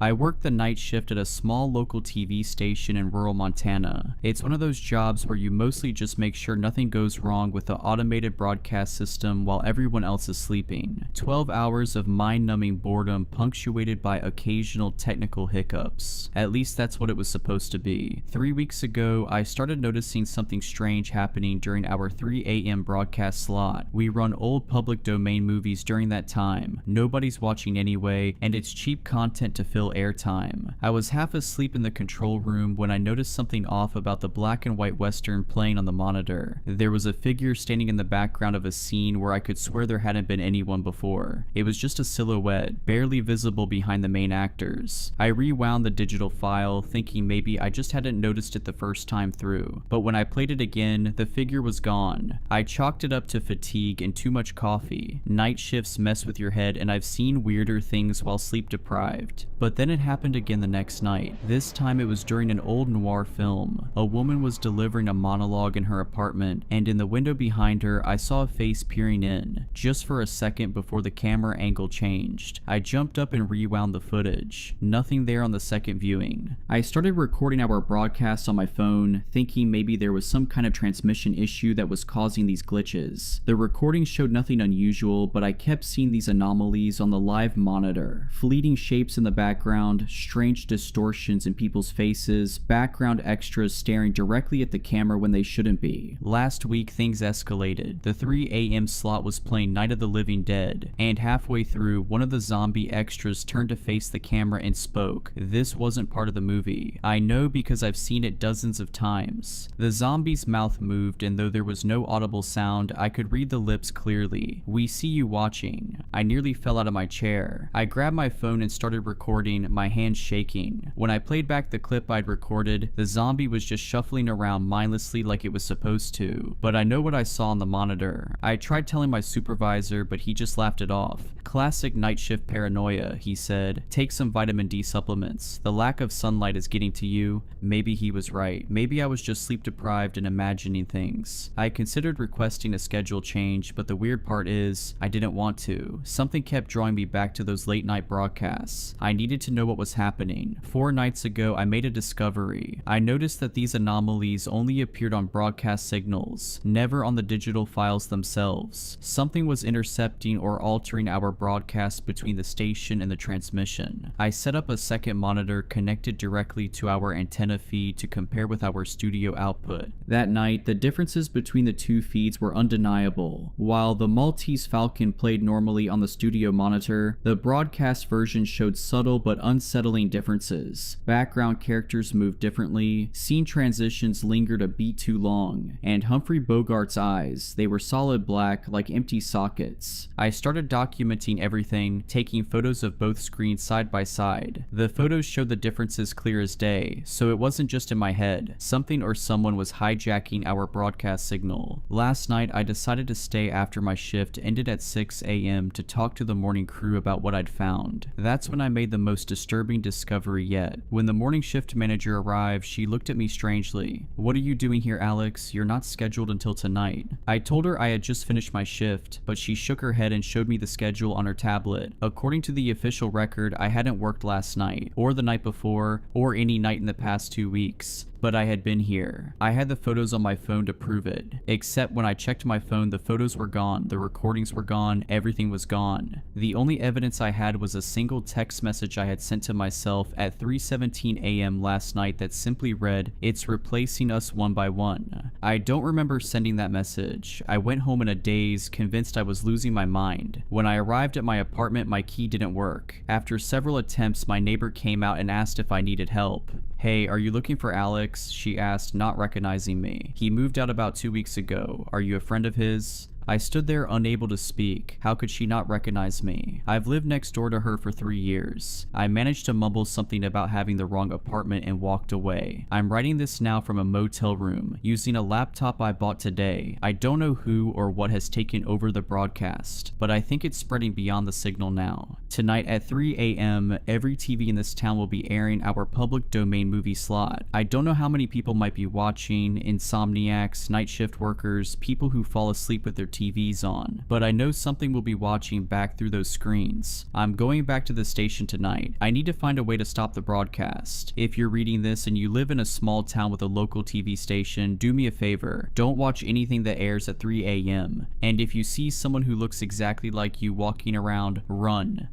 I worked the night shift at a small local TV station in rural Montana. It's one of those jobs where you mostly just make sure nothing goes wrong with the automated broadcast system while everyone else is sleeping. 12 hours of mind-numbing boredom punctuated by occasional technical hiccups. At least that's what it was supposed to be. 3 weeks ago, I started noticing something strange happening during our 3 a.m. broadcast slot. We run old public domain movies during that time. Nobody's watching anyway, and it's cheap content to fill airtime. I was half asleep in the control room when I noticed something off about the black and white western playing on the monitor. There was a figure standing in the background of a scene where I could swear there hadn't been anyone before. It was just a silhouette, barely visible behind the main actors. I rewound the digital file, thinking maybe I just hadn't noticed it the first time through. But when I played it again, the figure was gone. I chalked it up to fatigue and too much coffee. Night shifts mess with your head, and I've seen weirder things while sleep deprived. But then it happened again the next night. This time it was during an old noir film. A woman was delivering a monologue in her apartment, and in the window behind her I saw a face peering in, just for a second before the camera angle changed. I jumped up and rewound the footage. Nothing there on the second viewing. I started recording our broadcast on my phone, thinking maybe there was some kind of transmission issue that was causing these glitches. The recording showed nothing unusual, but I kept seeing these anomalies on the live monitor. Fleeting shapes in the background, strange distortions in people's faces, background extras staring directly at the camera when they shouldn't be. Last week things escalated. The 3 a.m. slot was playing Night of the Living Dead, and halfway through, one of the zombie extras turned to face the camera and spoke. This wasn't part of the movie. I know because I've seen it dozens of times. The zombie's mouth moved, and though there was no audible sound, I could read the lips clearly. "We see you watching." I nearly fell out of my chair. I grabbed my phone and started recording, my hands shaking. When I played back the clip I'd recorded, the zombie was just shuffling around mindlessly like it was supposed to. But I know what I saw on the monitor. I tried telling my supervisor, but he just laughed it off. "Classic night shift paranoia," he said. "Take some vitamin D supplements. The lack of sunlight is getting to you." Maybe he was right. Maybe I was just sleep deprived and imagining things. I considered requesting a schedule change, but the weird part is, I didn't want to. Something kept drawing me back to those late night broadcasts. I needed to know what was happening. 4 nights ago, I made a discovery. I noticed that these anomalies only appeared on broadcast signals, never on the digital files themselves. Something was intercepting or altering our broadcast between the station and the transmission. I set up a second monitor connected directly to our antenna feed to compare with our studio output. That night, the differences between the two feeds were undeniable. While the Maltese Falcon played normally on the studio monitor, the broadcast version showed subtle but unsettling differences. Background characters moved differently, scene transitions lingered a beat too long, and Humphrey Bogart's eyes, they were solid black like empty sockets. I started documenting everything, taking photos of both screens side by side. The photos showed the differences clear as day, so it wasn't just in my head. Something or someone was hijacking our broadcast signal. Last night I decided to stay after my shift ended at 6 a.m. to talk to the morning crew about what I'd found. That's when I made the most disturbing discovery yet. When the morning shift manager arrived, she looked at me strangely. "What are you doing here, Alex? You're not scheduled until tonight." I told her I had just finished my shift, but she shook her head and showed me the schedule on her tablet. According to the official record, I hadn't worked last night, or the night before, or any night in the past 2 weeks. but I had been here. I had the photos on my phone to prove it. Except when I checked my phone, the photos were gone, the recordings were gone, everything was gone. The only evidence I had was a single text message I had sent to myself at 3:17 a.m. last night that simply read, "It's replacing us one by one." I don't remember sending that message. I went home in a daze, convinced I was losing my mind. When I arrived at my apartment, my key didn't work. After several attempts, my neighbor came out and asked if I needed help. "Hey, are you looking for Alex?" she asked, not recognizing me. "He moved out about 2 weeks ago. Are you a friend of his?" I stood there unable to speak. How could she not recognize me? I've lived next door to her for 3 years. I managed to mumble something about having the wrong apartment and walked away. I'm writing this now from a motel room, using a laptop I bought today. I don't know who or what has taken over the broadcast, but I think it's spreading beyond the signal now. Tonight at 3 a.m., every TV in this town will be airing our public domain movie slot. I don't know how many people might be watching: insomniacs, night shift workers, people who fall asleep with their TVs on, but I know something will be watching back through those screens. I'm going back to the station tonight. I need to find a way to stop the broadcast. If you're reading this and you live in a small town with a local TV station, do me a favor. Don't watch anything that airs at 3 a.m. And if you see someone who looks exactly like you walking around, run.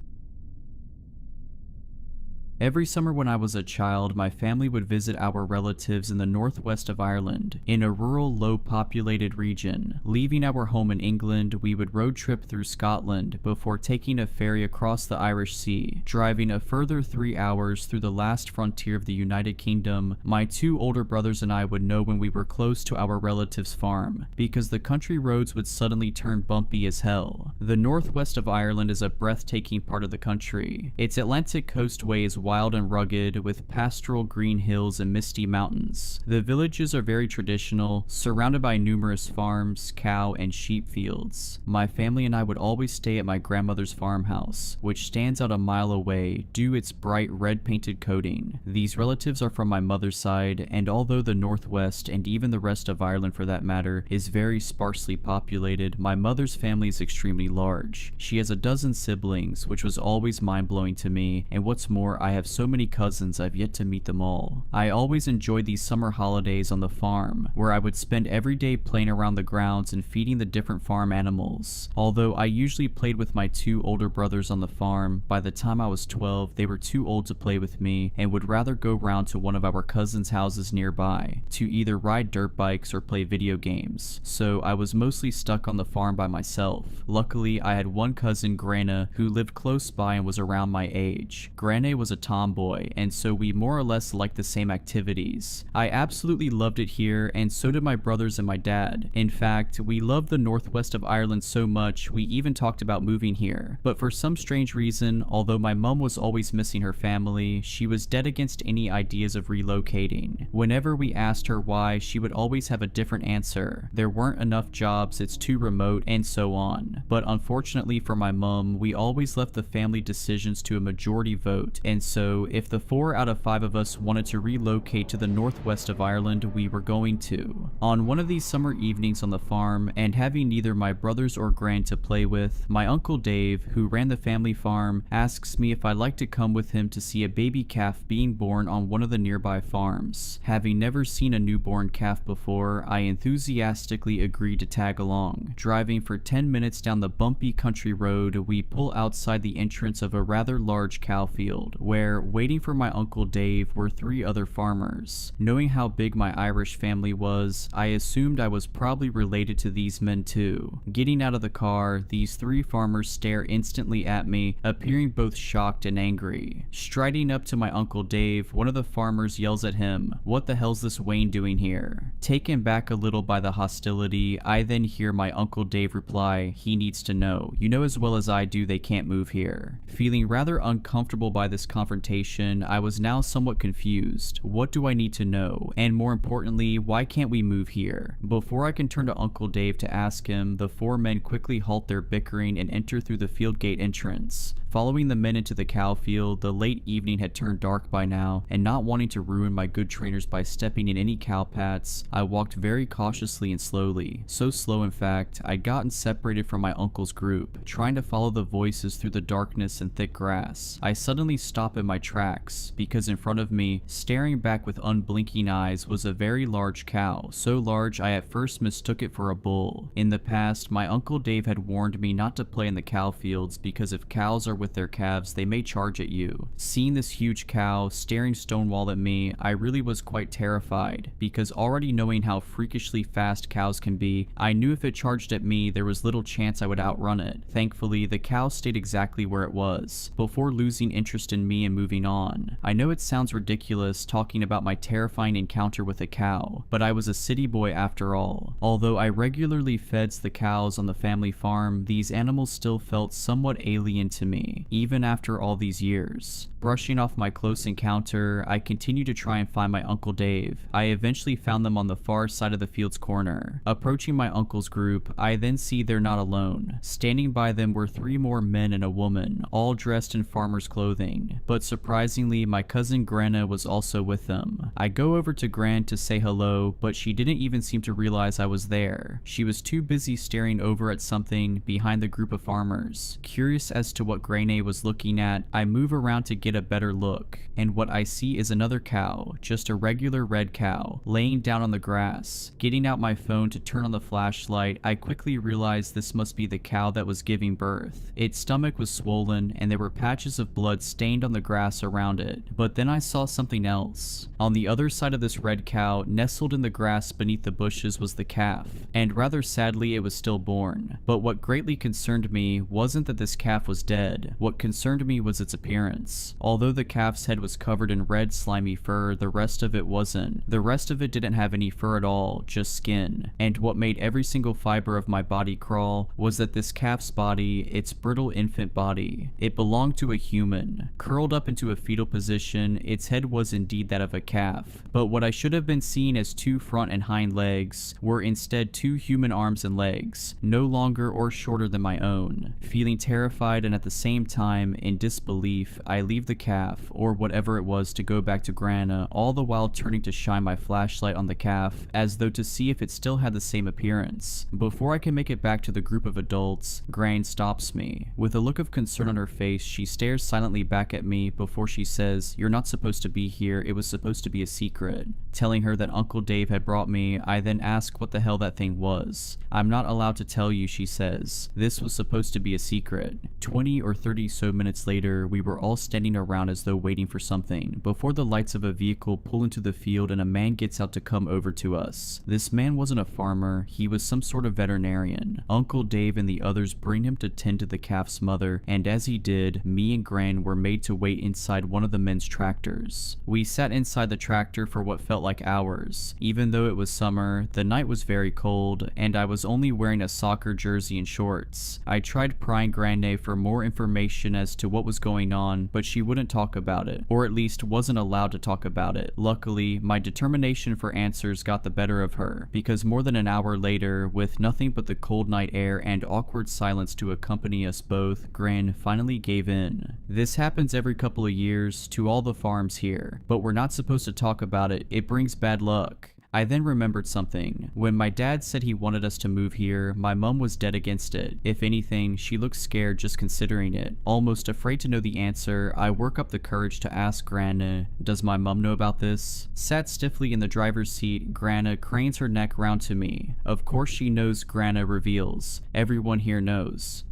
Every summer when I was a child, my family would visit our relatives in the northwest of Ireland, in a rural, low-populated region. Leaving our home in England, we would road trip through Scotland before taking a ferry across the Irish Sea, driving a further 3 hours through the last frontier of the United Kingdom. My 2 older brothers and I would know when we were close to our relative's farm, because the country roads would suddenly turn bumpy as hell. The northwest of Ireland is a breathtaking part of the country. Its Atlantic coastway is wild and rugged, with pastoral green hills and misty mountains. The villages are very traditional, surrounded by numerous farms, cow, and sheep fields. My family and I would always stay at my grandmother's farmhouse, which stands out a mile away due its bright red-painted coating. These relatives are from my mother's side, and although the northwest, and even the rest of Ireland for that matter, is very sparsely populated, my mother's family is extremely large. She has a dozen siblings, which was always mind-blowing to me, and what's more, I have so many cousins I've yet to meet them all. I always enjoyed these summer holidays on the farm, where I would spend every day playing around the grounds and feeding the different farm animals. Although I usually played with my 2 older brothers on the farm, by the time I was 12, they were too old to play with me and would rather go round to one of our cousins' houses nearby to either ride dirt bikes or play video games. So I was mostly stuck on the farm by myself. Luckily, I had one cousin, Grana, who lived close by and was around my age. Grana was a tomboy, and so we more or less liked the same activities. I absolutely loved it here, and so did my brothers and my dad. In fact, we loved the northwest of Ireland so much, we even talked about moving here. But for some strange reason, although my mum was always missing her family, she was dead against any ideas of relocating. Whenever we asked her why, she would always have a different answer. There weren't enough jobs, it's too remote, and so on. But unfortunately for my mum, we always left the family decisions to a majority vote, and so if the 4 out of 5 of us wanted to relocate to the northwest of Ireland, we were going to. On one of these summer evenings on the farm, and having neither my brothers or Gran to play with, my uncle Dave, who ran the family farm, asks me if I'd like to come with him to see a baby calf being born on one of the nearby farms. Having never seen a newborn calf before, I enthusiastically agreed to tag along. Driving for 10 minutes down the bumpy country road, we pull outside the entrance of a rather large cow field, where, waiting for my uncle Dave, were 3 other farmers. Knowing how big my Irish family was, I assumed I was probably related to these men too. Getting out of the car, these 3 farmers stare instantly at me, appearing both shocked and angry. Striding up to my uncle Dave, one of the farmers yells at him, "What the hell's this Wayne doing here?" Taken back a little by the hostility, I then hear my uncle Dave reply, "He needs to know. You know as well as I do they can't move here." Feeling rather uncomfortable by this confrontation, I was now somewhat confused. What do I need to know? And more importantly, why can't we move here? Before I can turn to Uncle Dave to ask him, the 4 men quickly halt their bickering and enter through the field gate entrance. Following the men into the cow field, the late evening had turned dark by now, and not wanting to ruin my good trainers by stepping in any cow paths, I walked very cautiously and slowly. So slow in fact, I'd gotten separated from my uncle's group, trying to follow the voices through the darkness and thick grass. I suddenly stop in my tracks because in front of me, staring back with unblinking eyes, was a very large cow, so large I at first mistook it for a bull. In the past, my Uncle Dave had warned me not to play in the cow fields because if cows are with their calves, they may charge at you. Seeing this huge cow staring stonewall at me, I really was quite terrified because already knowing how freakishly fast cows can be, I knew if it charged at me, there was little chance I would outrun it. Thankfully, the cow stayed exactly where it was, before losing interest in me and moving on. I know it sounds ridiculous talking about my terrifying encounter with a cow, but I was a city boy after all. Although I regularly fed the cows on the family farm, these animals still felt somewhat alien to me, even after all these years. Brushing off my close encounter, I continued to try and find my Uncle Dave. I eventually found them on the far side of the field's corner. Approaching my uncle's group, I then see they're not alone. Standing by them were 3 more men and a woman, all dressed in farmer's clothing. But surprisingly, my cousin Granna was also with them. I go over to Gran to say hello, but she didn't even seem to realize I was there. She was too busy staring over at something behind the group of farmers. Curious as to what Granna was looking at, I move around to get a better look, and what I see is another cow, just a regular red cow, laying down on the grass. Getting out my phone to turn on the flashlight, I quickly realized this must be the cow that was giving birth. Its stomach was swollen, and there were patches of blood stained on the grass around it. But then I saw something else. On the other side of this red cow, nestled in the grass beneath the bushes, was the calf, and rather sadly it was stillborn. But what greatly concerned me wasn't that this calf was dead. What concerned me was its appearance. Although the calf's head was covered in red slimy fur, the rest of it wasn't. The rest of it didn't have any fur at all, just skin. And what made every single fiber of my body crawl was that this calf's body, its brittle infant body, it belonged to a human. Curled up into a fetal position, its head was indeed that of a calf. But what I should have been seeing as 2 front and hind legs were instead 2 human arms and legs, no longer or shorter than my own. Feeling terrified and at the same time in disbelief, I leave the calf, or whatever it was, to go back to Granna, all the while turning to shine my flashlight on the calf as though to see if it still had the same appearance. Before I can make it back to the group of adults, Gran stops me. With a look of concern on her face, she stares silently back at me before she says, "You're not supposed to be here, it was supposed to be a secret." Telling her that Uncle Dave had brought me, I then ask what the hell that thing was. "I'm not allowed to tell you," she says. "This was supposed to be a secret." 20 or 30 so minutes later, we were all standing around as though waiting for something, before the lights of a vehicle pull into the field and a man gets out to come over to us. This man wasn't a farmer, he was some sort of veterinarian. Uncle Dave and the others bring him to tend to the calf's mother, and as he did, me and Gran were made to wait inside one of the men's tractors. We sat inside the tractor for what felt like hours. Even though it was summer, the night was very cold, and I was only wearing a soccer jersey and shorts. I tried prying Grande for more information as to what was going on, but she wouldn't talk about it, or at least wasn't allowed to talk about it. Luckily, my determination for answers got the better of her, because more than an hour later, with nothing but the cold night air and awkward silence to accompany us both, Gran finally gave in. This happens every couple of years to all the farms here, but we're not supposed to talk about it, it brings bad luck. I then remembered something. When my dad said he wanted us to move here, my mum was dead against it. If anything, she looked scared just considering it. Almost afraid to know the answer, I work up the courage to ask Grana, "Does my mum know about this?" Sat stiffly in the driver's seat, Grana cranes her neck round to me. Of course she knows, Grana reveals. Everyone here knows.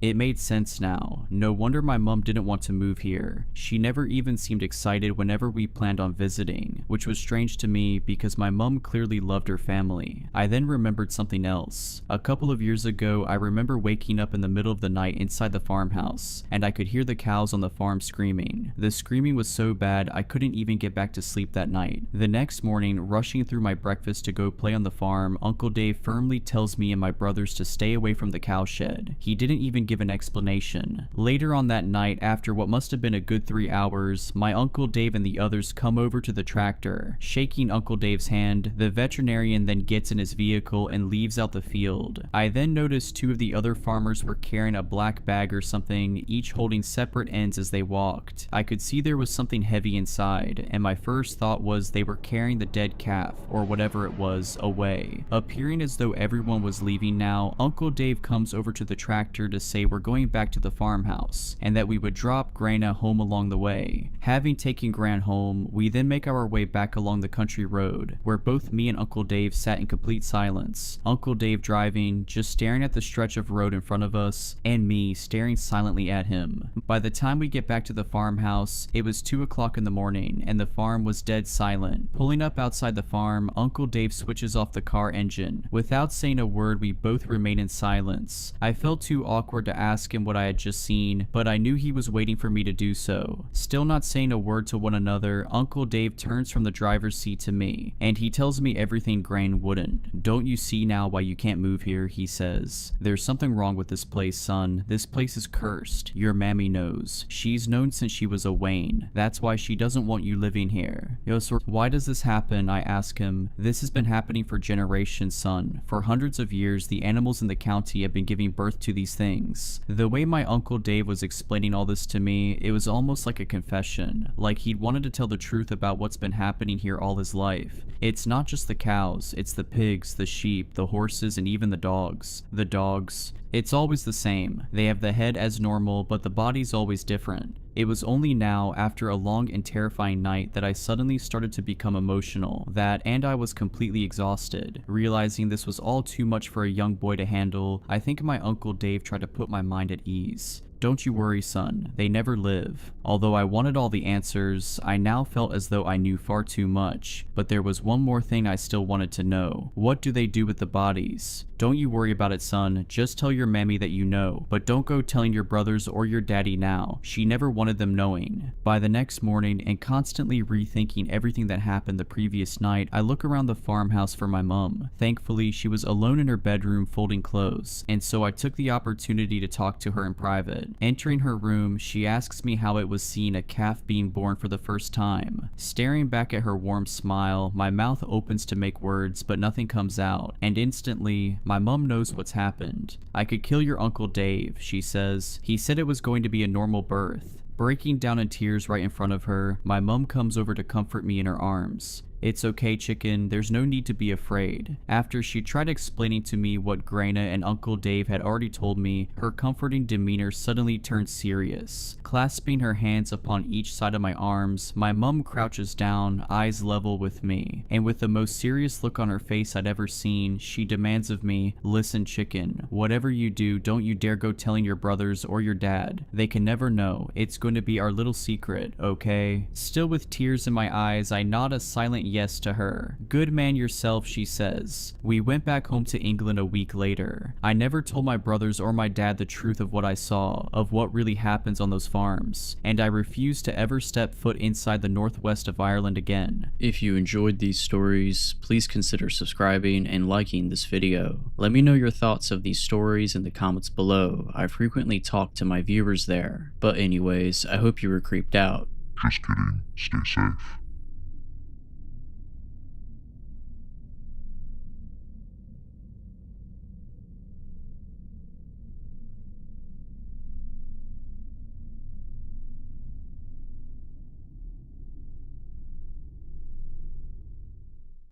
It made sense now. No wonder my mum didn't want to move here. She never even seemed excited whenever we planned on visiting, which was strange to me because my mum clearly loved her family. I then remembered something else. A couple of years ago, I remember waking up in the middle of the night inside the farmhouse, and I could hear the cows on the farm screaming. The screaming was so bad I couldn't even get back to sleep that night. The next morning, rushing through my breakfast to go play on the farm, Uncle Dave firmly tells me and my brothers to stay away from the cowshed. He didn't even give an explanation. Later on that night, after what must have been a good 3 hours, my Uncle Dave and the others come over to the tractor. Shaking Uncle Dave's hand, the veterinarian then gets in his vehicle and leaves out the field. I then noticed 2 of the other farmers were carrying a black bag or something, each holding separate ends as they walked. I could see there was something heavy inside, and my first thought was they were carrying the dead calf, or whatever it was, away. Appearing as though everyone was leaving now, Uncle Dave comes over to the tractor to say say we're going back to the farmhouse, and that we would drop Grana home along the way. Having taken Gran home, we then make our way back along the country road, where both me and Uncle Dave sat in complete silence. Uncle Dave driving, just staring at the stretch of road in front of us, and me staring silently at him. By the time we get back to the farmhouse, it was 2 o'clock in the morning, and the farm was dead silent. Pulling up outside the farm, Uncle Dave switches off the car engine. Without saying a word, we both remain in silence. I felt too awkward to ask him what I had just seen, but I knew he was waiting for me to do so. Still not saying a word to one another, Uncle Dave turns from the driver's seat to me, and he tells me everything Gran wouldn't. "Don't you see now why you can't move here?" he says. "There's something wrong with this place, son. This place is cursed. Your mammy knows. She's known since she was a Wayne. That's why she doesn't want you living here." Yo, so why does this happen? I ask him. "This has been happening for generations, son. For hundreds of years, the animals in the county have been giving birth to these things." The way my Uncle Dave was explaining all this to me, it was almost like a confession. Like he'd wanted to tell the truth about what's been happening here all his life. It's not just the cows, it's the pigs, the sheep, the horses, and even the dogs. The dogs, it's always the same. They have the head as normal, but the body's always different. It was only now, after a long and terrifying night, that I suddenly started to become emotional. And I was completely exhausted. Realizing this was all too much for a young boy to handle, I think my Uncle Dave tried to put my mind at ease. "Don't you worry, son. They never live." Although I wanted all the answers, I now felt as though I knew far too much. But there was one more thing I still wanted to know. What do they do with the bodies? "Don't you worry about it, son. Just tell your mammy that you know. But don't go telling your brothers or your daddy now. She never wanted them knowing." By the next morning, and constantly rethinking everything that happened the previous night, I look around the farmhouse for my mom. Thankfully, she was alone in her bedroom folding clothes, and so I took the opportunity to talk to her in private. Entering her room, she asks me how it was seeing a calf being born for the first time. Staring back at her warm smile, my mouth opens to make words, but nothing comes out, and instantly, my mom knows what's happened. "I could kill your Uncle Dave," she says. "He said it was going to be a normal birth." Breaking down in tears right in front of her, my mom comes over to comfort me in her arms. "It's okay, chicken. There's no need to be afraid." After she tried explaining to me what Grana and Uncle Dave had already told me, her comforting demeanor suddenly turned serious. Clasping her hands upon each side of my arms, my mum crouches down, eyes level with me, and with the most serious look on her face I'd ever seen, she demands of me, "Listen, chicken. Whatever you do, don't you dare go telling your brothers or your dad. They can never know. It's going to be our little secret, okay?" Still with tears in my eyes, I nod a silent yes to her. "Good man yourself," she says. We went back home to England a week later. I never told my brothers or my dad the truth of what I saw, of what really happens on those farms, and I refused to ever step foot inside the northwest of Ireland again. If you enjoyed these stories, please consider subscribing and liking this video. Let me know your thoughts of these stories in the comments below. I frequently talk to my viewers there. But anyways, I hope you were creeped out. Just kidding. Stay safe.